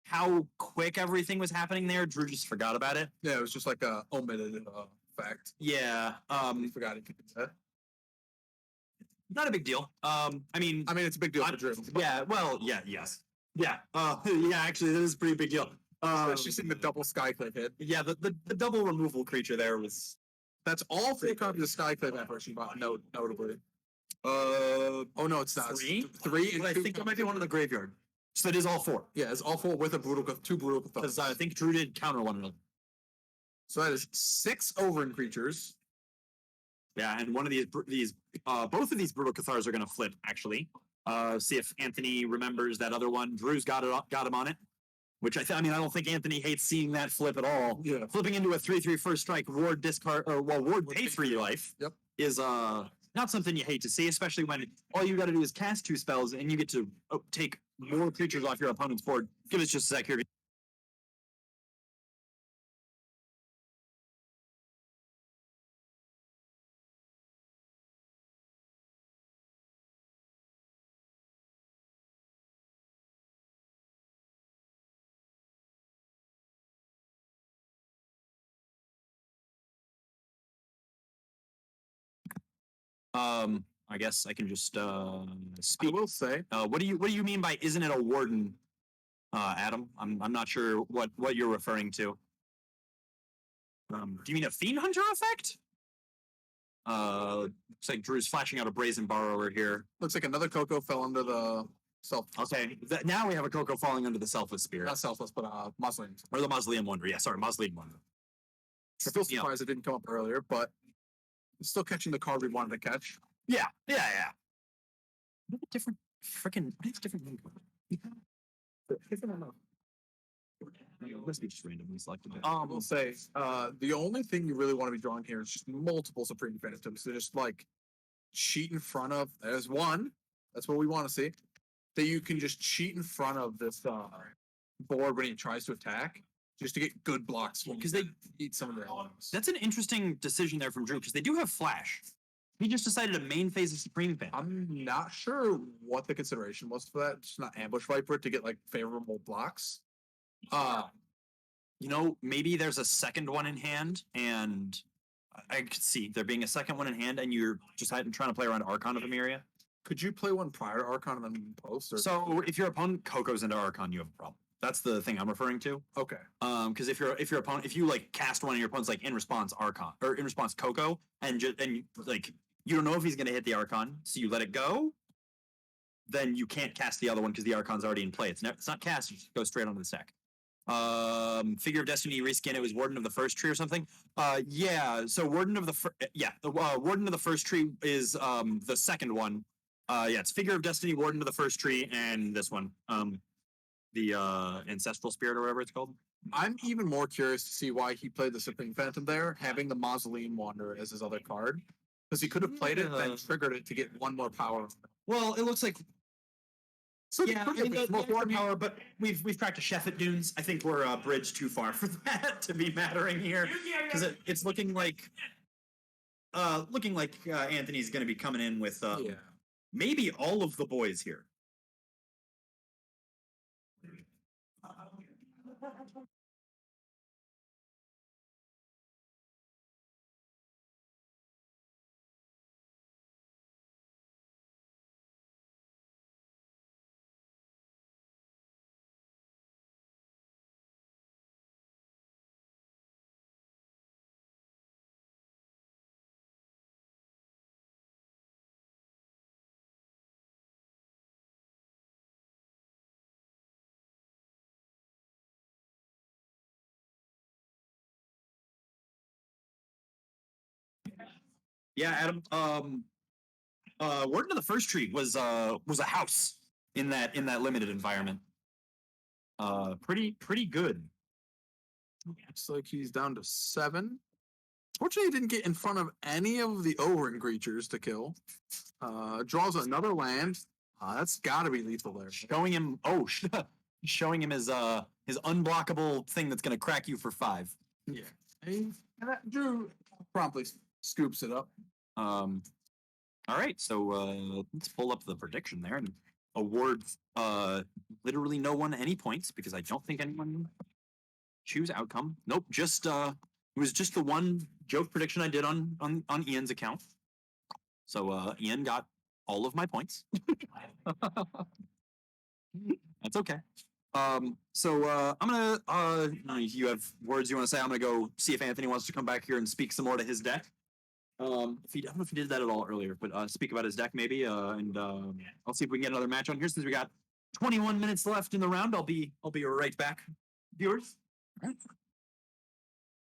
how quick everything was happening there, Drew just forgot about it. Yeah, it was just like a omitted fact. Yeah. He forgot he could do that. Not a big deal. I mean, It's a big deal for Drew. yeah. Well, yeah. Yes. Yeah. Yeah. Actually, that is a pretty big deal. Especially seeing the double Skyclave hit. Yeah, the double removal creature there was. That's all 4 copies of Skyclave ever she bought, notably. Oh no, it's not. It's Three? Three and I two think it might copies. be one in the graveyard. So it is all four. Yeah, it's all 4 with a two brutal Because Cathars. I think Drew did counter one another. So that is 6 Overin creatures. Yeah, and one of both of these brutal cathars are going to flip. Actually, see if Anthony remembers that other one. Drew's got him on it. Which I don't think Anthony hates seeing that flip at all. Yeah. Flipping into a 3/3 first strike, ward discard or ward pay pay 3 life. Yep. Is not something you hate to see, especially when all you got to do is cast 2 spells and you get to take more creatures off your opponent's board. Give us just a sec here. I guess I can just I speak. will say, What do you mean by isn't it a warden, Adam? I'm not sure what you're referring to. Do you mean a fiend hunter effect? Looks like Drew's flashing out a brazen borrower here. looks like another Coco fell under the Okay, now we have a Coco falling under the selfless spirit not selfless, but Mausoleum. or the mausoleum wonder. Yeah, sorry, mausoleum wonder. Still Yeah. surprised it didn't come up earlier, but still catching the card we wanted to catch. Yeah. What a different freaking different. Must be just randomly selected. I will say, the only thing you really want to be drawing here is just multiple Supreme Phantoms. So just like cheat in front of. There's one. That's what we want to see. That you can just cheat in front of this board when he tries to attack, just to get good blocks. Because they eat some of the elements. That's an interesting decision there from Drew because they do have flash. He just decided to main phase a Supreme Fan. I'm not sure what the consideration was for that. Just not ambush Viper to get like favorable blocks. Maybe there's a second one in hand, and I could see there being a second one in hand, and you're just trying to play around Archon of Emeria. Could you play one prior to Archon and then post? Or? So if your opponent Coco's into Archon, you have a problem. That's the thing I'm referring to. Okay. Because if your opponent, if you like cast one and your opponent's like in response Archon or in response Coco, and you don't know if he's gonna hit the Archon, so you let it go, then you can't cast the other one because the Archon's already in play. It's not cast; it just goes straight onto the stack. Figure of Destiny reskin. It was Warden of the First Tree or something. Yeah. So Warden of the Warden of the First Tree is the second one. Yeah, it's Figure of Destiny, Warden of the First Tree, and this one. The Ancestral Spirit or whatever it's called. I'm even more curious to see why he played the Supreme Phantom there, having the Mausoleum Wanderer as his other card. Because he could have played it and then triggered it to get one more power. Well, it looks like So yeah, more power, but we've practiced Chef at Dunes. I think we're bridged too far for that to be mattering here because it's looking like Anthony's going to be coming in with maybe all of the boys here. Yeah, Adam. Word to the first tree was a house in that limited environment. Pretty good. Looks like he's down to 7. Fortunately, he didn't get in front of any of the Overin creatures to kill. Draws another land. That's got to be lethal there. Showing him showing him his unblockable thing that's gonna crack you for 5. Yeah. Drew promptly scoops it up. All right, so let's pull up the prediction there and award literally no one any points because I don't think anyone choose outcome. Nope, just it was just the one joke prediction I did on Ian's account. So Ian got all of my points. That's okay. So I'm gonna you have words you want to say? I'm gonna go see if Anthony wants to come back here and speak some more to his deck. If he, I don't know if he did that at all earlier, but speak about his deck maybe, and I'll see if we can get another match on here since we got 21 minutes left in the round. I'll be right back, viewers. All right.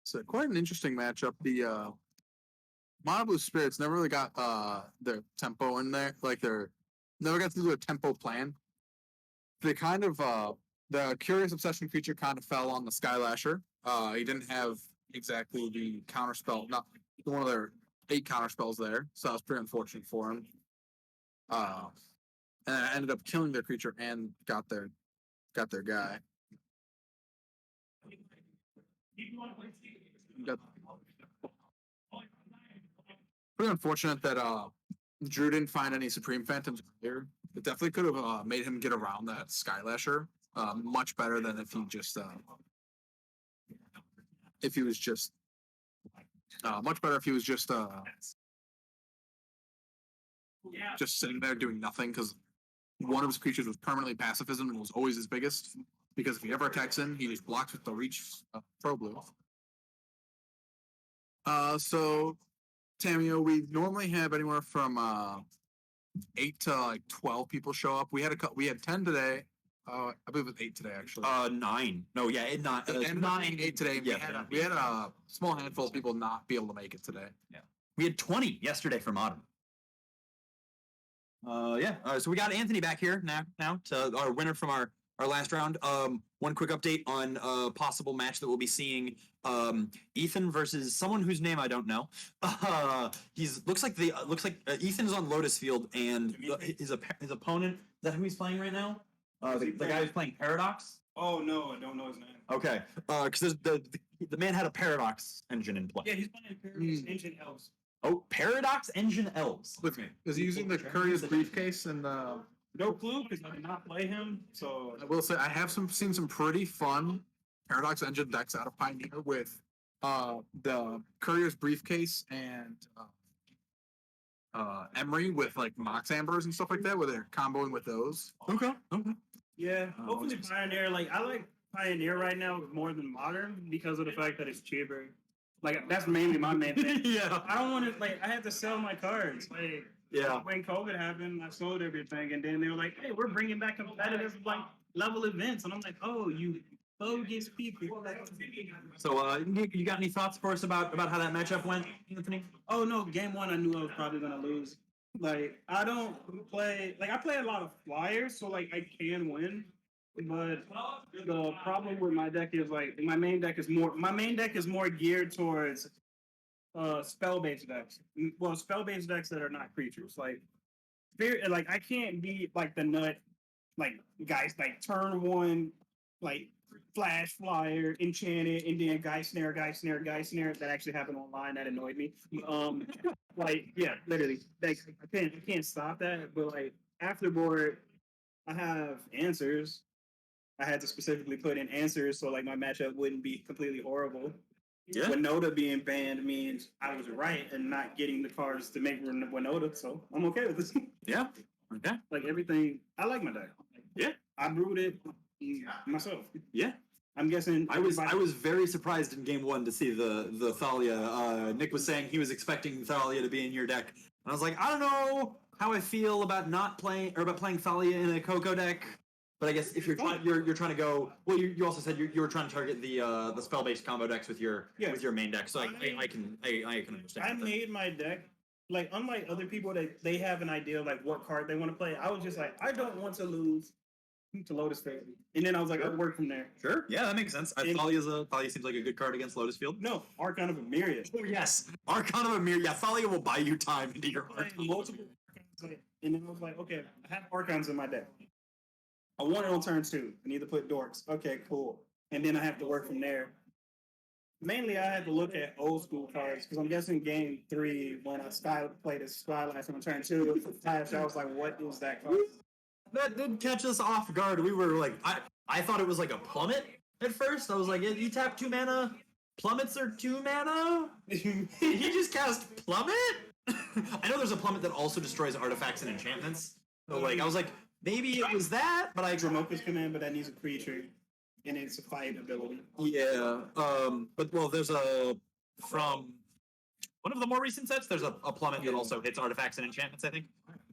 So quite an interesting matchup. The Mono Blue Spirits never really got their tempo in there, like their never got to do a tempo plan. They kind of the Curious Obsession feature kind of fell on the Skylasher. He didn't have exactly the counterspell, not one of their 8 counterspells there, so that was pretty unfortunate for him. And I ended up killing their creature and got their guy. Pretty unfortunate that Drew didn't find any Supreme Phantoms here. It definitely could have made him get around that Skylasher much better than if he just much better if he was just sitting there doing nothing because one of his creatures was permanently pacifism and was always his biggest. Because if he ever attacks in, he just blocks with the reach Pro Blue. So Tamio, we normally have anywhere from 8 to like 12 people show up. We had 10 today. I believe it was 8 today actually. 9. No, yeah, it not And 9. 8 today. Yeah, We had a small handful of people not be able to make it today. We had 20 yesterday for Modern. So we got Anthony back here now to our winner from our last round. One quick update on a possible match that we'll be seeing. Ethan versus someone whose name I don't know. Looks like Ethan is on Lotus Field and his opponent. Is that who he's playing right now? The guy who's playing Paradox. Oh no, I don't know his name. Okay, because the man had a Paradox engine in play. Yeah, he's playing Paradox Engine Elves. Oh, Paradox Engine Elves. With me. Is he using the Curious Briefcase and No clue because I did not play him. So I will say I have seen some pretty fun Paradox Engine decks out of Pioneer with the Courier's Briefcase and Emery with like Mox Ambers and stuff like that, where they're comboing with those. Okay. yeah, hopefully Pioneer. Like I like Pioneer right now more than Modern because of the fact that it's cheaper. Like that's mainly my main thing. Yeah. I don't want to I had to sell my cards. Like Yeah. when COVID happened, I sold everything, and then they were like, "Hey, we're bringing back competitive like level events," and I'm like, "Oh, you bogus people." So, you got any thoughts for us about how that matchup went, Anthony? Oh no, game 1 I knew I was probably gonna lose. Like I don't play I play a lot of flyers, so like I can win. But the problem with my deck is like my main deck is more geared towards spell-based decks. Well, spell-based decks that are not creatures. Like I can't be like the nut guys like turn 1 like flash flyer enchanted and then guy snare that actually happened online that annoyed me. Literally like I can't stop that. But like afterboard I have answers. I had to specifically put in answers so like my matchup wouldn't be completely horrible. Yeah. Winota being banned means I was right and not getting the cards to make Winota, so I'm okay with this. Yeah. Okay. Like everything, I like my deck. Yeah. I brewed it myself. Yeah. I'm guessing I was very surprised in game 1 to see the Thalia. Nick was saying he was expecting Thalia to be in your deck, and I was like, I don't know how I feel about not playing or about playing Thalia in a Coco deck. But I guess if you're trying to go, well, you also said you were trying to target the spell based combo decks with your main deck, so I can understand. I made my deck like unlike other people that they have an idea of like what card they want to play. I was just like, I don't want to lose to Lotus Field, and then I was like, I'll work from there. Sure. Yeah, that makes sense. Thalia seems like a good card against Lotus Field. No, Archon of a Myriad. Oh yes, Archon of Amir. Yeah, Thalia will buy you time into your Like, Archon. multiple Archons, like, and then I was like, okay, I have Archons in my deck. I want it on turn 2. I need to put Dorks. Okay, cool. And then I have to work from there. Mainly, I had to look at old school cards because I'm guessing game 3 when I played a Skylash on turn 2. I was like, what is that card? That did catch us off guard. We were like, I thought it was like a plummet at first. I was like, you tap 2 mana. Plummets are 2 mana. He just cast plummet. I know there's a plummet that also destroys artifacts and enchantments. So like, I was like, maybe it was that, but I Dramoka's command, but that needs a creature, and it's a fight ability. Yeah. But well, there's from one of the more recent sets. There's a plummet that also hits artifacts and enchantments. I think.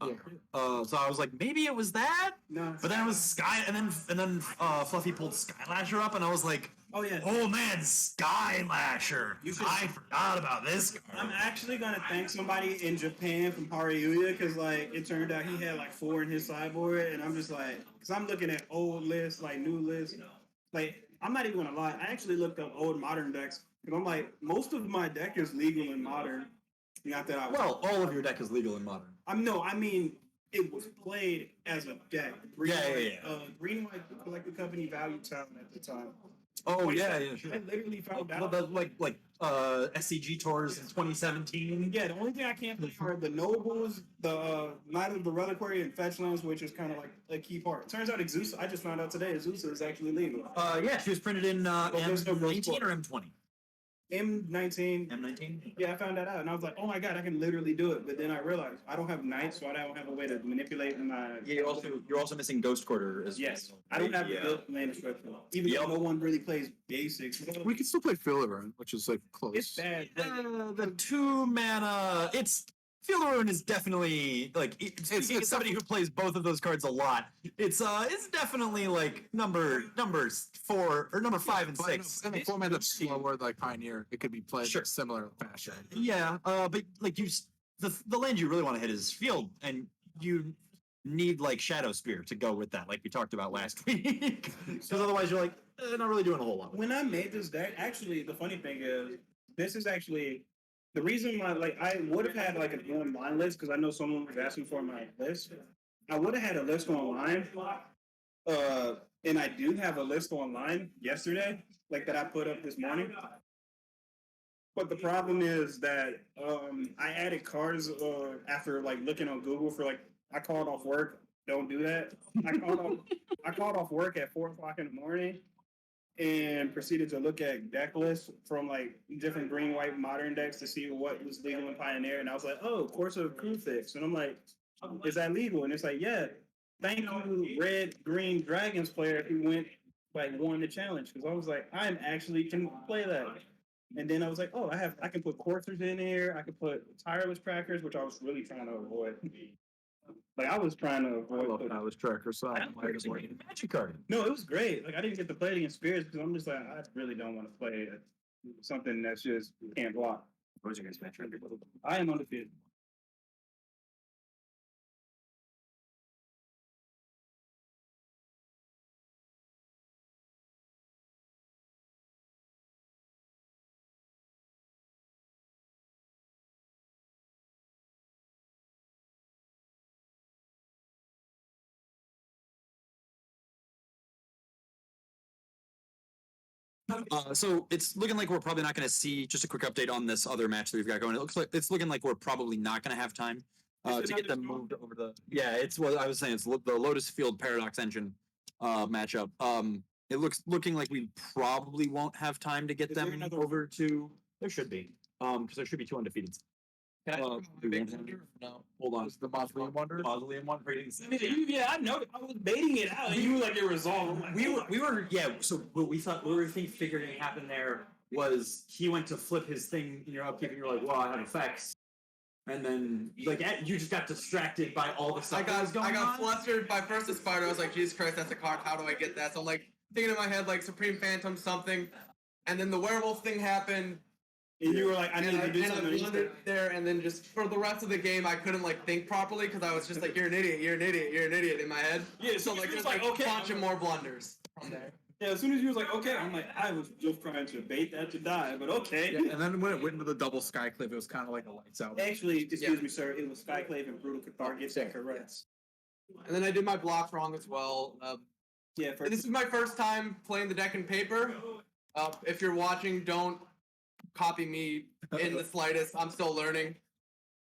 So I was like, maybe it was that. No. But then it was Sky, and then Fluffy pulled Skylasher up, and I was like, Oh yeah. oh man, Skylasher. I forgot about this card. I'm actually gonna thank somebody in Japan from Hariuya because like it turned out he had like 4 in his sideboard, and I'm just like, because I'm looking at old lists, like new lists. Like I'm not even gonna lie, I actually looked up old modern decks because I'm like, most of my deck is legal in modern. Not that I Well, all of your deck is legal in modern. I mean it was played as a deck. Yeah. Green White Collective Company Value Town at the time. Oh yeah, sure. I literally found Well, out. like SCG tours in 2017. Yeah, the only thing I can't play are the Nobles, the Knight of the Reliquary, and Fetchlands, which is kind of like a key part. Turns out Exusa, I just found out today, Exusa is actually legal. Yeah, she was printed in there's no M19 sport. or M20. M19. M19. Yeah, I found that out, and I was like, oh my god, I can literally do it. But then I realized I don't have Knights, so I don't have a way to manipulate my. Yeah, you're also missing Ghost Quarter as Yes, well. I don't have Yeah. the land structure. Even though no one really plays basics. We can still play Filiburn, which is like close. It's bad. Like, The 2 mana. Field of Ruin is definitely like speaking as somebody who plays both of those cards a lot. It's definitely like numbers 4 or number 5 and 6. In a format that's slower, like Pioneer, it could be played Sure. in similar fashion. Yeah, but like the land you really want to hit is Field, and you need like Shadow Spear to go with that, like we talked about last week. Because otherwise, you're like not really doing a whole lot. when I made this deck, actually, the funny thing is, this is actually the reason why. Like, I would have had like an online list because I know someone was asking for my list. I would have had a list online, and I do have a list online yesterday, like that I put up this morning. But the problem is that I added cards after like looking on Google for like I called off work. Don't do that. I called off work at 4:00 in the morning and proceeded to look at deck lists from like different green, white, modern decks to see what was legal in Pioneer. And I was like, oh, Course of Crucifix. And I'm like, is that legal? And it's like, yeah. Thank you, Red Green Dragons player who won the challenge. Because I was like, I'm actually can play that. And then I was like, oh, I can put coursers in here. I can put tireless trackers, which I was really trying to avoid. Like I was trying to avoid. Palace Tracker, so I don't think it's a magic card. No, it was great. Like I didn't get to play it against spirits because I'm just like I really don't want to play something that's just can't block. What was your guys' match record? I am undefeated. So it's looking like we're probably not going to see just a quick update on this other match that we've got going. It looks like it's looking like we're probably not going to have time to get them moved over the. Yeah, it's what I was saying. It's the Lotus Field Paradox Engine matchup. It looking like we probably won't have time to get Is there them another- over to. There should be, because there should be 2 undefeated. Can I we big won't have- wonder? No. Hold on. It's the Mausoleum Wonder. Mausoleum one ratings. Yeah, I know. I was baiting it out, and you were like it resolved. Like, We were So what we were figuring happened there was he went to flip his thing in your upkeep, and you're like, "Well, I have effects," and then like you just got distracted by all the stuff I that was going got on. flustered by first the spider. I was like, Jesus Christ, that's a card. How do I get that? So I'm like thinking in my head like Supreme Phantom something, and then the werewolf thing happened, And you were like, I need to do and I something. blundered there, and then just for the rest of the game, I couldn't like think properly because I was just like, "You're an idiot, you're an idiot, you're an idiot" in my head. Yeah, So like, he was there's like okay. a bunch of more blunders from there. Yeah, as soon as you was like, okay, I'm like, I was just trying to bait that to die, but okay. Yeah, and then when it went into the double skyclave, it was kind of like a lights out. Actually, excuse me, sir, it was Skyclave and Brutal Cathar. Get that correct. And then I did my blocks wrong as well. Yeah, for This is my first time playing the deck in paper. If you're watching, don't copy me in the slightest. I'm still learning.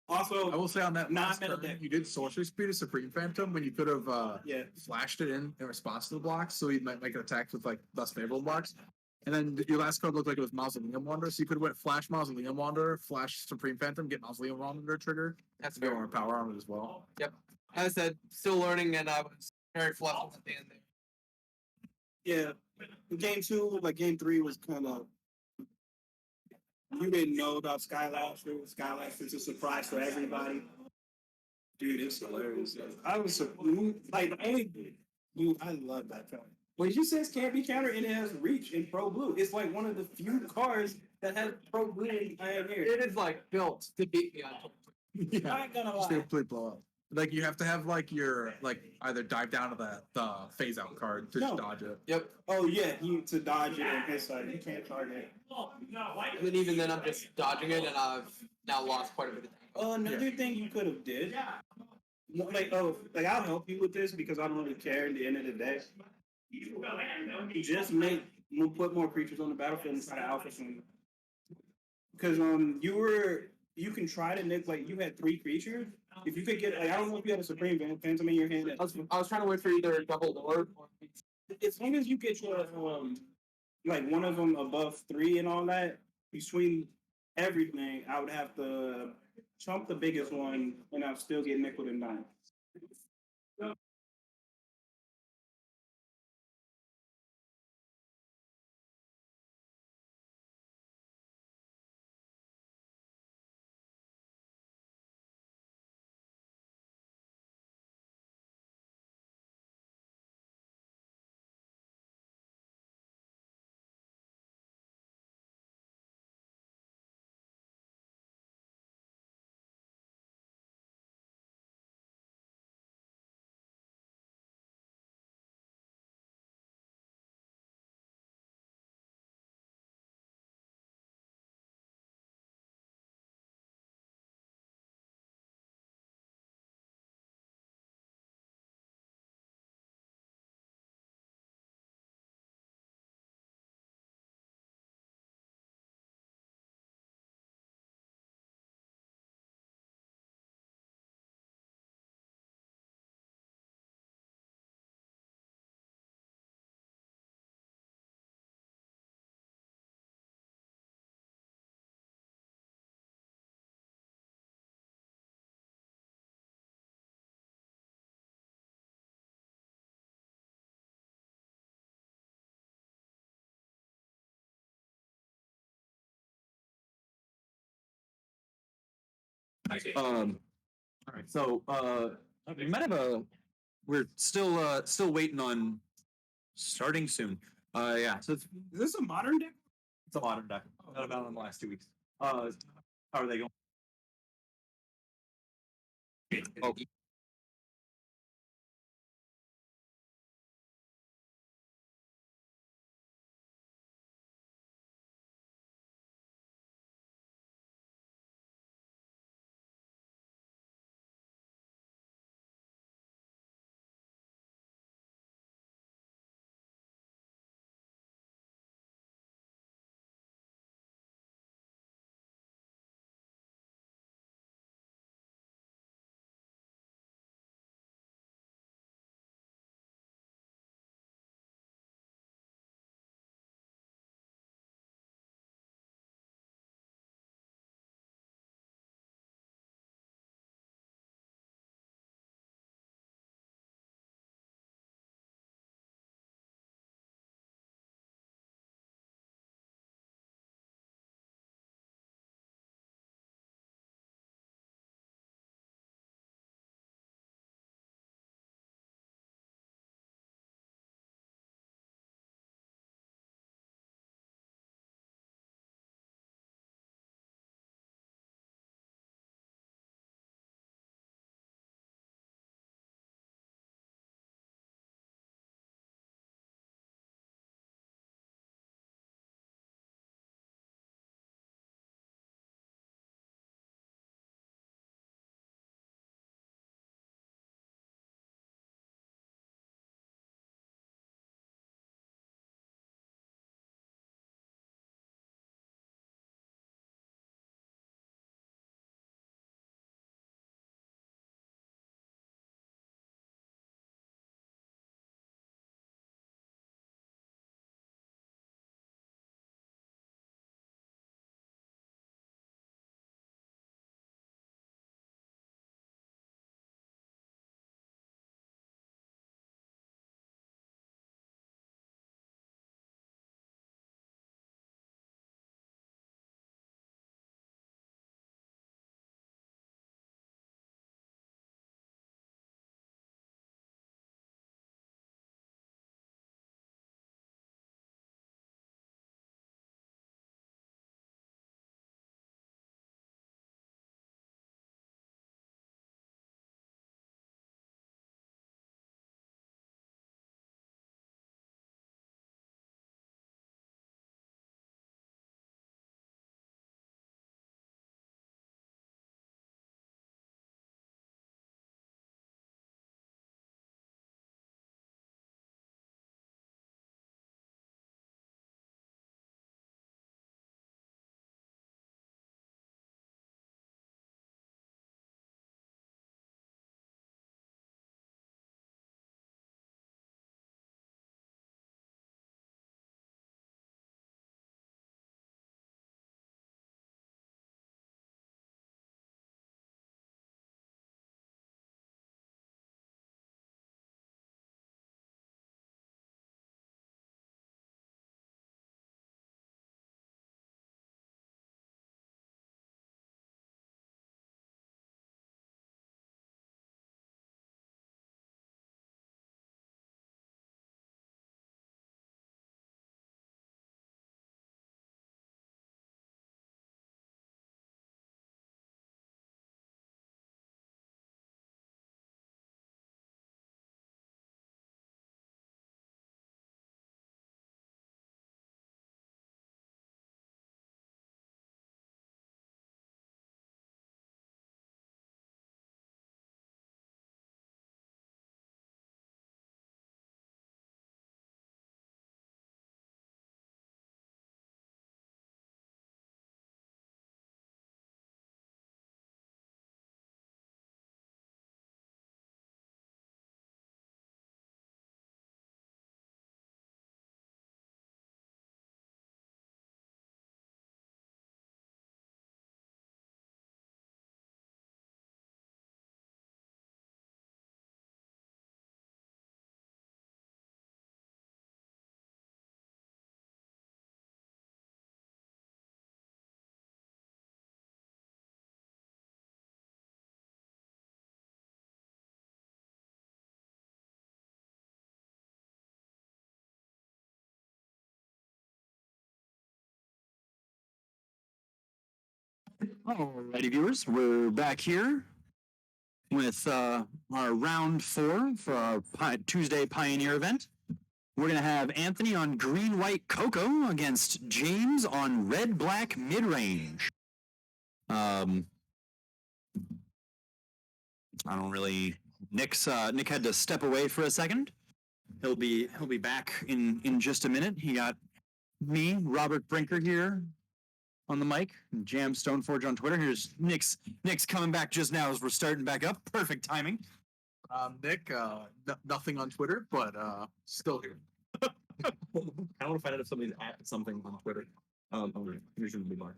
also I will say on that Not last metal turn, deck. you did sorcery speed of Supreme Phantom when you could have yeah. flashed it in response to the blocks, so you might make an attack with like less favorable blocks. And then your last card looked like it was Mausoleum Wanderer, so you could have went Flash Mausoleum Wanderer, Flash Supreme Phantom, get Mausoleum Wanderer trigger. That's Get fair. more power on it as well. Yep. As I said, still learning, and I was very flustered at the end there. Yeah. Game 2, like game 3 was kind of, you didn't know about Skylash. Skylash was a surprise for everybody. Dude, it's hilarious. I was like, the only dude, I love that card. When you says can't be countered and it has reach in Pro Blue, it's like one of the few cards that has Pro Blue in Pioneer. It is like built to beat me on. I'm Yeah, not gonna just lie. complete blow up. Like you have to have like your like either dive down to the phase out card to No. dodge it. Yep. Oh yeah, you to dodge it on his side. You can't target it. And then even then, I'm just dodging it, and I've now lost quite a bit of time. Another thing you could have did, like I'll help you with this because I don't really care at the end of the day. Just put more creatures on the battlefield and try to alpha swing. Because you can try to nick, like you had 3 creatures. If you could get, like, I don't know if you had a Supreme Phantom in your hand. I was trying to wait for either double lord or As long as you get your like one of them above 3 and all that, you swing everything. I would have to chump the biggest one, and I'll still get nickel and dime. All right. So we might have a. We're still waiting on starting soon. Yeah. So Is this a modern deck? it's a modern deck. Not about in the last 2 weeks. How are they going? Oh, Alrighty, viewers, we're back here with our round 4 for our Tuesday Pioneer event. We're going to have Anthony on green, white, cocoa against James on red, black, mid-range. I don't really. Nick had to step away for a second. He'll be back in just a minute. He got me, Robert Brinker, here on the mic. Jam Stoneforge on Twitter. Here's Nick's coming back just now as we're starting back up. Perfect timing. Nick, nothing on Twitter, but still here. I want to find out if somebody's at something on Twitter. Usually be more.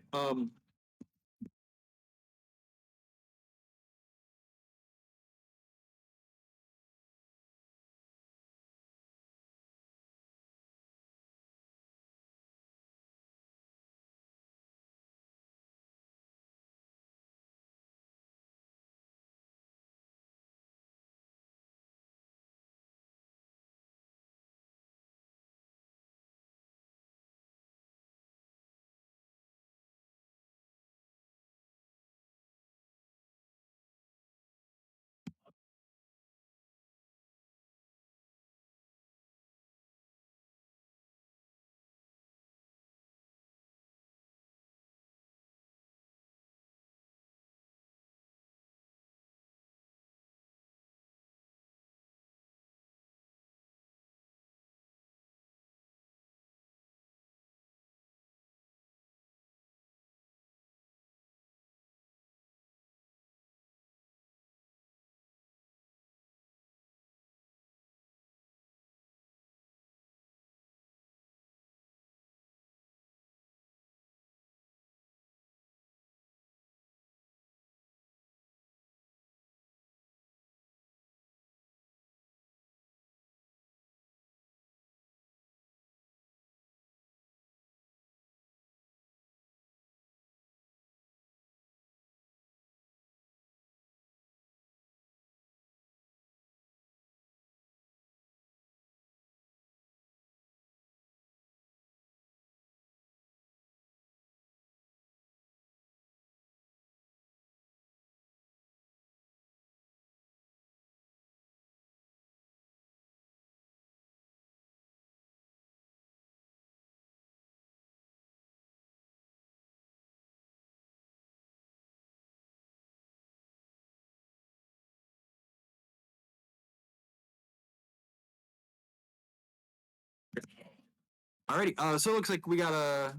Alrighty, so it looks like we got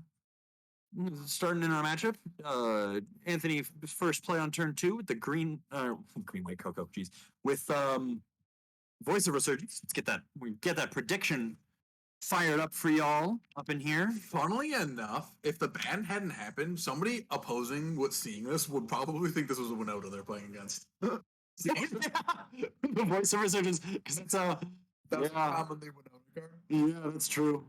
starting in our matchup. Anthony first play on turn 2 with the green white cocoa, geez. With Voice of Resurgence. We get that prediction fired up for y'all up in here. Funnily enough, if the ban hadn't happened, somebody opposing what's seeing this would probably think this was a Winota they're playing against. The Voice of Resurgence, because it's That's commonly Winota card. yeah, that's true.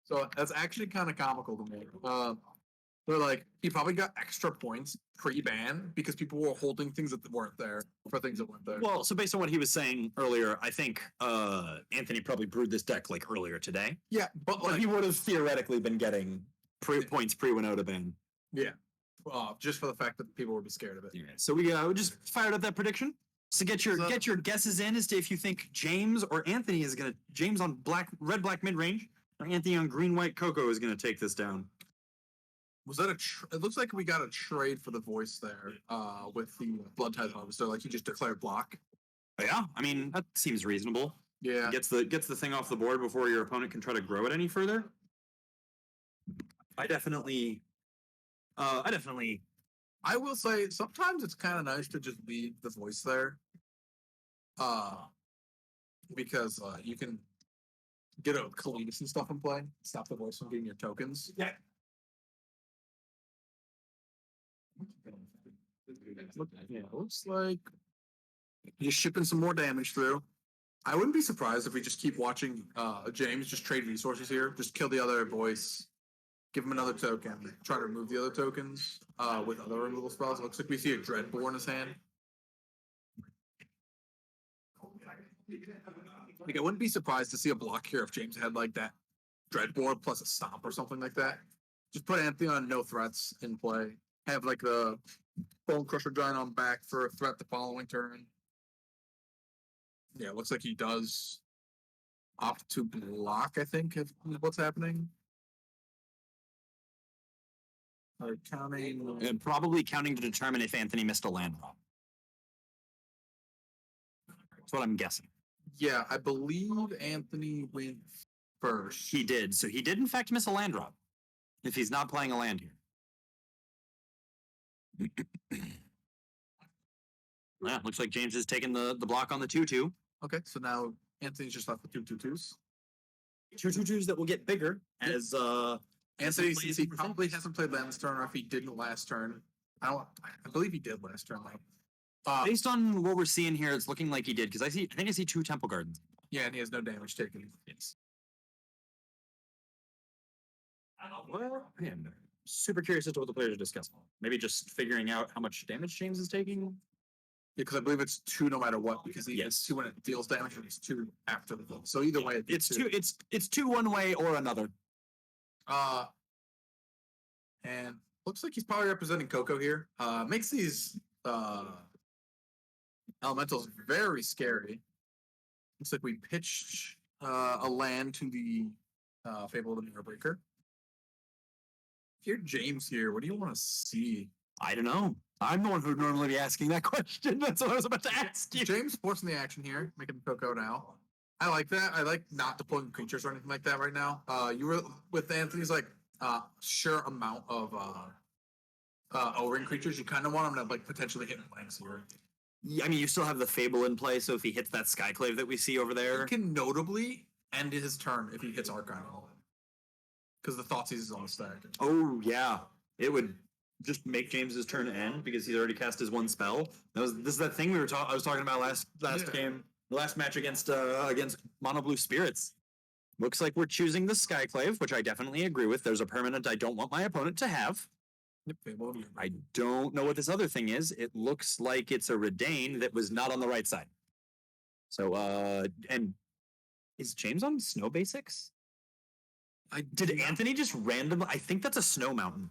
So that's actually kind of comical to me. They're like, he probably got extra points pre-ban because people were holding things that weren't there for things that weren't there. Well, so based on what he was saying earlier, I think Anthony probably brewed this deck like earlier today. Yeah, but But like, he would have theoretically been getting points pre-Winota ban. just for the fact that people would be scared of it. Yeah. So we just fired up that prediction. So get your guesses in as to if you think James or Anthony is gonna James on red black mid range, or Anthony on green white cocoa is gonna take this down. Was that it looks like we got a trade for the voice there with the Blood Tithe Harvester. Like, he just declared block. Yeah, I mean that seems reasonable. Yeah. Gets the thing off the board before your opponent can try to grow it any further. I definitely. I will say sometimes it's kind of nice to just leave the voice there. Because you can get a Kalidas and stuff in play. Stop the voice from getting your tokens. Yeah. Looks like he's shipping some more damage through. I wouldn't be surprised if we just keep watching James just trade resources here. Just kill the other voice, give him another token, try to remove the other tokens with other removal spells. It looks like we see a Dreadbore in his hand. Like, I wouldn't be surprised to see a block here if James had like that Dreadbore plus a Stomp or something like that. Just put Anthony on no threats in play. have like the Bone Crusher Giant on back for a threat the following turn. Yeah, it looks like he does opt to block, I think, if what's happening. Counting. And probably counting to determine if Anthony missed a land drop. That's what I'm guessing. Yeah, I believe Anthony went first. He did. So he did, in fact, miss a land drop. If he's not playing a land here. Yeah, looks like James has taken the block on the 2-2. Okay, so now Anthony's just left the 2/2/2s. 2-2-2s that will get bigger as Anthony, plays since he more probably hasn't played last turn, or if he didn't last turn, I believe he did last turn. Though. based on what we're seeing here, it's looking like he did because I think I see 2 Temple Gardens. Yeah, and he has no damage taken. Yes. Well, I'm super curious as to what the players are discussing. Maybe just figuring out how much damage James is taking. Because I believe it's 2 no matter what. Because Yes. it's 2 when it deals damage, and it's 2 after the thing. So either way, It's two. It's 2 one way or another. And looks like he's probably representing Coco here. Makes these elementals very scary. Looks like we pitched a land to the Fable of the Mirror Breaker. If you're James here, what do you want to see? I don't know. I'm the one who would normally be asking that question. That's what I was about to ask you. James forcing the action here, making Coco now. I like that. I like not deploying creatures or anything like that right now. You were with Anthony's like sure amount of O-ring creatures. You kind of want him to like potentially hit blanks here. I mean, you still have the Fable in play, so if he hits that Skyclave that we see over there, He can notably end his turn if he hits Archon. Because the Thoughtseize is on the stack. oh yeah, it would just make James's turn end because he's already cast his 1 spell. This is that thing I was talking about last Yeah. game, the last match against Mono Blue Spirits. Looks like we're choosing the Skyclave, which I definitely agree with. There's a permanent I don't want my opponent to have. Yep, Fable of the Mirror I Breaker. don't know what this other thing is. It looks like it's a Redain that was not on the right side. So and is James on Snow Basics? Did Anthony just randomly? I think that's a snow mountain.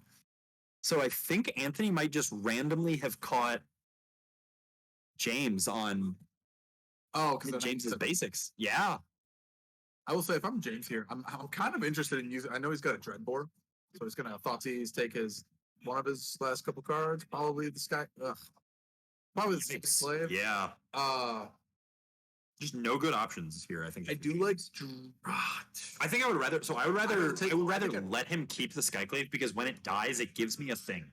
So I think Anthony might just randomly have caught James on Oh, because James's basics. Yeah. I will say if I'm James here, I'm kind of interested in using. I know he's got a Dreadbore, so he's gonna Thoughtseize, take one of his last couple cards, probably the Sky. Probably the Secret Slave. Yeah. Just no good options here. I think. I do like. I think I would rather. So I would rather. take- I would I rather think I'd- let him keep the Skyclave because when it dies, it gives me a thing,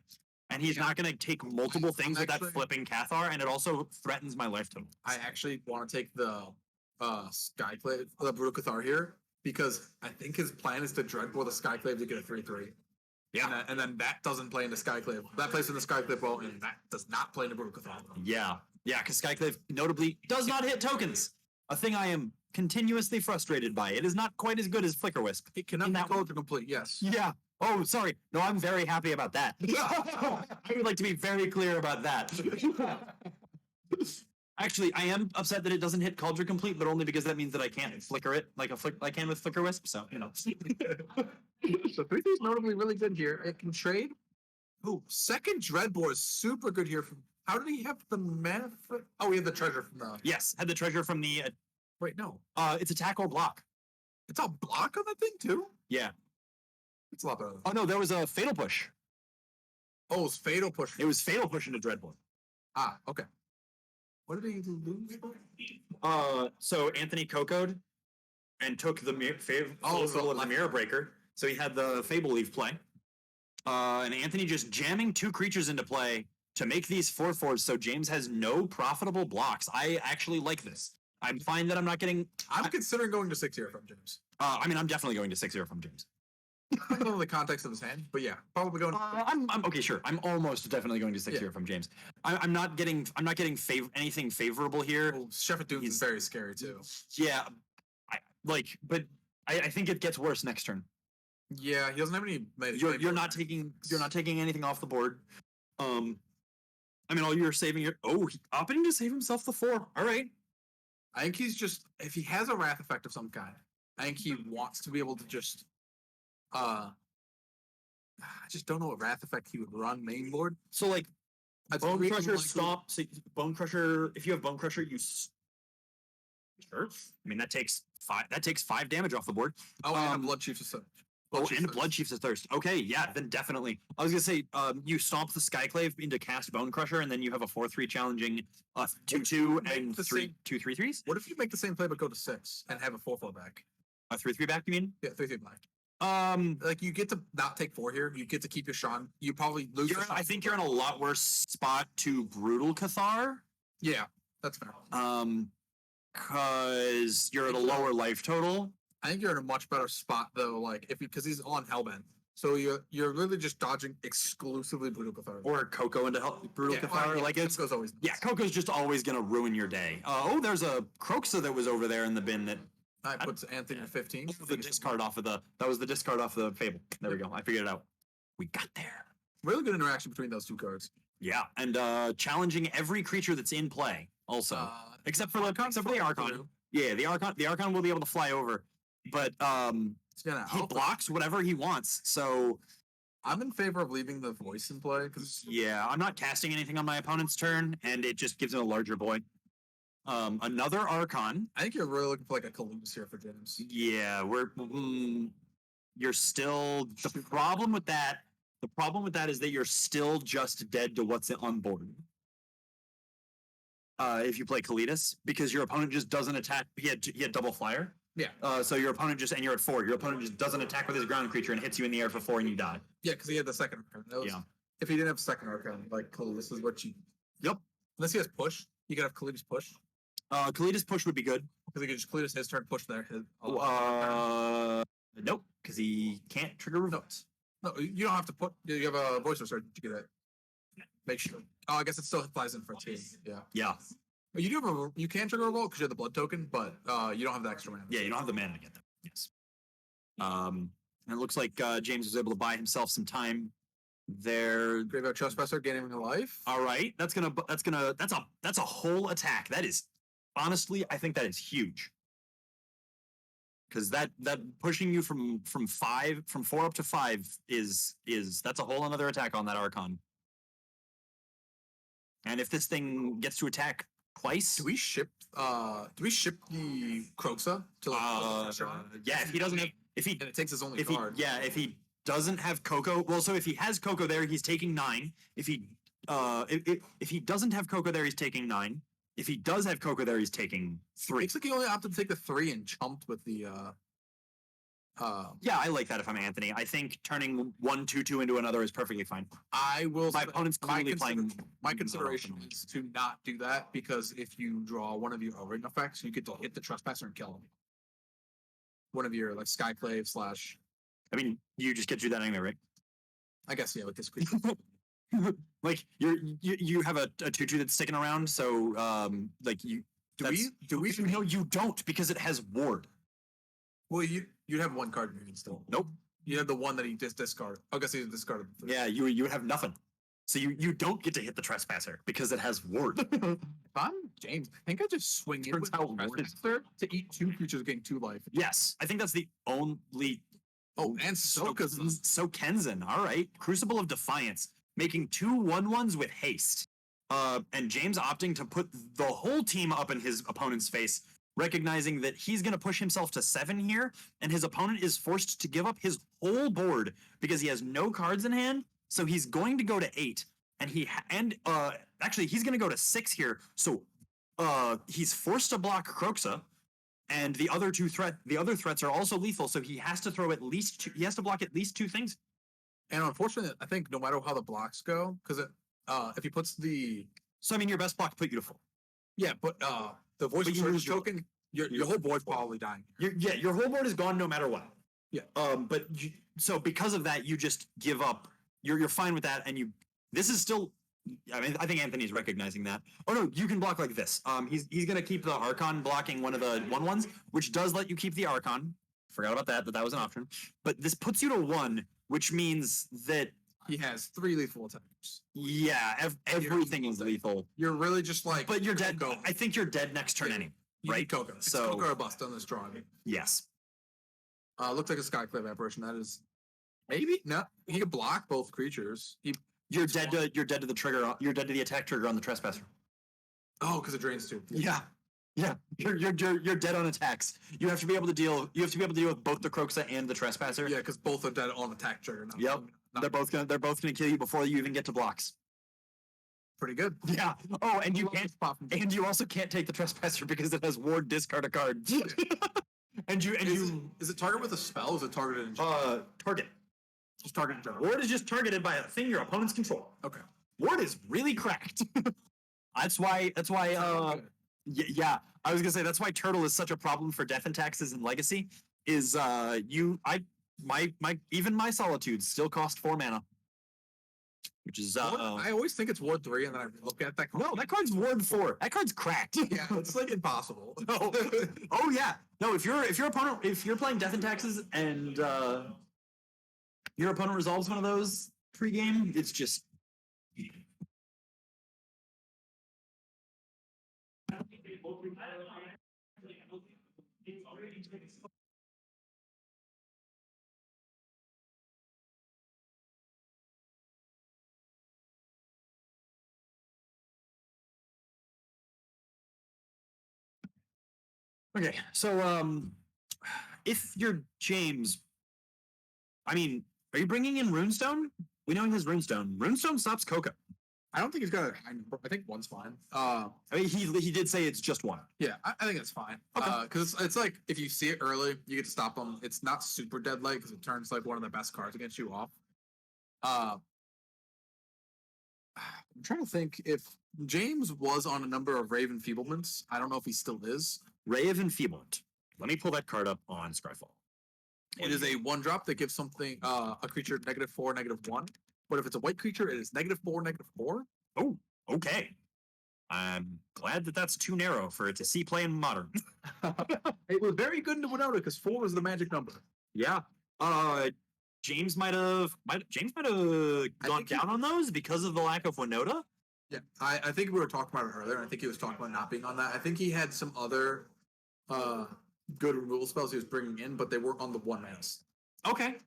and he's not going to take multiple things with that actually- flipping Cathar, and it also threatens my life total. I actually want to take the Skyclave, the Brutal Cathar here, because I think his plan is to Dreadbore the Skyclave to get a 3/3. Yeah. And then that doesn't play into Skyclave. That plays into Skyclave well, and that does not play into Brutal Cathar. Yeah. Yeah. Because Skyclave notably does not hit tokens. A thing I am continuously frustrated by. It is not quite as good as Flicker Wisp. It cannot In be that called to complete. Yes. Yeah. Oh, sorry. No, I'm very happy about that. I would like to be very clear about that. Actually, I am upset that it doesn't hit Cauldron Complete, but only because that means that I can't flicker it like I can with Flicker Wisp. So, you know. So 3 is notably really good here. It can trade. Oh, second Dreadbore is super good here. How did he have the mana? Oh, he had the treasure from the. Yes, had the treasure from the. Wait, no. It's attack or block. It's a block on that thing too. Yeah. It's a lot better. Oh no, there was a Fatal Push. Oh, it's Fatal Push. It was Fatal Push into Dreadbore. Okay. What did he lose? So Anthony Cocoed and took the so of the Mirror Breaker. So he had the Fable Leaf play. And Anthony just jamming 2 creatures into play to make these 4/4s. So James has no profitable blocks. I actually like this. I'm fine that I'm not getting. I'm considering going to 6-0 from James. I mean, I'm definitely going to 6-0 from James. I don't know the context of his hand, but yeah, probably going. I'm okay, sure. I'm almost definitely going to 6-0 Yeah. from James. I'm not getting anything favorable here. Well, Shepherd Dunes is very scary too. Yeah, but I think it gets worse next turn. Yeah, he doesn't have any. You're not taking anything off the board. I mean, all you're saving your opting to save himself the 4. All right. I think he's just if he has a wrath effect of some kind. I think he wants to be able to just I just don't know what Wrath effect he would run main board. So like I'd Bone really Crusher, like to- stop. So Bone Crusher. If you have Bone Crusher, you. Sure. I mean, that takes 5 damage off the board. Oh, and a um, Blood Chief's Assault. Oh, and a Blood Chief's Thirst. Okay, yeah, then definitely. I was gonna say, you stomp the Skyclave into cast Bone Crusher, and then you have a 4/3 challenging 2/2 and the 3 same- 2/3/3s. What if you make the same play but go to 6 and have a 4/4 back? A 3/3 back, you mean? Yeah, 3/3 back. Um, You get to not take 4 here. You get to keep your Sean. You probably lose. you're, I think you're in a lot worse spot to Brutal Cathar. Yeah, that's fair. Because you're at a lower life total. I think you're in a much better spot though. Like if because he's on Hellbent, so you're really just dodging exclusively Brutal Cathar. Or Coco into Brutal Cathar. Like it's goes always. yeah, Coco's just always gonna ruin your day. There's a Croxa that was over there in the bin that I puts Anthony to 15. the discard off of that was the discard off the Fable. There we go. I figured it out. We got there. Really good interaction between those 2 cards. Yeah, and challenging every creature that's in play also, except for the Archon. Yeah, the Archon will be able to fly over, but It's gonna he help. blocks whatever he wants. So I'm in favor of leaving the voice in play because yeah, I'm not casting anything on my opponent's turn, and it just gives him a larger boy. Another Archon. I think you're really looking for like a Columns here for James. Yeah, you're still the problem with that. The problem with that is that you're still just dead to what's on board. If you play Kalidas, because your opponent just doesn't attack. He had double flyer. Yeah. So your opponent just and you're at 4. Your opponent just doesn't attack with his ground creature and hits you in the air for 4 and you die. Yeah, because he had the second Archon. That was, Yeah. If he didn't have second Archon, like this is what you. Yep. Unless he has push, you could have Kalidas push Kalidas push would be good. because he could just Kalidas his turn, push there. Nope, because he can't trigger revotes. No, you don't have to put. You have a voice research to get it. Make sure. Oh, I guess it still flies in for 2. Yeah. Yeah. But you do have you can trigger a revolt because you have the blood token, but you don't have the extra mana. Yeah, you don't have the mana to get them. Yes. And it looks like James was able to buy himself some time there. Graveyard Trespasser gaining a life. All right, that's a whole attack. That is honestly, I think that is huge. Because that pushing you from 4 up to 5 is that's a whole another attack on that Archon. And if this thing gets to attack twice, Do we ship the Croxa to like yeah, if he doesn't have and it takes his only if he card. if he doesn't have Coco, well, so if he has Coco there, he's taking 9. If he doesn't have Coco there, he's taking 9. If he does have Coco there, he's taking 3. Looks like he only opted to take the 3 and chumped with the Yeah, I like that if I'm Anthony. I think turning 1/2/2 into another is perfectly fine. I will My say- opponent's clearly playing. my consideration is to not do that because if you draw one of your O-ring effects, you get to hit the Trespasser and kill him. One of your like Skyclave slash I mean, you just get to do that anyway, right? I guess yeah, with this creature. Like you have a 2/2 that's sticking around, so like you. Do we No, you don't because it has ward. well you'd have 1 card in your hand still. Nope. You have the one that he just discarded. I guess he discarded the 3. Yeah, you would have nothing. So you don't get to hit the Trespasser because it has ward. If I'm James, I think I just swing in Turns with out the Lord- Trespasser to eat 2 creatures getting 2 life. Yes, I think that's the only. Oh, and Soka's So Kenzan, all right. Crucible of Defiance, making 2 1/1s with haste. And James opting to put the whole team up in his opponent's face, recognizing that he's going to push himself to 7 here, and his opponent is forced to give up his whole board because he has no cards in hand. So he's going to go to 8, and actually he's going to go to 6 here. So he's forced to block Croxa. And the other threats are also lethal, so he has to throw at least 2. He has to block at least 2 things. and unfortunately I think no matter how the blocks go, because if he puts the So I mean, your best block put you to 4. yeah, but the voice But you research lose your- token, your whole board's probably dying. Your whole board is gone no matter what. Yeah. But so because of that, you just give up. You're fine with that, and this is still. I mean, I think Anthony's recognizing that. Oh no, you can block like this. He's gonna keep the Archon blocking one of the 1/1s, which does let you keep the Archon. Forgot about that was an option. But this puts you to 1, which means that He has 3 lethal attacks. yeah, everything is lethal. You're really just like But you're dead. Coco. I think you're dead next turn Yeah. anyway. You right? need Coco. It's So- Coco or bust on this drawing. Yes. Looks like a Skyclave apparition. That is Maybe no. He could block both creatures. You're dead to the trigger. You're dead to the attack trigger on the trespasser. Oh, because it drains too. Yeah. Yeah. You're dead on attacks. You have to be able to deal with both the Croxa and the trespasser. Yeah, because both are dead on attack trigger. Now. Yep. They're both gonna kill you before you even get to blocks. Pretty good. Yeah. Oh, and you Love can't this pop from- and you also can't take the trespasser because it has ward discard a card. and you Is it target with a spell? Or is it targeted in target. just target in general? Ward is just targeted by a thing your opponents control. Okay. Ward is really cracked. That's why yeah, I was gonna say that's why Turtle is such a problem for death and taxes in Legacy. Is even my Solitudes still cost 4 mana. Which is I always think it's Ward 3, and then I look at that card. no, that card's Ward 4. That card's cracked. Yeah, it's like impossible. No. Oh yeah. No, if you're playing Death and Taxes and your opponent resolves one of those pre-game, it's just okay. So if you're James, I mean, are you bringing in Runestone? We know he has Runestone. Runestone stops Coca. I don't think he's got a high number. I think one's fine. I mean, he did say it's just one. Yeah, I think it's fine. Okay. Because it's like if you see it early, you get to stop them. It's not super deadly because it turns like one of the best cards against you off. I'm trying to think if James was on a number of Raven Feeblements. I don't know if he still is. Ray of Enfeeblement. Let me pull that card up on Scryfall. It is a 1-drop that gives something a creature -4, -1. But if it's a white creature, it is -4, -4. Oh, okay. I'm glad that that's too narrow for it to see play in Modern. It was very good in Winota because 4 is the magic number. Yeah. James might have gone think he- down on those because of the lack of Winota. Yeah, I think we were talking about it earlier. And I think he was talking about not being on that. I think he had some other good removal spells he was bringing in, but they weren't on the 1 manas. Okay.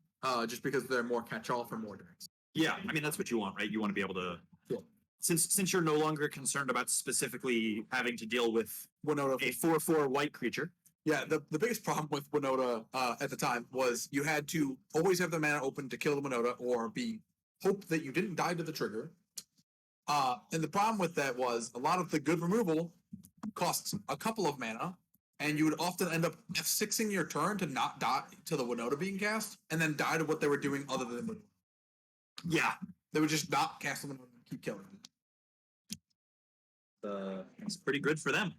Just because they're more catch-all for more decks. Yeah, I mean that's what you want, right? You want to be able to, Yeah. since you're no longer concerned about specifically having to deal with Winota. a 4/4 white creature. Yeah, the biggest problem with Winota at the time was you had to always have the mana open to kill the Winota or hope that you didn't die to the trigger. And the problem with that was a lot of the good removal costs a couple of mana, and you would often end up F6ing your turn to not die to the Winota being cast, and then die to what they were doing other than Winota. Yeah. They would just not cast the Winota and keep killing them. It's pretty good for them.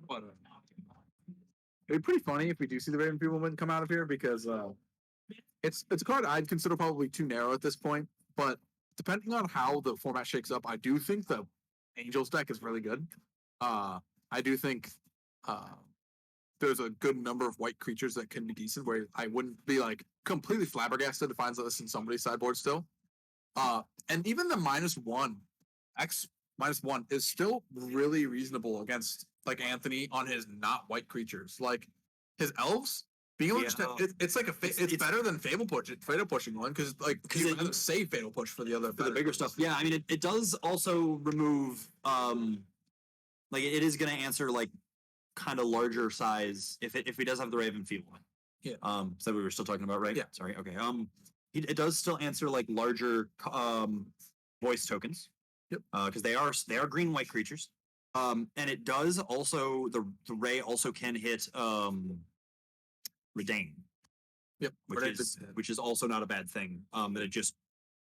But, it'd be pretty funny if we do see the Raven Feeblement come out of here because it's a card I'd consider probably too narrow at this point. But depending on how the format shakes up, I do think the Angels deck is really good. I do think there's a good number of white creatures that can be decent where I wouldn't be like completely flabbergasted to find this in somebody's sideboard still. And even the -1 X -1 is still really reasonable against like Anthony on his not white creatures. Like his elves being able to just, Yeah. it's like it's better than Fatal pushing one because like you have to save Fatal Push for the other For the bigger stuff. Yeah, I mean it does also remove like it is gonna answer like kind of larger size if he does have the Raven Feeblement. Yeah. So we were still talking about, right? Yeah. Sorry. Okay. It does still answer like larger voice tokens. Yep. Because they are green white creatures. And it does also the Ray also can hit Redain. Yep. Which is also not a bad thing. That it just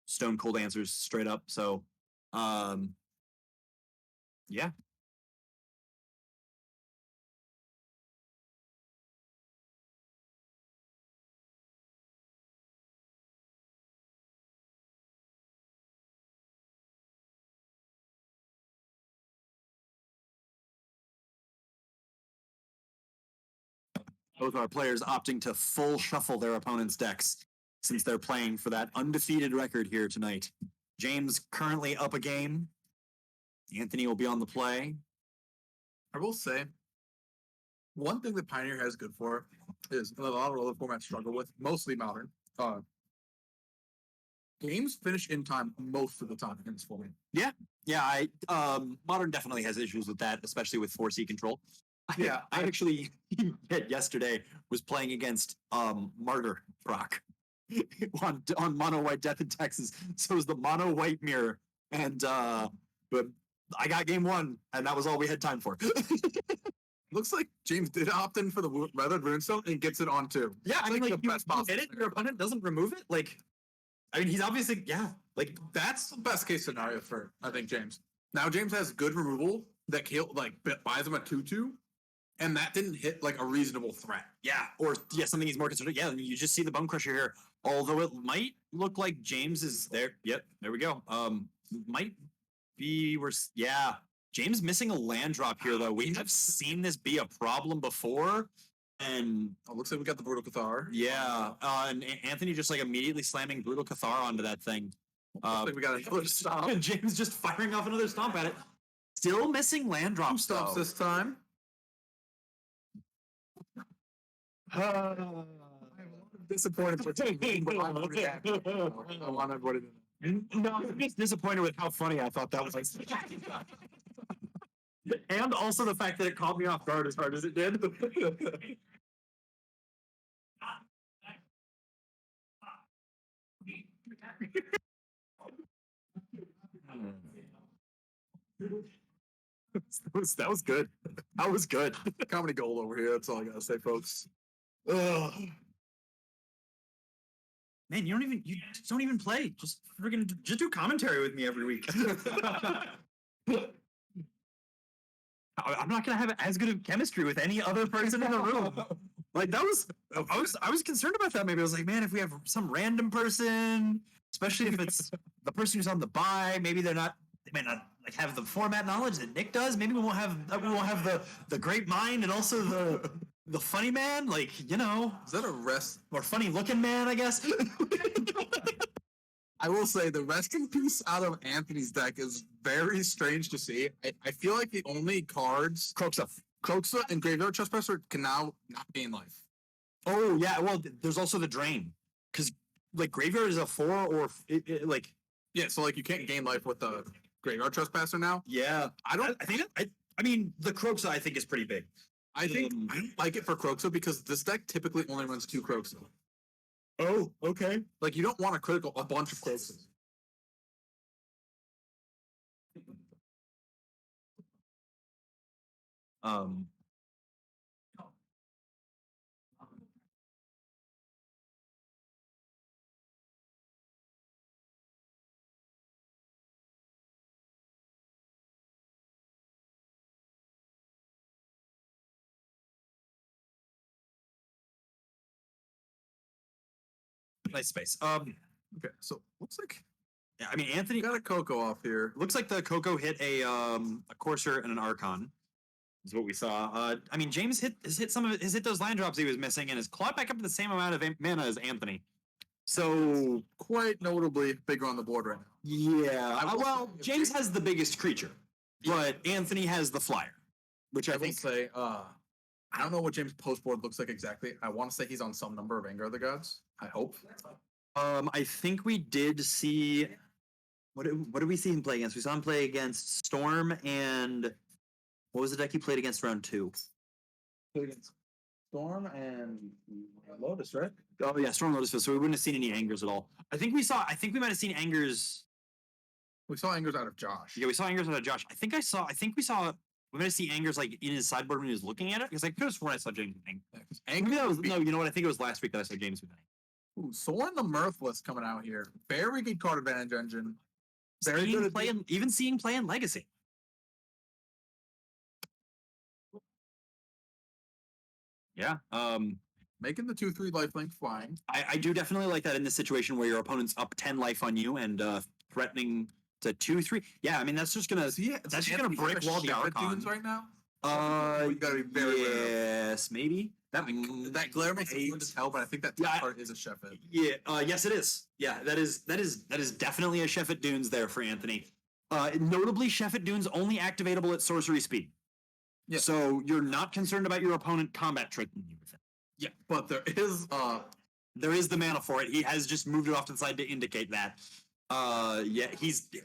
stone cold answers straight up. So yeah. Both our players opting to full shuffle their opponent's decks since they're playing for that undefeated record here tonight. James currently up a game. Anthony will be on the play. I will say, one thing that Pioneer has good for is a lot of other formats struggle with, mostly Modern. Games finish in time most of the time in this format. Yeah, Modern definitely has issues with that, especially with 4C control. Yeah, I actually yesterday was playing against Martyr Proc on mono white Death in Texas. So it was the mono white mirror, and but I got game one, and that was all we had time for. Looks like James did opt in for the weathered runestone and gets it on too. Yeah, I mean, like, the you best possible hit it, your opponent doesn't remove it. Like, I mean, he's obviously like That's the best case scenario for I think James. Now James has good removal that buys him a 2/2, and that didn't hit like a reasonable threat. something he's more concerned. Yeah, I mean, you just see the Bone Crusher here. Although it might look like James is there. Yep, there we go. Might be worse. Yeah, James missing a land drop here though. We have seen this be a problem before, and Oh, looks like we got the Brutal Cathar. yeah, and Anthony just like immediately slamming Brutal Cathar onto that thing. Looks like we got another stomp. And James just firing off another stomp at it. Still missing land Two drops stomps though. this time. I'm disappointed for James, but I wanted that. I want everybody to know. No, I'm just disappointed with how funny I thought that was. And also the fact that it caught me off guard as hard as it did. that was good. That was good. Comedy gold over here. That's all I gotta say, folks. Ugh. Man, you just don't even play. Just freaking just do commentary with me every week. I'm not gonna have as good of chemistry with any other person in the room. Like I was concerned about that. Maybe I was like, man, if we have some random person, especially if it's the person who's on the buy, maybe they may not like have the format knowledge that Nick does. Maybe we won't have the great mind and also the funny man. Like, you know, Is that a rest? or funny looking man, I guess. I will say the resting piece out of Anthony's deck is very strange to see. I feel like the only cards Kroxa and Graveyard Trespasser can now not gain life. Oh yeah, well, there's also the drain because like Graveyard is a 4 or like Yeah, so like you can't gain life with the Graveyard Trespasser now. yeah. I mean the Kroxa I think is pretty big. I don't like it for Kroxa because this deck typically only runs 2 Kroxa. Oh, okay. Like you don't want to critical a bunch of Kroxas. Nice space. Okay, so looks like Yeah, I mean Anthony we got a Coco off here. looks like the Coco hit a Courser and an Archon. Is what we saw. I mean James has hit those land drops he was missing and has clawed back up to the same amount of mana as Anthony. So Quite notably bigger on the board right now. yeah, I will well, say- James has the biggest creature, but Anthony has the flyer, which I I will think say, I don't know what James' post board looks like exactly. I want to say he's on some number of Anger of the Gods. I hope. I think we did see what did we see him play against? We saw him play against Storm and what was the deck he played against round 2? Storm and Lotus, right? Oh yeah, Storm Lotus. So we wouldn't have seen any Angers at all. I think we might have seen Angers. We saw Angers out of Josh. Yeah, we saw Angers out of Josh. I think we saw. We might have seen Angers like in his sideboard when he was looking at it because I could have sworn I saw James with Angers. Maybe that was no. You know what? I think it was last week that I saw James with Angers. Ooh, Soren the Mirthless coming out here. Very good card advantage engine. Very Seeing good at play even seeing play in Legacy. Yeah. making the 2/3 lifelink flying. I do definitely like that in this situation where your opponent's up 10 life on you and threatening to 2-3. Yeah, I mean that's just gonna that's just gonna break wall the Archon dunes right now. You gotta be very wary of. yes, maybe That glare makes it hard to tell, but I think that Yeah, card is a Sheffit. Yeah, yes, it is. Yeah, that is definitely a Sheffit Dunes there for Anthony. Notably, Sheffit Dunes only activatable at sorcery speed. Yeah. So you're not concerned about your opponent combat tricking you with it. Yeah, but there is the mana for it. He has just moved it off to the side to indicate that. Yeah,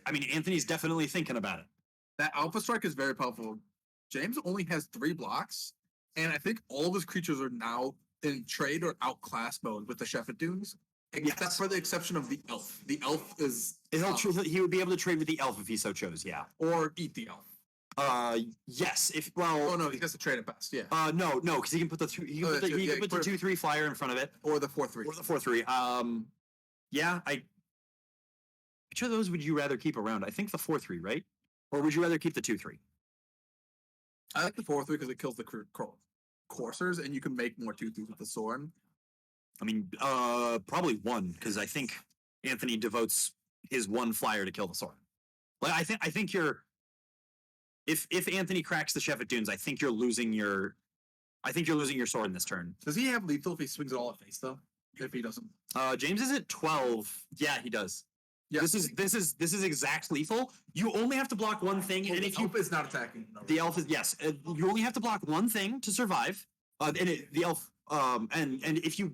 Anthony's definitely thinking about it. that Alpha Strike is very powerful. James only has 3 blocks, and I think all of his creatures are now in trade or outclass mode with the Shepherd Dunes, except for the exception of the Elf. The Elf is He would be able to trade with the elf if he so chose. Yeah. or eat the Elf. Yes. Oh no, he has to trade it best. Yeah, No, because he can put the two. He can Oh, put the, that's he true. can Yeah, put the put- 2/3 flyer in front of it, or the 4/3. or the 4/3. Yeah. Which of those would you rather keep around? I think the 4/3, right? Or would you rather keep the 2/3? I like the 4/3 because it kills the coursers, and you can make more 2/3s with the sword. I mean, probably 1, because I think Anthony devotes his 1 flyer to kill the sword. Like I think you're. If Anthony cracks the Shepherd Dunes, I think you're losing your sword in this turn. Does he have lethal if he swings it all at face though? If he doesn't, James is at 12. Yeah, he does. yeah. This is exact lethal. You only have to block one thing, Well, and the if you Elf is not attacking. No. the elf is yes, you only have to block one thing to survive. The elf and if you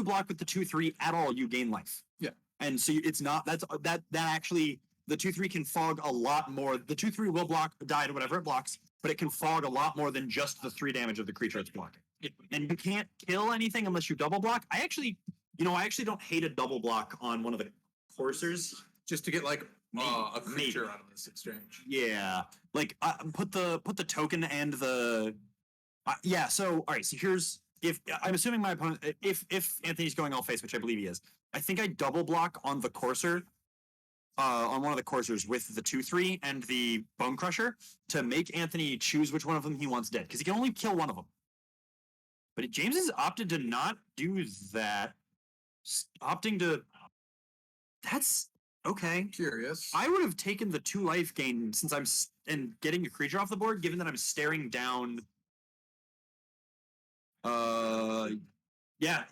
block with the 2/3 at all, you gain life. Yeah. And so it's not that actually the 2/3 can fog a lot more. The 2/3 will die to whatever it blocks, but it can fog a lot more than just the 3 damage of the creature it's blocking. And you can't kill anything unless you double block. I actually don't hate a double block on one of the coursers. Just to get like a Maybe. creature out of this exchange. Yeah, like put the token and the yeah. So all right. So here's if I'm assuming my opponent if Anthony's going all face, which I believe he is. I think I double block on the courser. On one of the coursers with the 2/3 and the Bone Crusher to make Anthony choose which one of them he wants dead, because he can only kill one of them. But James has opted to not do that. Opting to. That's okay. Curious. I would have taken the 2 life gain since and getting a creature off the board, given that I'm staring down. Yeah,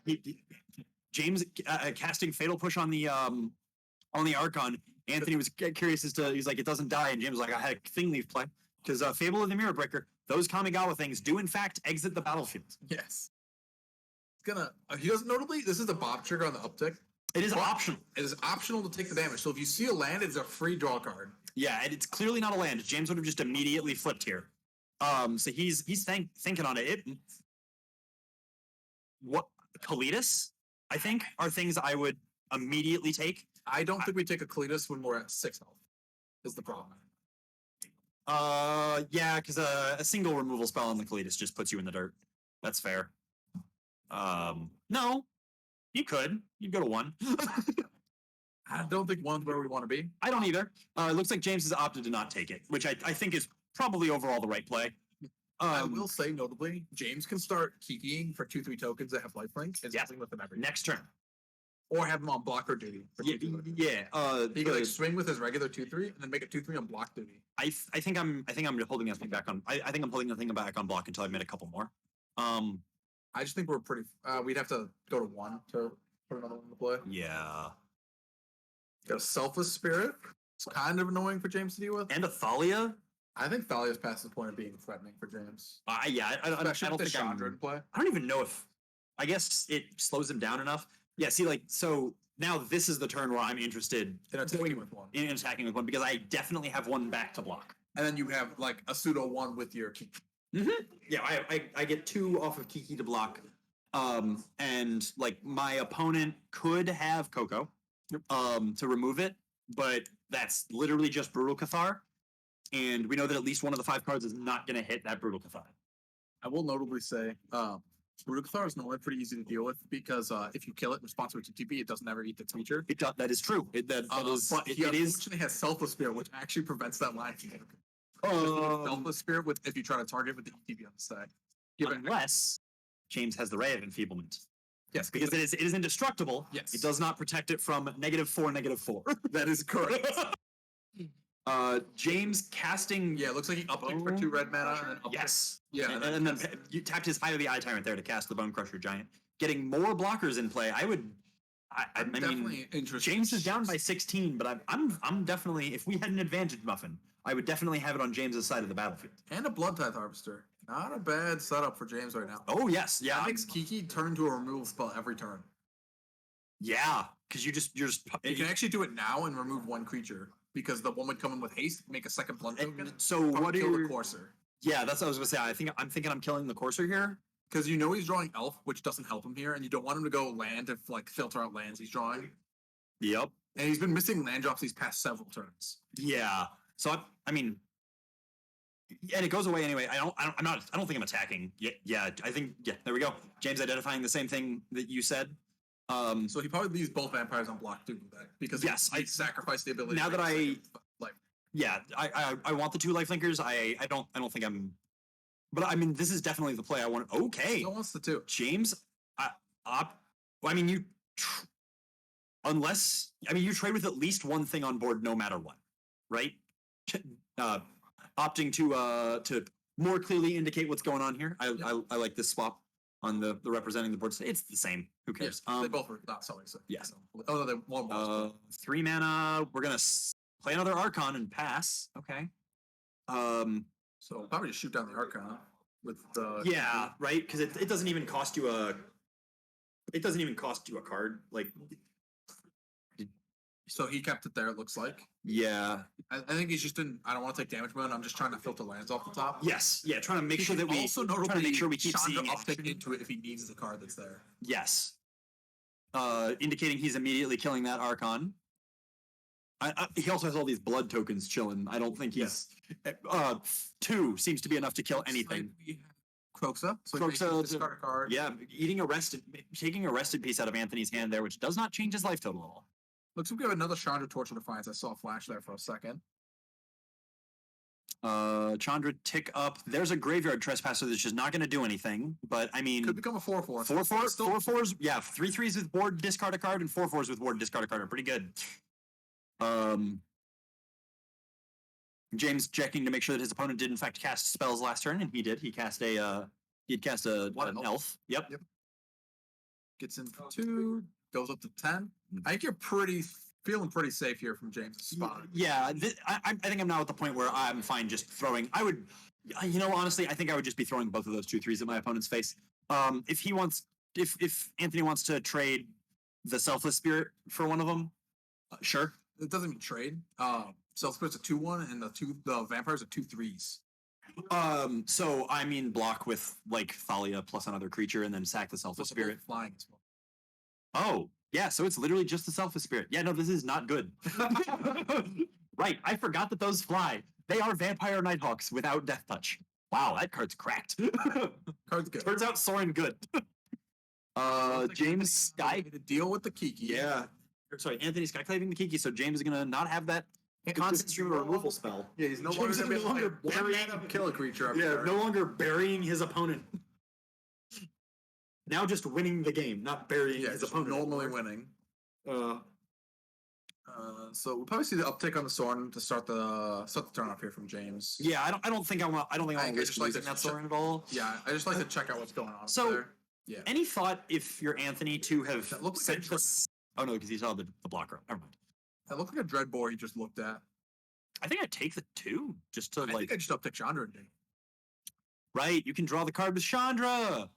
James casting Fatal Push on the Archon. Anthony was curious as to, he's like, it doesn't die, and James was like, I had a thing leaf play because Fable of the Mirror Breaker. Those Kamigawa things do in fact exit the battlefield. Yes. It's gonna. He doesn't notably. This is the Bob trigger on the uptick. It is But optional. It is optional to take the damage. So if you see a land, it's a free draw card. Yeah, and it's clearly not a land. James would have just immediately flipped here. So he's thinking on it. What Kalitas, I think, are things I would immediately take. I don't think we take a Cletus when we're at 6 health. Is the problem. Yeah, because a single removal spell on the Kalitas just puts you in the dirt. That's fair. No, you could. You'd go to 1. I don't think 1's where we want to be. I don't either. It looks like James has opted to not take it, which I think is probably overall the right play. I will say, notably, James can start kikiing for 2/3 tokens that have lifelink and Yeah. something with them every Next turn. or have them on blocker duty. For Yeah, 2/3. yeah. He can like swing with his regular 2/3 and then make a 2/3 on block duty. I think I'm holding that thing back on. I think I'm holding the thing back on block until I've made a couple more. I just think we're pretty. We'd have to go to 1 to put another one to play. Yeah. Got a Selfless Spirit. It's kind of annoying for James to deal with. And a Thalia. I think Thalia's past the point of being threatening for James. I don't Especially think with the I'm. Chandra in play. I don't even know if. I guess it slows him down enough. Yeah. See, like, so now this is the turn where I'm interested And attacking with 1. in attacking with 1 because I definitely have 1 back to block. And then you have like a pseudo 1 with your key. Yeah, I get 2 off of Kiki to block. And like my opponent could have Coco to remove it, but that's literally just Brutal Cathar. And we know that at least one of the 5 cards is not going to hit that Brutal Cathar. I will notably say, Brutal is normally pretty easy to deal with because if you kill it in response to a TP, it doesn't ever eat the creature. That is true. That is, But he it is. unfortunately has Selfless Spirit, which actually prevents that line. Selfless Spirit with if you try to target with the ETB on the side. Unless James has the Ray of Enfeeblement. Yes, Because it is indestructible. Yes. It does not protect it from -4/-4. that is correct. James casting. Yeah, it looks like he upticked for 2 red mana. And then upticked. Yes. Yeah, And then you tapped his Eye of the Eye Tyrant there to cast the Bone Crusher Giant. Getting more blockers in play, I I'm mean, definitely interested. James is down by 16, but I'm definitely, if we had an advantage muffin, I would definitely have it on James's side of the battlefield. And a Blood Tithe Harvester. Not a bad setup for James right now. Oh yes, yeah, That makes Kiki turn to a removal spell every turn. yeah, because you're just You can actually do it now and remove one creature because the one would come in with haste, make a second blood token. and so Fucking what are kill the your, Courser? yeah, that's what I was gonna say. I'm thinking I'm killing the Courser here. Because you know he's drawing Elf, which doesn't help him here, and you don't want him to go land if like filter out lands he's drawing. Yep. And he's been missing land drops these past several turns. Yeah. So I mean, and it goes away anyway. I don't think I'm attacking. Yeah. I think there we go. James identifying the same thing that you said. So he probably leaves both vampires on block too with that. Because Yes, I sacrifice the ability. now to that make a I- second life. yeah. I want the 2 lifelinkers. I don't think I'm. But I mean, this is definitely the play I want. Okay. No wants the two. James, well, I mean, you you trade with at least one thing on board, no matter what, right? Opting to more clearly indicate what's going on here. I like this swap on the representing the board. It's the same. Who cares? Yes, they both were not selling. So yes. Oh, they one. 3 mana. We're gonna play another Archon and pass. Okay. So probably just shoot down the Archon with the. Yeah, right. Because it doesn't even cost you a. It doesn't even cost you a card. Like, So he kept it there. It looks like. yeah. I think he's just in. I don't want to take damage mode. I'm just trying to filter lands off the top. Yes. Yeah. Trying to make He sure can that we also trying to notably make sure we keep Chandra seeing uptick action. into it if he needs the card that's there. Yes. Indicating he's immediately killing that Archon. He also has all these blood tokens chilling. I don't think he's. 2 seems to be enough to kill anything. Croxa. So Croxa, discard a card. Yeah, taking a rested piece out of Anthony's hand there, which does not change his life total at all. Looks like we have another Chandra Torch of Defiance. I saw a flash there for a second. Chandra tick up. There's a Graveyard Trespasser that's just not going to do anything. But I mean, Could become a 4/4. 4/4s. Yeah, 3/3s with board, discard a card, and 4/4s with board, discard a card are pretty good. James checking to make sure that his opponent did in fact cast spells last turn, and he did. He cast an elf. Yep. Gets in for 2. Goes up to 10. I think you're feeling pretty safe here from James' spot. Yeah, I think I'm now at the point where I'm fine just throwing. I would, honestly, I think I would just be throwing both of those 2/3s at my opponent's face. If Anthony wants to trade the Selfless Spirit for one of them, sure. It doesn't even trade. Self Spirit's a 2/1, and the vampires are 2/3s. So I mean, block with like Thalia plus another creature, and then sack the Selfless Plus they're both Spirit. flying as well. Oh, yeah. So it's literally just the Selfless Spirit. Yeah, no, this is not good. Right. I forgot that those fly. They are Vampire Nighthawks without Death Touch. Wow, that card's cracked. Card's good. Turns out Soren good. James Sky. To deal with the Kiki. Yeah. Sorry, Anthony Skyclaving the Kiki. So James is gonna not have that constant stream of removal spell. Yeah, he's no James longer is gonna be no longer able to burying- kill a creature. Every Yeah, turn. no longer burying his opponent. Now just winning the game, not burying Yeah, his just opponent. normally winning. Uh, So we'll probably see the uptick on the Soren to start the turn off here from James. yeah, I don't think I want. I don't think I I want think I to just risk like losing to that check- Soren at all. Yeah, I just like to check out what's going on. So- there. Yeah. Any thought if you're Anthony to have That looks like sent a this? Oh no, because he saw the blocker. Never mind. That looked like a Dreadbore he just looked at. I think I'd take the 2 just to I like. think I just uptick Chandra and did. Right, you can draw the card with Chandra.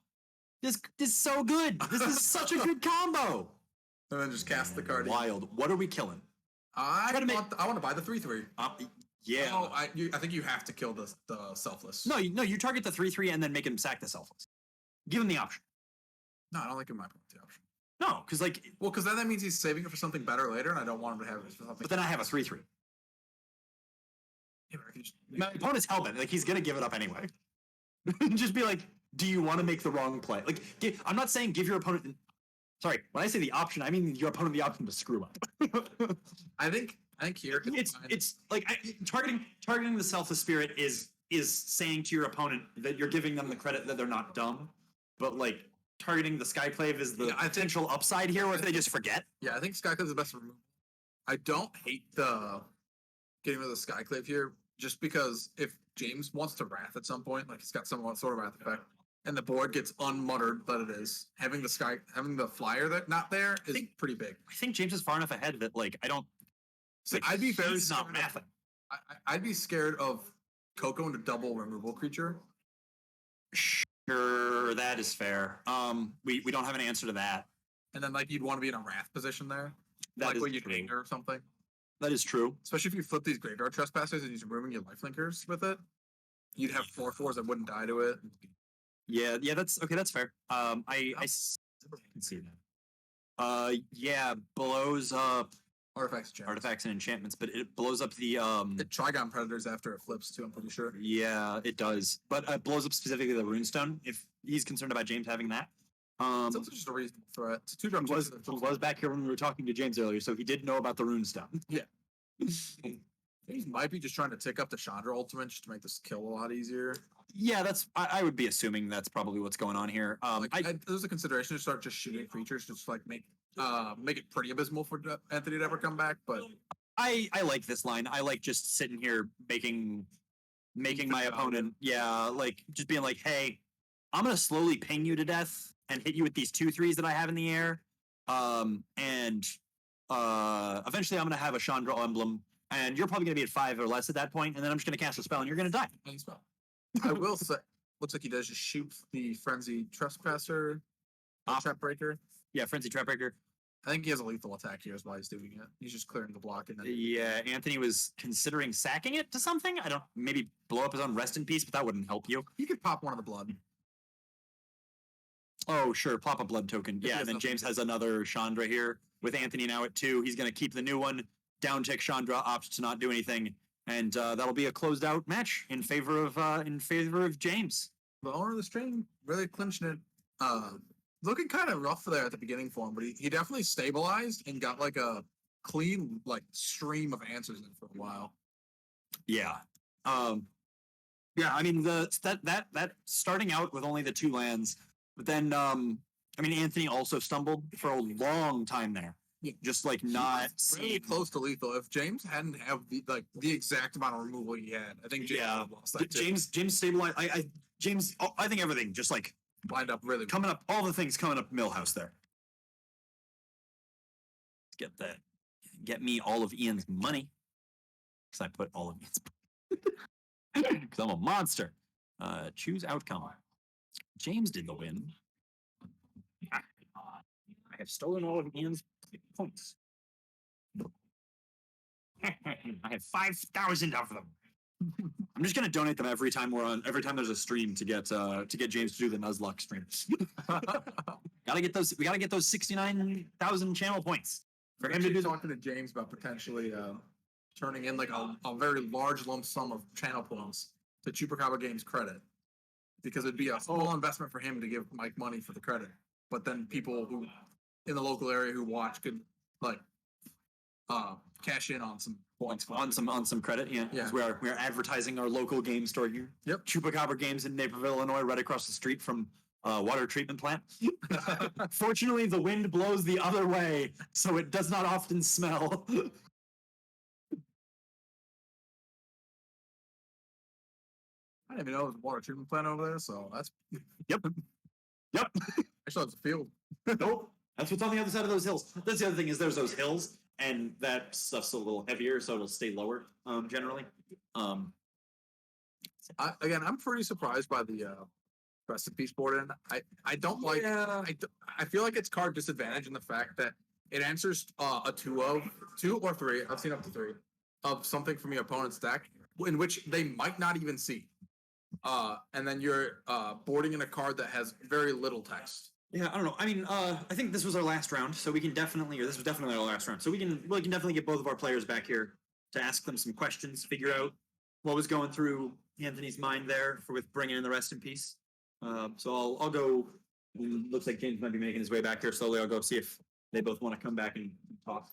This is so good. This is such a good combo. And then just cast the card. Wild. What are we killing? I Try to make- want to buy the 3/3. Yeah. Oh, I think you have to kill the Selfless. No, you target the 3/3 and then make him sack the Selfless. Give him the option. No, I don't think it might be the option. No, because like, Well, because then that means he's saving it for something better later, and I don't want him to have it for something. but then I have a 3/3. Yeah, but I can just- My opponent's hellbent. Like he's gonna give it up anyway. Just be like, do you want to make the wrong play? Like, I'm not saying give your opponent. Sorry, when I say the option, I mean your opponent the option to screw up. I think here it's like targeting the Selfless Spirit is saying to your opponent that you're giving them the credit that they're not dumb, but like targeting the Skyclave is the Yeah, I think- potential upside here, or if they just forget. Yeah, I think Skyclave is the best removal. I don't hate the getting rid of the Skyclave here, just because if James wants to Wrath at some point, like he's got some sort of Wrath effect, and the board gets unmuttered that it is, having the flyer that not there is pretty big. I think James is far enough ahead that like I don't. So I'd be very he's not scared of- mathing. I'd be scared of Coco into double removal creature. Sure, that is fair. We don't have an answer to that. And then like you'd want to be in a wrath position there. That Like is when you true. trigger or something. That is true. Especially if you flip these graveyard trespassers and use removing your lifelinkers with it. You'd have 4/4s that wouldn't die to it. Yeah, that's okay. That's fair. I can see that. Yeah, blows up Artifacts, gems. artifacts and enchantments, but it blows up the It Trigon Predators after it flips too, I'm pretty sure. Yeah, it does, but it blows up specifically the runestone. If he's concerned about James having that, It's also just a reasonable threat. It's a 2-drop. he was back here when we were talking to James earlier, so he did know about the runestone. He might be just trying to tick up the Chandra ultimate just to make this kill a lot easier. Yeah, I would be assuming that's probably what's going on here. There's a consideration to start just shooting creatures, just like make it pretty abysmal for Anthony to ever come back. But I like this line. I like just sitting here making my opponent, like just being like, hey, I'm gonna slowly ping you to death and hit you with these 2/3s that I have in the air. And eventually I'm gonna have a Chandra emblem, and you're probably gonna be at 5 or less at that point, and then I'm just gonna cast a spell and you're gonna die. I will say, looks like he does just shoot the Frenzy Trespasser, Trap Breaker. Yeah, Frenzy Trapbreaker. I think he has a lethal attack here is why he's doing it. He's just clearing the block and then Yeah, Anthony was considering sacking it to something. I don't, maybe blow up his own rest in peace, but that wouldn't help you. he could pop one of the blood. Oh, sure, plop a blood token. If he Yeah, has and then nothing James to- has another Chandra here with Anthony now at 2. He's gonna keep the new one, down tick Chandra, opts to not do anything, and that'll be a closed out match in favor of James. The owner of the string really clinching it. Looking kind of rough there at the beginning for him, but he definitely stabilized and got like a clean like stream of answers in for a while. Yeah. Yeah, I mean that starting out with only the 2 lands, but then I mean Anthony also stumbled for a long time there. Yeah. Just like He not was really seeing close to lethal. If James hadn't have the exact amount of removal he had, I think James Yeah. would have lost that too. James stabilized. I think everything just like Lined up really well. coming up, all the things coming up Millhouse there. Let's get me all of Ian's money. Because I put all of Ian's because I'm a monster. Choose outcome. James did the win. I have stolen all of Ian's points. I have 5,000 of them. I'm just gonna donate them every time there's a stream to get James to do the Nuzlocke stream. We gotta get those 69,000 channel points for him to Actually do. talking to James about potentially turning in like a very large lump sum of channel points to Chupacabra Games credit, because it'd be a small investment for him to give Mike money for the credit, but then people who in the local area who watch could like cash in on some points on some credit, yeah. Yeah. We are advertising our local game store here. Yep. Chupacabra Games in Naperville, Illinois, right across the street from water treatment plant. Fortunately, the wind blows the other way, so it does not often smell. I didn't even know there was a water treatment plant over there, so that's Yep. actually it's a field. Nope. That's what's on the other side of those hills. That's the other thing is there's those hills, and that stuff's a little heavier, so it'll stay lower generally. I'm pretty surprised by the recipe board, and I don't like. I feel like it's card disadvantage in the fact that it answers a 2 or 3. I've seen up to 3 of something from your opponent's deck, in which they might not even see. And then you're boarding in a card that has very little text. Yeah, I don't know. I mean, I think this was our last round, so we can definitely, or this was definitely our last round, so we can definitely get both of our players back here to ask them some questions, figure out what was going through Anthony's mind there with bringing in the rest in peace. So I'll go. Looks like James might be making his way back here slowly. I'll go see if they both want to come back and talk.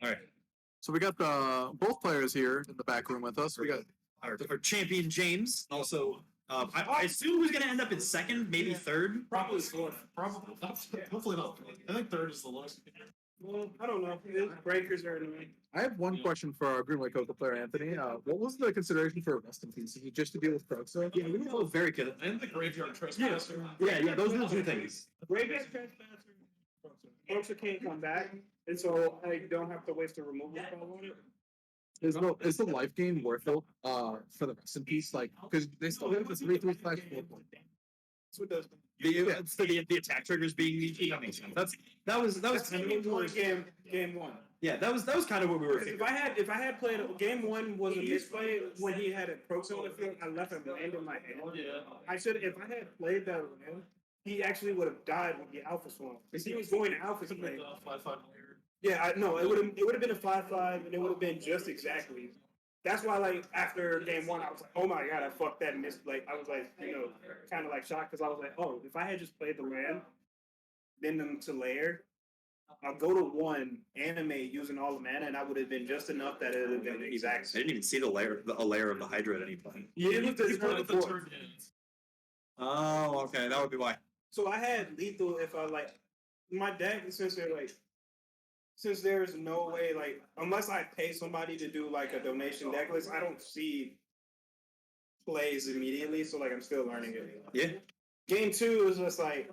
All right. So we got the both players here in the back room with us. We got Our champion James. Also, I assume who's going to end up in second, maybe third. Probably fourth. Probably. Hopefully not. I think third is the lowest. Well, I don't know. Breakers are annoying. I have one question for our Green White Coca player, Anthony. What was the consideration for rest in peace? Is it just to deal with Proxo? Yeah, we were very good. And the graveyard trespasser. Yeah, those are the two things. Breakers, trespasser, Proxo can't come back, and so I don't have to waste a removal spell on it. Is the life gain worth it for the rest in peace? Like, because they still have the 3/3/4. That's what does. It's the attack triggers being the that makes sense. That was kind of what we were. Game one. Yeah, that was kind of what we were If thinking. I had played game one was a misplay when he had a Proxo on the field. I left him land in my hand. Yeah. I should if I had played that land, he actually would have died with the Alpha Swarm because he was going to Alpha Could Swing. make the 5/5 layer. Yeah, no, it would have been a 5/5, and it would have been just exactly. That's why, like, after game one, I was like, oh my god, I fucked that miss. Like, I was like, kind of like shocked because I was like, oh, if I had just played the land, then them to layer, I'll go to one, animate using all the mana, and I would have been just enough that it would have been exact. I didn't even see a layer of the Hydra at any point. Yeah, it looked as You put it the before. turn in. Oh, okay, that would be why. So I had lethal if I like my deck since there's no way like unless I pay somebody to do like a donation deck list, I don't see plays immediately. So like I'm still learning it. Yeah. Game two is just like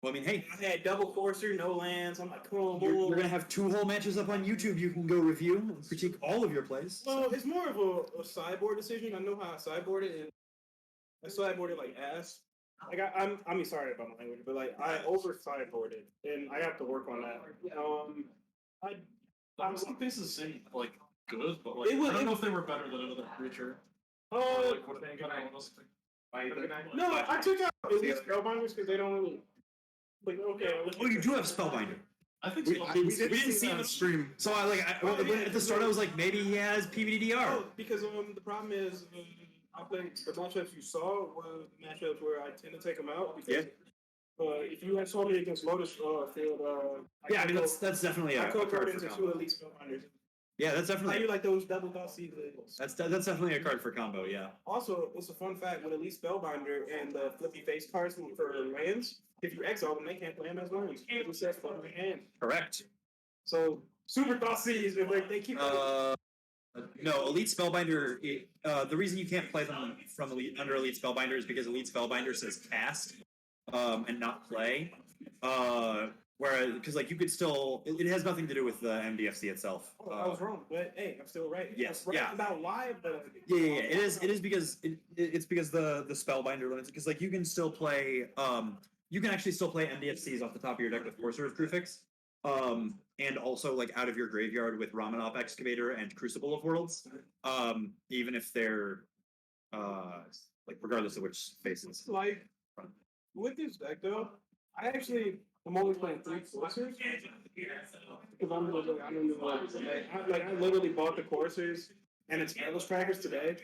Well, I mean, hey, I had double courser, no lands. I'm like, cool. you're gonna have 2 whole matches up on YouTube. You can go review and critique all of your plays. Well, it's more of a sideboard decision. I know how I sideboarded and I sideboarded like ass. Like I mean, sorry about my language, but like I over sideboarded and I have to work on that. Some pieces seem like good, but like It was- I don't know if they were better than another creature. Oh, Like what else? no, I took out at least Spellbinders because they don't really. Like, okay. Oh, you do have Spellbinder. I think We so. didn't see on it. the stream. So at the start I was like, maybe he has PVDR. Oh, because the problem is I think the matchups you saw were matchups where I tend to take them out because if you had saw me against Lotus field, Yeah, I mean that's definitely a I could card go for into combo. 2 elite Spellbinders. Yeah, that's How you definitely like those double dot seeds? that's definitely a card for combo. Yeah. Also, it's a fun fact with Elite Spellbinder and the flippy face cards for lands. If you exile them, they can't play them as lands. It says fuck your hand. Correct. So super thought seeds, if like they keep. No, Elite Spellbinder. The reason you can't play them from under Elite Spellbinder is because Elite Spellbinder says cast, and not play. Whereas, because like you could still, it has nothing to do with the MDFC itself. Oh, I was wrong, but hey, I'm still right. Yes, I'm right yeah. about why, but Yeah. It is because it's because the Spellbinder limits. Because like you can still play, you can actually still play MDFCs off the top of your deck with Sorcerer's Prefix. And also like out of your graveyard with Ramanop Excavator and Crucible of Worlds, even if they're like regardless of which faces. like with this deck though, I'm only playing 3 coursers because I'm I literally bought the coursers and it's Atlas trackers today.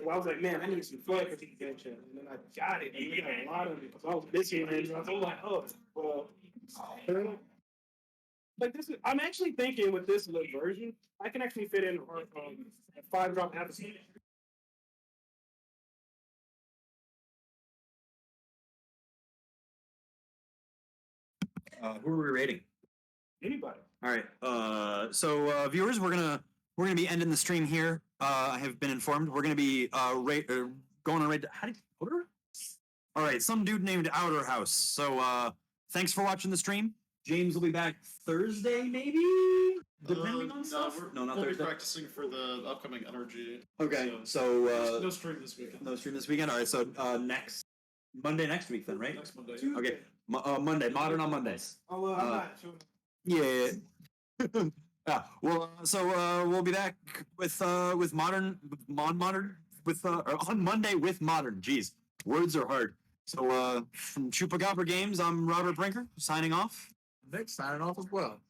Well, I was like, man, I need some flood for the adventure, and then I got it. And we got a lot of it because I was busy, and I was like, oh, well. Like this is, I'm actually thinking with this little version, I can actually fit in a 5-drop episode. Who are we rating? Anybody. All right. So viewers, we're gonna be ending the stream here. I have been informed we're gonna be going on raid. How do you order? All right, some dude named Outer House. So thanks for watching the stream. James will be back Thursday, maybe, depending on stuff. No, not We'll be Thursday. practicing for the upcoming energy. Okay, So, so no stream this weekend. no stream this weekend. All right, so Next Monday next week, then, right? Next Monday. okay, Monday, modern on Mondays. Oh, I'm not sure. Yeah. Yeah. Well, so we'll be back with modern on Monday with modern. Jeez, words are hard. So from Chupacabra Games, I'm Robert Brinker signing off. Nick signing off as well.